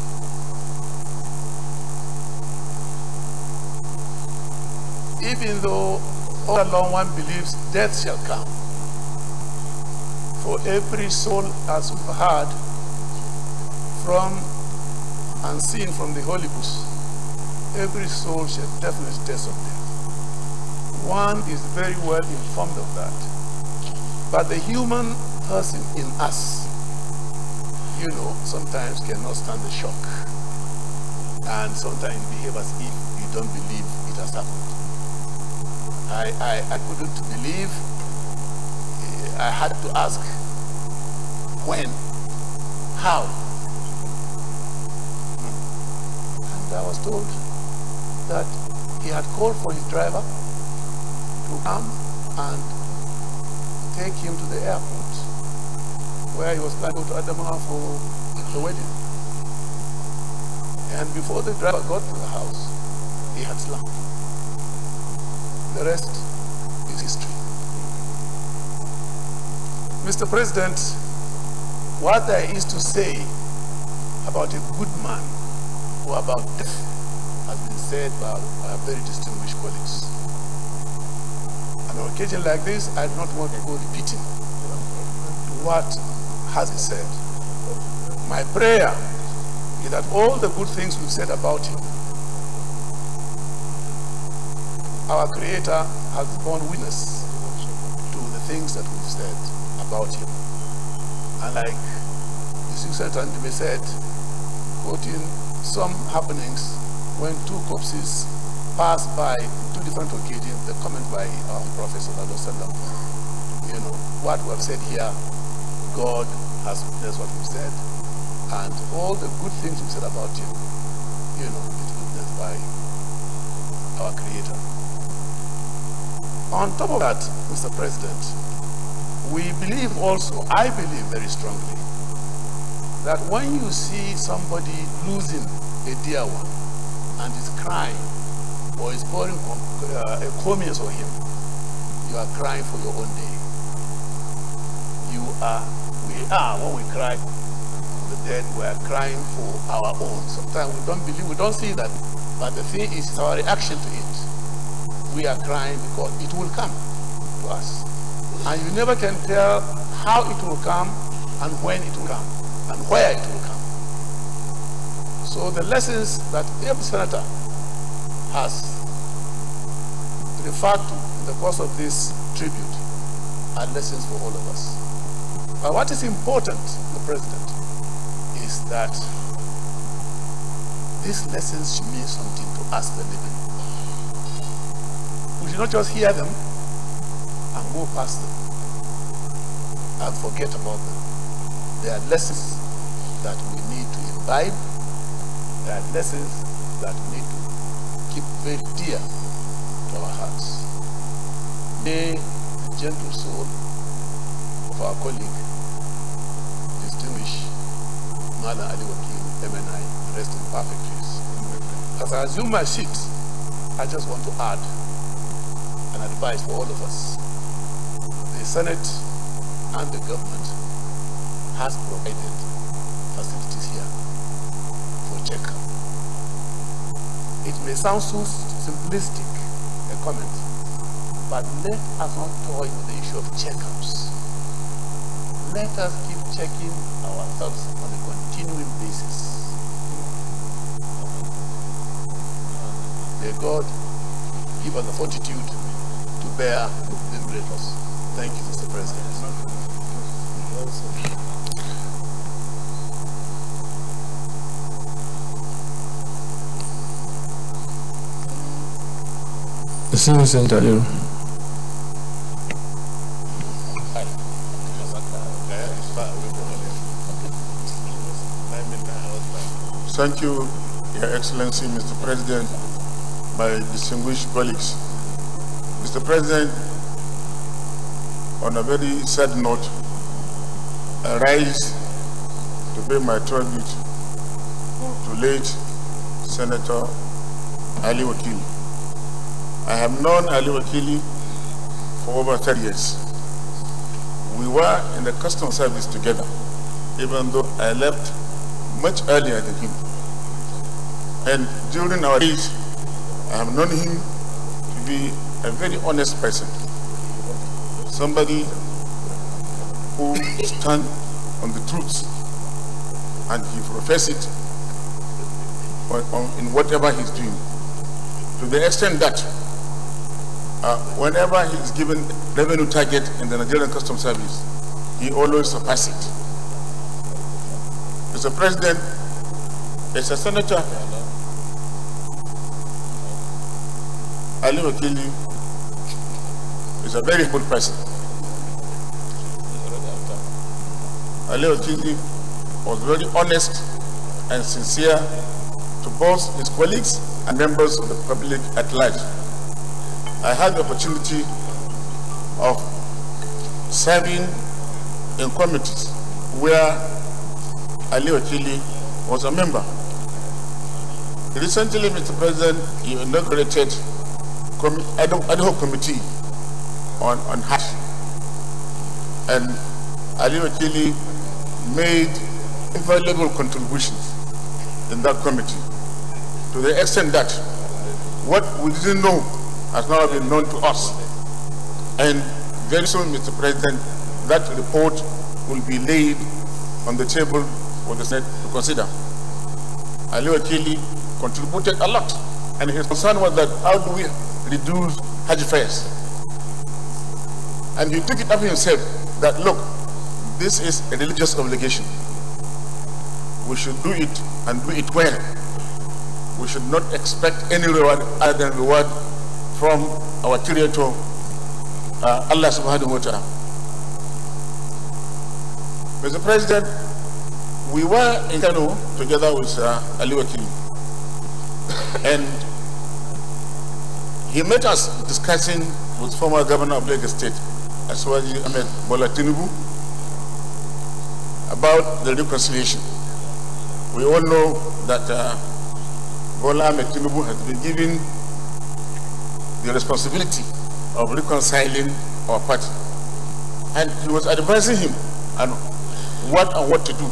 Even though all along one believes death shall come, for every soul, as we've heard from and seen from the Holy Books, every soul shall definitely taste of death. One is very well informed of that. But the human person in us, you know, sometimes cannot stand the shock. And sometimes behave as if you don't believe it has happened. I couldn't believe. I had to ask when, how. And I was told that he had called for his driver to come and take him to the airport where he was planning to go to Adamawa for the wedding. And before the driver got to the house, he had slumped. The rest is history. Mr. President, what there is to say about a good man or about death has been said by our very distinguished colleagues. On an occasion like this, I do not want to go repeating what has been said. My prayer is that all the good things we've said about him, our Creator has borne witness to the things that we've said about him. And like the Susan said, quoting some happenings when two corpses passed by two different occasions, the comment by our Prophet Sallallahu Alaihi Wasallam, you know, what we have said here, God has witnessed what we've said, and all the good things we've said about him, you know, it's witnessed by our Creator. On top of that, Mr. President, we believe also, I believe very strongly, that when you see somebody losing a dear one and is crying or is pouring encomiums on him, you are crying for your own day. We are, when we cry for the dead, we are crying for our own. Sometimes we don't believe, we don't see that, but the thing is, it's our reaction to it. We are crying because it will come to us. And you never can tell how it will come and when it will come and where it will come. So the lessons that every senator has referred to in the course of this tribute are lessons for all of us. But what is important, the President, is that these lessons should mean something to us, the living. We should not just hear them and go past them and forget about them. There are lessons that we need to imbibe. There are lessons that we need to keep very dear to our hearts. May the gentle soul of our colleague, distinguished Madam Ali Wakil, MNI, rest in perfect peace. As I assume my seat, I just want to add an advice for all of us. The Senate and the government has provided facilities here for checkup. It may sound so simplistic, a comment, but let us not toy with the issue of checkups. Let us keep checking ourselves on a continuing basis. May God give us the fortitude to bear this great loss. Thank you, Mr. President. Thank you, Your Excellency, Mr. President, my distinguished colleagues. Mr. President, on a very sad note, I rise to pay my tribute to late Senator Ali Wakil. I have known Ali Wakili for over 30 years. We were in the customs service together, even though I left much earlier than him. And during our days, I have known him to be a very honest person, somebody who stands on the truth and he professes it in whatever he's doing, to the extent that whenever he is given revenue target in the Nigerian Customs Service, he always surpasses it. Mr. President, as a senator, Ali Wakili is a very good person. Ali Wakili was very honest and sincere to both his colleagues and members of the public at large. I had the opportunity of serving in committees where Ali Wakili was a member. Recently, Mr. President, he inaugurated ad hoc committee on hash, and Ali Wakili made invaluable contributions in that committee, to the extent that what we didn't know has now been known to us. And very soon, Mr. President, that report will be laid on the table for the Senate to consider. Ali Wakili contributed a lot, and his concern was that how do we reduce Hajj fares? And he took it up himself that, look, this is a religious obligation. We should do it and do it well. We should not expect any reward other than reward from our Creator, Allah subhanahu wa ta'ala. Mr. President, we were in Kano together with Ali Wakili, and he met us discussing with former governor of Lagos State, Aswaji Ahmed Bola Tinubu, about the reconciliation. We all know that Bola Ahmed Tinubu has been given the responsibility of reconciling our party, and he was advising him on what to do.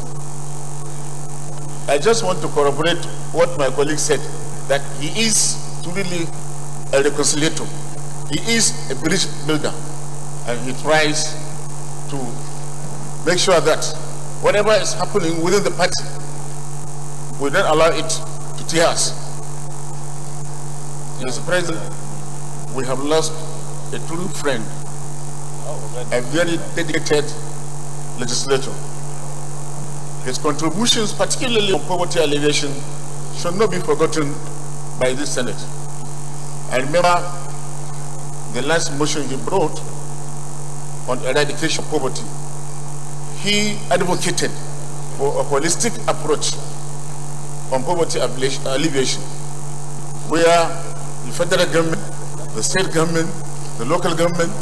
I just want to corroborate what my colleague said, that he is truly a reconciliator. He is a bridge builder, and he tries to make sure that whatever is happening within the party, we don't allow it to tear us. Mr. President, we have lost a true friend, a very dedicated legislator. His contributions, particularly on poverty alleviation, should not be forgotten by this Senate. I remember the last motion he brought on eradication of poverty. He advocated for a holistic approach on poverty alleviation, where the federal government, the state government, the local government,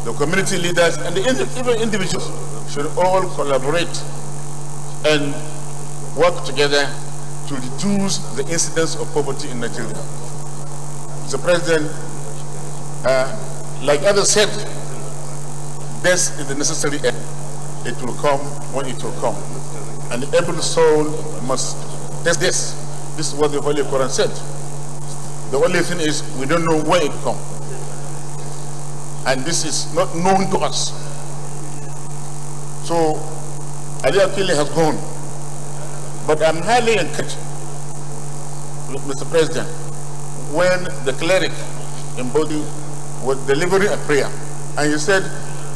the community leaders, and even individuals should all collaborate and work together to reduce the incidence of poverty in Nigeria. Mr. President, like others said, death is the necessary end. It will come when it will come. And every soul must test this. This is what the Holy Quran said. The only thing is we don't know where it comes. And this is not known to us. So Ali Wakili has gone. But I'm highly encouraged, Mr. President, when the cleric in Bodi was delivering a prayer, and he said,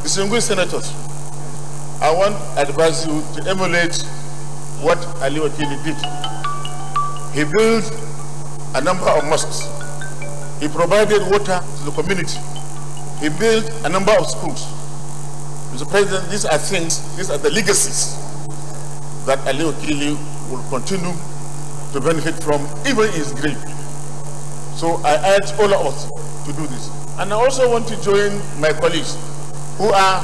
distinguished senators, I want to advise you to emulate what Ali Wakili did. He built a number of mosques. He provided water to the community. He built a number of schools. Mr. President, these are things, these are the legacies that Ali Wakili will continue to benefit from even in his grave. So I urge all of us to do this. And I also want to join my colleagues who are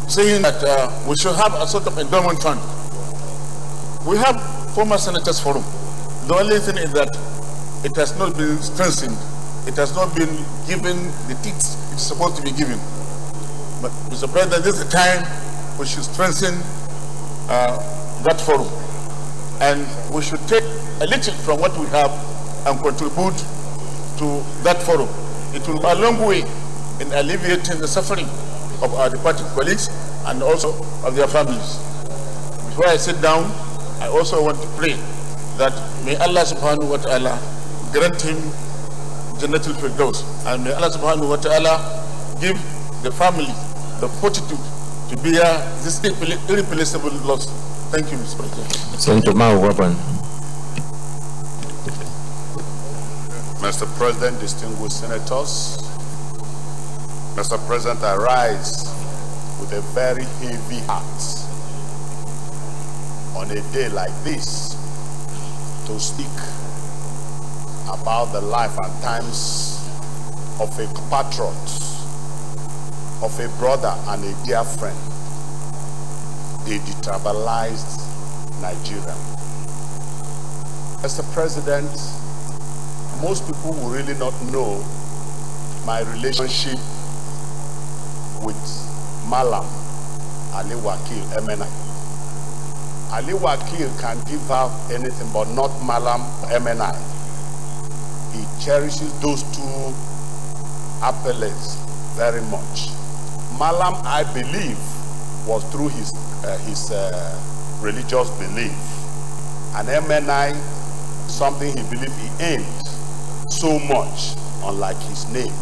saying that we should have a sort of endowment fund. We have former senators forum. The only thing is that it has not been strengthened it has not been given the teeth it's supposed to be given. But Mr. President, this is the time we should strengthen that forum. And we should take a little from what we have and contribute to that forum. It will go a long way in alleviating the suffering of our departed colleagues and also of their families. Before I sit down, I also want to pray that may Allah subhanahu wa ta'ala grant him Jannatul Firdaus, and may Allah subhanahu wa ta'ala give the family the fortitude to bear this irreplaceable loss. Thank you, Mr. President. Senator Mao Waban. Mr. President, distinguished senators, Mr. President, I rise with a very heavy heart on a day like this to speak about the life and times of a compatriot, of a brother and a dear friend, a detribalized Nigeria. Mr. President, most people will really not know my relationship with Malam Ali Wakil MNI. Ali Wakil can give out anything but not Malam MNI. He cherishes those two accolades very much. Malam, I believe, was through his religious belief. And MNI, something he believed he aimed so much, unlike his name.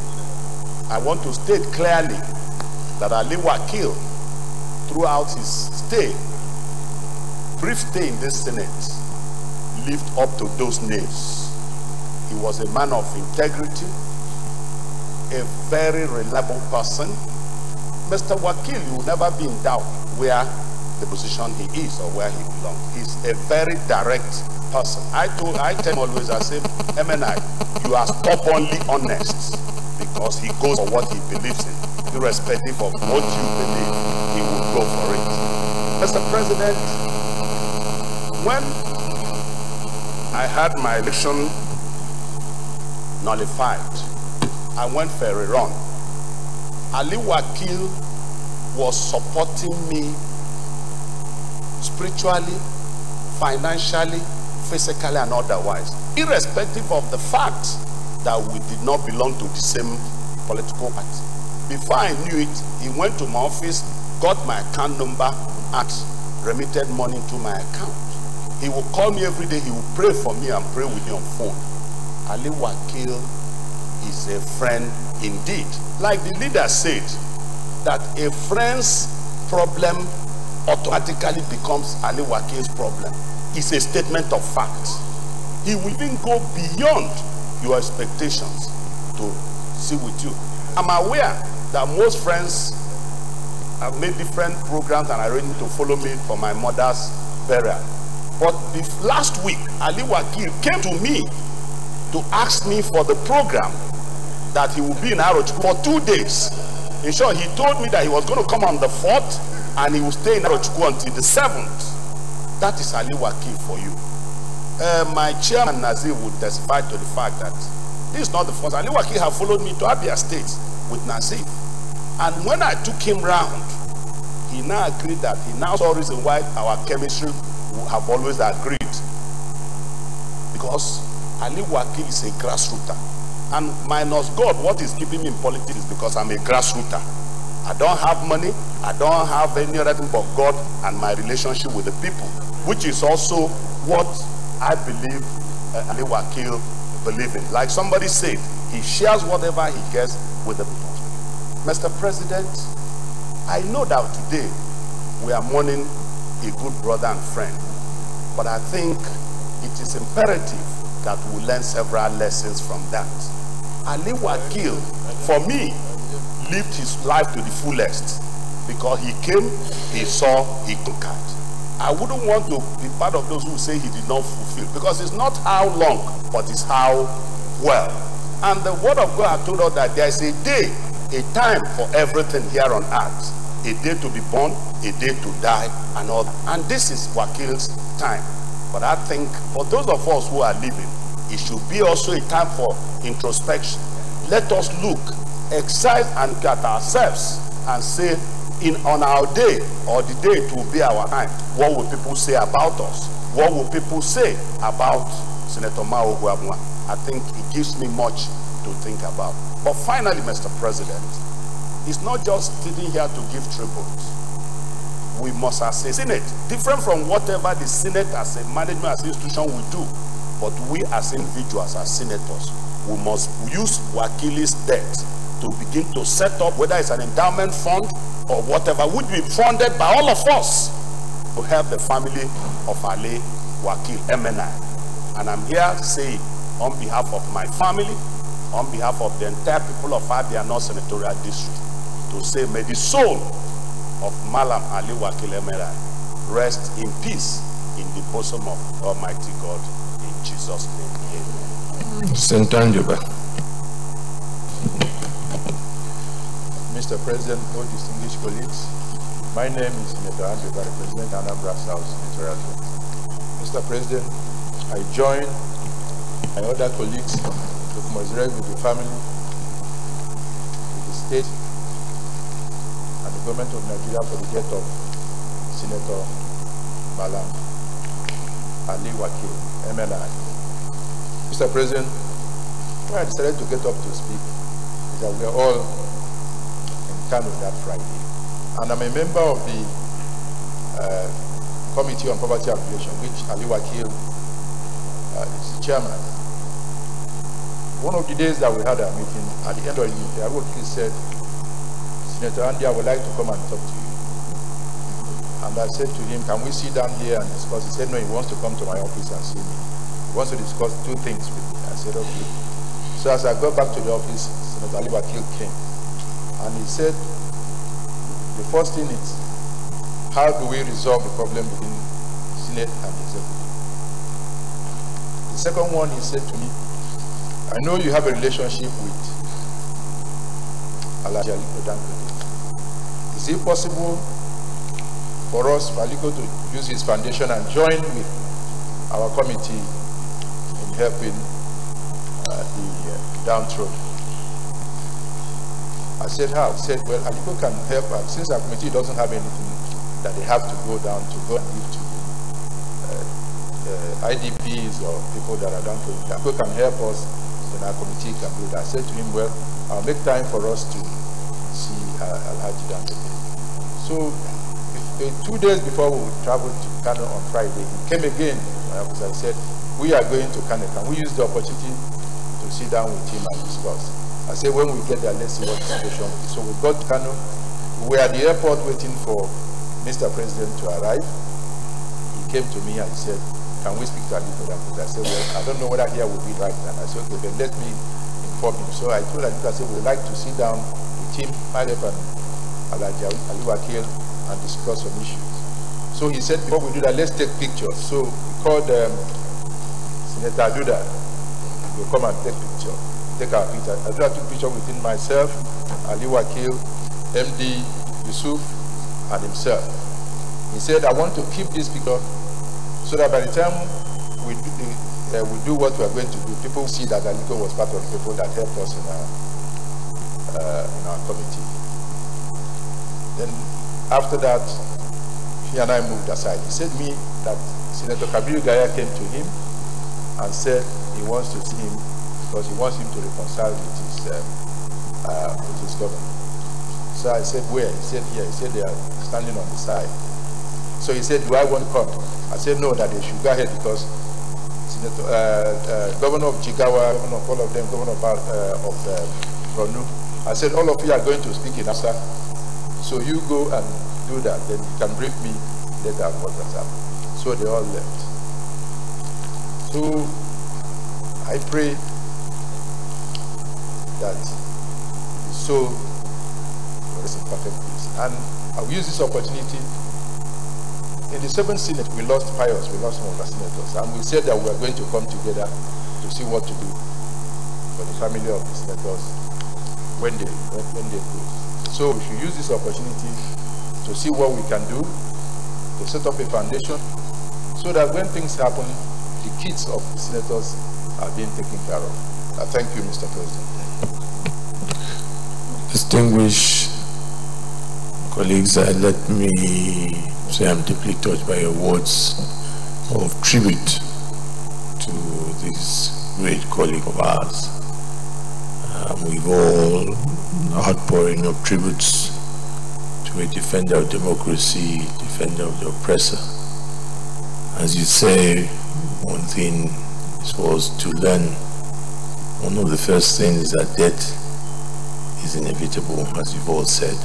I want to state clearly that Ali Wakil, throughout his stay, brief stay in this Senate, lived up to those names. He was a man of integrity, a very reliable person. Mr. Wakil, you will never be in doubt where the position he is or where he belongs. He's a very direct person. I tell him always, I say, MNI, you are stubbornly honest, because he goes for what he believes in. Irrespective of what you believe, he will go for it. Mr. President, when I had my election nullified, I went for a run. Ali Wakil was supporting me spiritually, financially, physically, and otherwise, irrespective of the fact that we did not belong to the same political party. Before I knew it, he went to my office, got my account number, and remitted money to my account. He will call me every day, he will pray for me and pray with me on phone. Ali Wakil is a friend indeed. Like the leader said, that a friend's problem automatically becomes Ali Wakil's problem. It's a statement of fact. He will even go beyond your expectations to see with you. I'm aware that most friends have made different programs and are ready to follow me for my mother's burial. But last week, Ali Wakil came to me to ask me for the program that he will be in Arochukwu for 2 days. In short, he told me that he was going to come on the 4th and he will stay in Arochukwu until the 7th. That is Ali Wakil for you. My chairman Nazir would testify to the fact that this is not the first. Ali Wakil have followed me to Abia State with Nazir. And when I took him round, he now agreed that he now saw reason why our chemistry have always agreed. Because Ali Wakil is a grassrooter. And minus God, what is keeping me in politics is because I'm a grassrooter. I don't have money, I don't have any other thing but God and my relationship with the people, which is also what I believe Ali Wakil believes in. Like somebody said, he shares whatever he gets with the people. Mr. President, I know that today we are mourning a good brother and friend, but I think it is imperative that we learn several lessons from that. Ali Wakil, for me, lived his life to the fullest because he came, he saw, he conquered. I wouldn't want to be part of those who say he did not fulfill, because it's not how long, but it's how well. And the word of God has told us that there is a day, a time for everything here on earth. A day to be born, a day to die, and all that. And this is Wakil's time. But I think for those of us who are living, it should be also a time for introspection. Let us look, examine and look at ourselves and say, on our day or the day it will be our time, what will people say about us? What will people say about Senator Mao Guamwa? I think it gives me much to think about. But finally, Mr. President, it's not just sitting here to give tribute. We must, as a Senate, different from whatever the Senate as a management, as an institution will do, but we as individuals, as senators, we must use Wakili's debt to begin to set up, whether it's an endowment fund or whatever, would be funded by all of us to help the family of Ali Wakil MNI. And I'm here saying, on behalf of my family, on behalf of the entire people of Abia North Senatorial District, to say, may the soul of Malam Ali Wakil MNI rest in peace in the bosom of Almighty God. In Jesus' name, amen. Mr. President, all distinguished colleagues, my name is Senator Andrew, representing Anambra South Senatorial District. Mr. President, I join my other colleagues to commiserate with the family, with the state, and the government of Nigeria for the death of Senator Malam Ali Wakil, MLI. Mr. President, why I decided to get up to speak is that we are all in Kano that Friday. And I'm a member of the Committee on Poverty Alleviation, which Ali Wakil is the chairman. One of the days that we had a meeting, at the end of the meeting, Ali Wakil said, Senator Andy, I would like to come and talk to you. And I said to him, can we sit down here and discuss? He said, no, he wants to come to my office and see me. He wants to discuss two things with me. I said, okay. So as I got back to the office, Senator Ali Wakil came. And he said, the first thing is, how do we resolve the problem between Senate and Executive? The second one, he said to me, I know you have a relationship with Alhaji Aliko Dangote. Is it possible for us, for Aliko, to use his foundation and join with our committee in helping the downtrodden? I said, how? He said, well, Aliko can help, since our committee doesn't have anything that they have to go down to go and give to IDPs or people that are downtrodden. Aliko can help us, then our committee can do that. I said to him, well, I'll make time for us to see Alhaji Dangote. So 2 days before we traveled to Kano on Friday, he came again, because I said, we are going to Kano. Can we use the opportunity to sit down with him and discuss? I said, when we get there, let's see what the situation is. So we got to Kano. We were at the airport waiting for Mr. President to arrive. He came to me and said, can we speak to Aliko Dangote? I said, well, I don't know whether here will be right. And I said, okay, then let me inform him. So I told Aliko, I said, we'd like to sit down with him, myself and Alhaji Ali Wakil, and discuss some issues. So he said, before we do that, let's take pictures. So we called Senator Aduda. We'll come and take our picture. Aduda took picture within myself, Ali Wakil, MD, Yusuf, and himself. He said, I want to keep this picture so that by the time we do what we are going to do, people see that Aliko was part of the people that helped us in our committee. Then after that, he and I moved aside. He said to me that Senator Kabiru Gaya came to him and said he wants to see him because he wants him to reconcile with his government. So I said, where? He said, here. He said, they are standing on the side. So he said, do I want to come? I said, no, that they should go ahead because Governor of Jigawa, Governor of all of them, Governor of Borno. I said, all of you are going to speak in Hausa. So you go and do that, then you can brief me later on what has happened. So they all left. So I pray that the soul is in perfect peace. And I'll use this opportunity. In the 7th Senate, we lost Pius, we lost some of our senators, and we said that we are going to come together to see what to do for the family of the senators when they go. So we should use this opportunity to see what we can do, to set up a foundation, so that when things happen, the kids of the senators are being taken care of. Thank you, Mr. President. Distinguished colleagues, let me say I'm deeply touched by your words of tribute to this great colleague of ours. We've all outpouring of tributes to a defender of democracy, defender of the oppressor. As you say, one thing was to learn. One of the first things is that death is inevitable, as you've all said,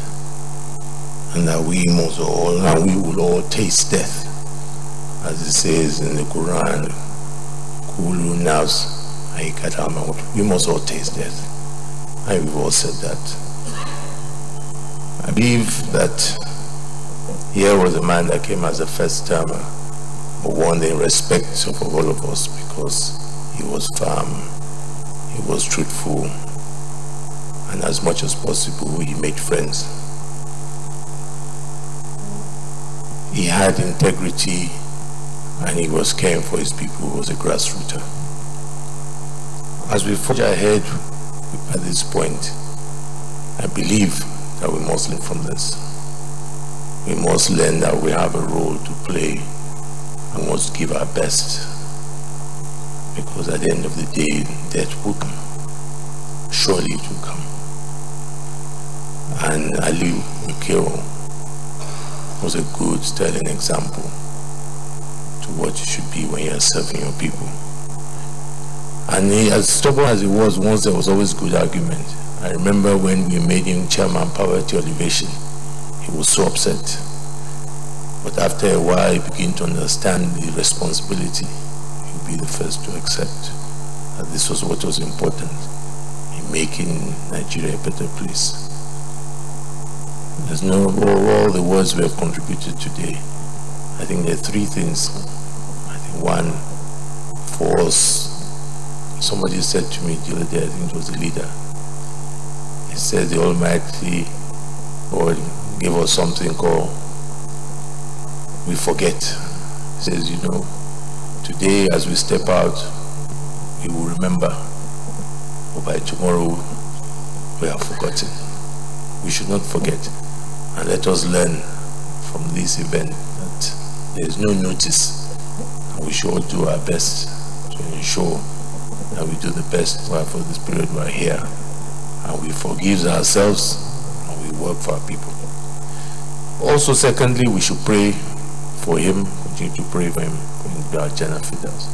and that we must all, and we will all taste death, as it says in the Quran. Kulu nafs haikatal maut. We must all taste death. And we've all said that. I believe that here was a man that came as a first termer, but won the respect of all of us because he was firm, he was truthful, and as much as possible he made friends. He had integrity and he was caring for his people. He was a grassrooter. As we forge ahead at this point, I believe that we must learn from this. We must learn that we have a role to play and must give our best, because at the end of the day, death will come. Surely it will come. And Ali Mikiro was a good, sterling example to what you should be when you're serving your people. And he, as stubborn as he was, once there was always good argument. I remember when we made him chairman poverty elevation, he was so upset. But after a while, he began to understand the responsibility. He would be the first to accept that this was what was important in making Nigeria a better place. There's no, all the words we have contributed today, I think there are three things. I think one, for us, somebody said to me the other day, I think it was the leader, he said the Almighty God gave us something called we forget. He says, you know, today as we step out, we will remember, but by tomorrow we have forgotten. We should not forget, and let us learn from this event that there is no notice, and we should all do our best to ensure that we do the best for this period we are here, and we forgive ourselves and we work for our people. Also, secondly, we should pray for him, continue to pray for him, for our general fidels.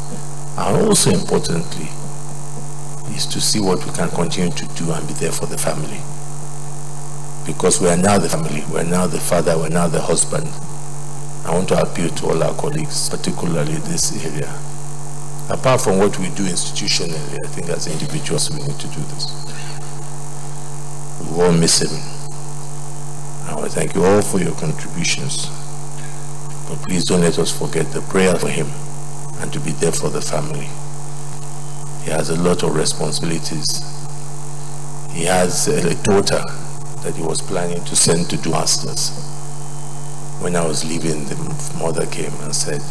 And also importantly, is to see what we can continue to do and be there for the family. Because we are now the family, we are now the father, we are now the husband. I want to appeal to all our colleagues, particularly this area. Apart from what we do institutionally, I think as individuals we need to do this. We all miss him. I want to thank you all for your contributions. But please don't let us forget the prayer for him and to be there for the family. He has a lot of responsibilities. He has a daughter that he was planning to send to do masters. When I was leaving, the mother came and said,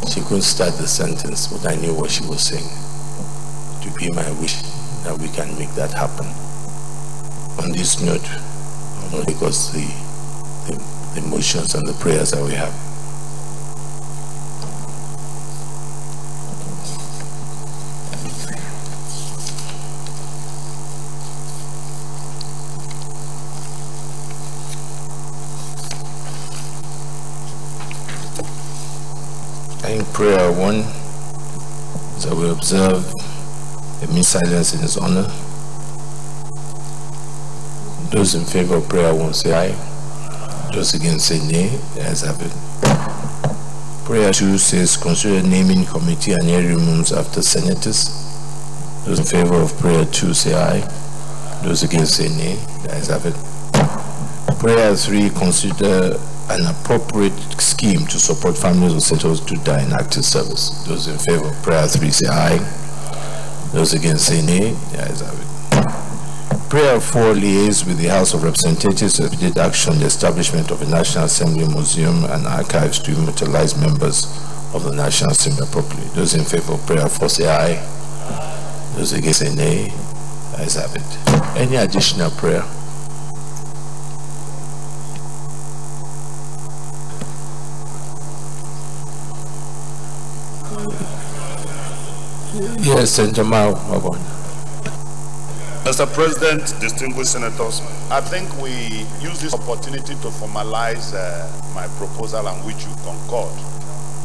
she couldn't start the sentence, but I knew what she was saying. To be my wish that we can make that happen. On this note, because the emotions and the prayers that we have. I think prayer one is that we observe a minute silence in his honor. Those in favor of prayer one say aye. Those against say nay. The ayes have it. Prayer 2 says consider naming committee and hearing rooms after senators. Those in favor of prayer 2 say aye. Those against say nay. The ayes have it. Prayer 3 consider an appropriate scheme to support families of settlers to die in active service. Those in favor of prayer 3 say aye. Those against say nay. The ayes have it. Prayer 4 liaises with the House of Representatives to take action on the establishment of a National Assembly Museum and Archives to immortalize members of the National Assembly properly. Those in favor of prayer for say aye. Those against say nay. Ayes have it. Any additional prayer? Yes, Senator Mao. Mr. President, distinguished senators, I think we use this opportunity to formalize my proposal on which you concord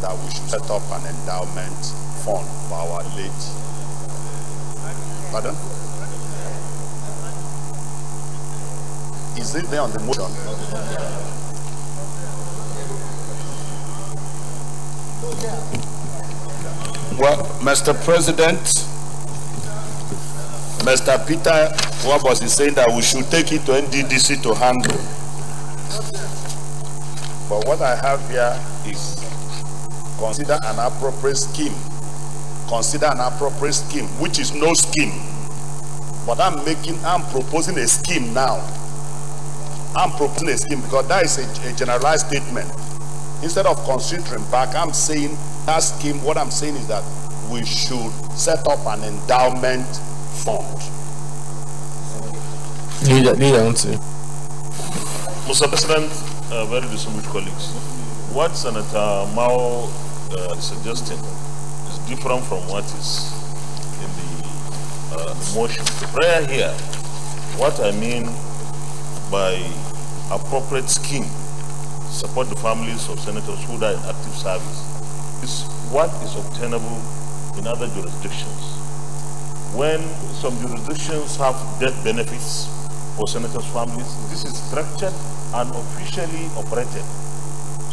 that we should set up an endowment fund for our late. Pardon? Is it there on the motion? Well, Mr. President, Mr. Peter Wabos is saying that we should take it to NDDC to handle. But what I have here is consider an appropriate scheme. Consider an appropriate scheme, which is no scheme. But I'm proposing a scheme now. I'm proposing a scheme because that is a generalized statement. Instead of considering back, I'm saying that scheme, what I'm saying is that we should set up an endowment fund. Mr. President, very distinguished colleagues, what Senator Mao is suggesting is different from what is in the motion. The prayer here, what I mean by appropriate scheme to support the families of senators who are in active service is what is obtainable in other jurisdictions. When some jurisdictions have death benefits for senators' families, this is structured and officially operated.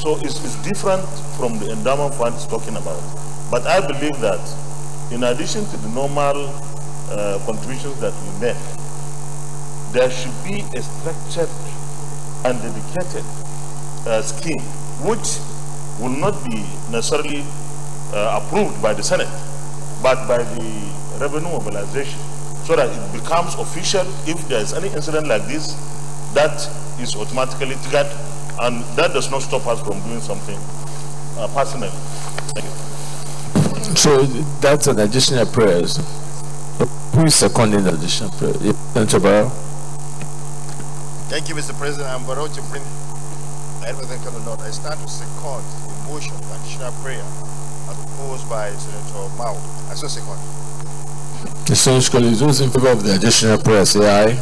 So it's different from the endowment fund it's talking about. But I believe that in addition to the normal contributions that we make, there should be a structured and dedicated scheme which will not be necessarily approved by the Senate, but by the revenue mobilization, so that it becomes official. If there is any incident like this, that is automatically triggered, and that does not stop us from doing something personally. Thank you. So that's an additional prayer. Who is seconding the additional prayer? Senator Barrow. Thank you, Mr. President. I'm Barrow Jibrin. I stand to second the motion of additional prayer as proposed by Senator Mao. I so second. Distinguished colleagues, those in favor of the additional prayer say aye.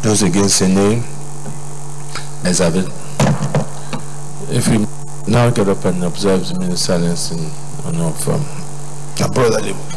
Those against say nay. Ayes have it. If we now get up and observe the minute silence in honor of our brother Libu.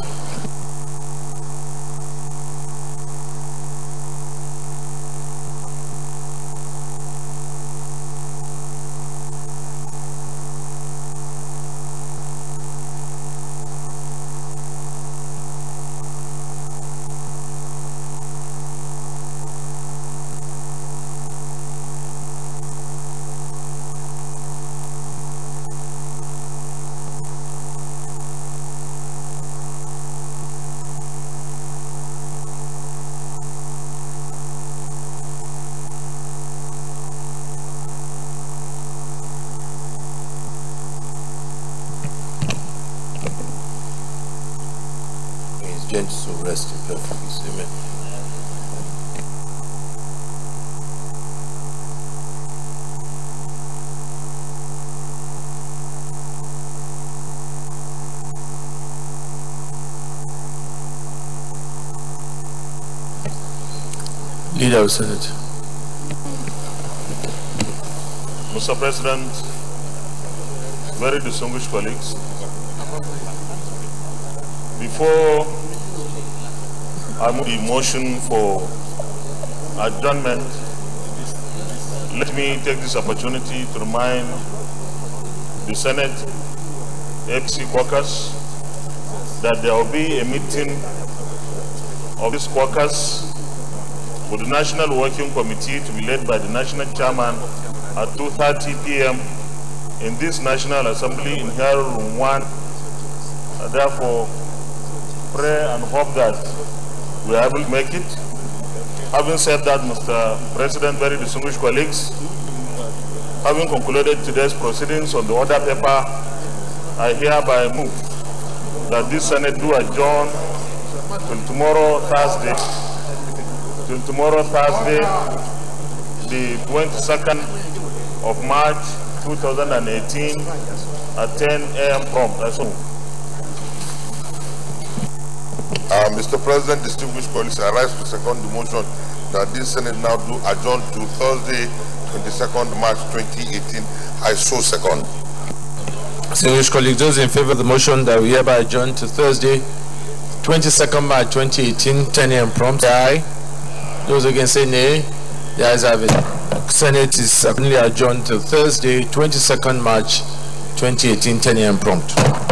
So rest in perfect peace. Amen. Leader of Senate. Mr. President, very distinguished colleagues, before I move the motion for adjournment, let me take this opportunity to remind the Senate APC caucus that there will be a meeting of this caucus with the National Working Committee to be led by the National Chairman at 2:30 p.m. in this National Assembly in here room 1. Therefore, pray and hope that we are able to make it. Having said that, Mr. President, very distinguished colleagues, having concluded today's proceedings on the order paper I hereby move that this Senate do adjourn till tomorrow, Thursday, the 22nd of March 2018 at 10 a.m. prompt. I so move. Mr. President, distinguished colleagues, I rise to second the motion that this Senate now do adjourn to Thursday, 22nd March 2018. I so second. Distinguished colleagues, those in favor of the motion that we hereby adjourn to Thursday, 22nd March 2018, 10 a.m. prompt, say aye. Those against say nay. The ayes have it. Senate is suddenly adjourned to Thursday, 22nd March 2018, 10 a.m. prompt.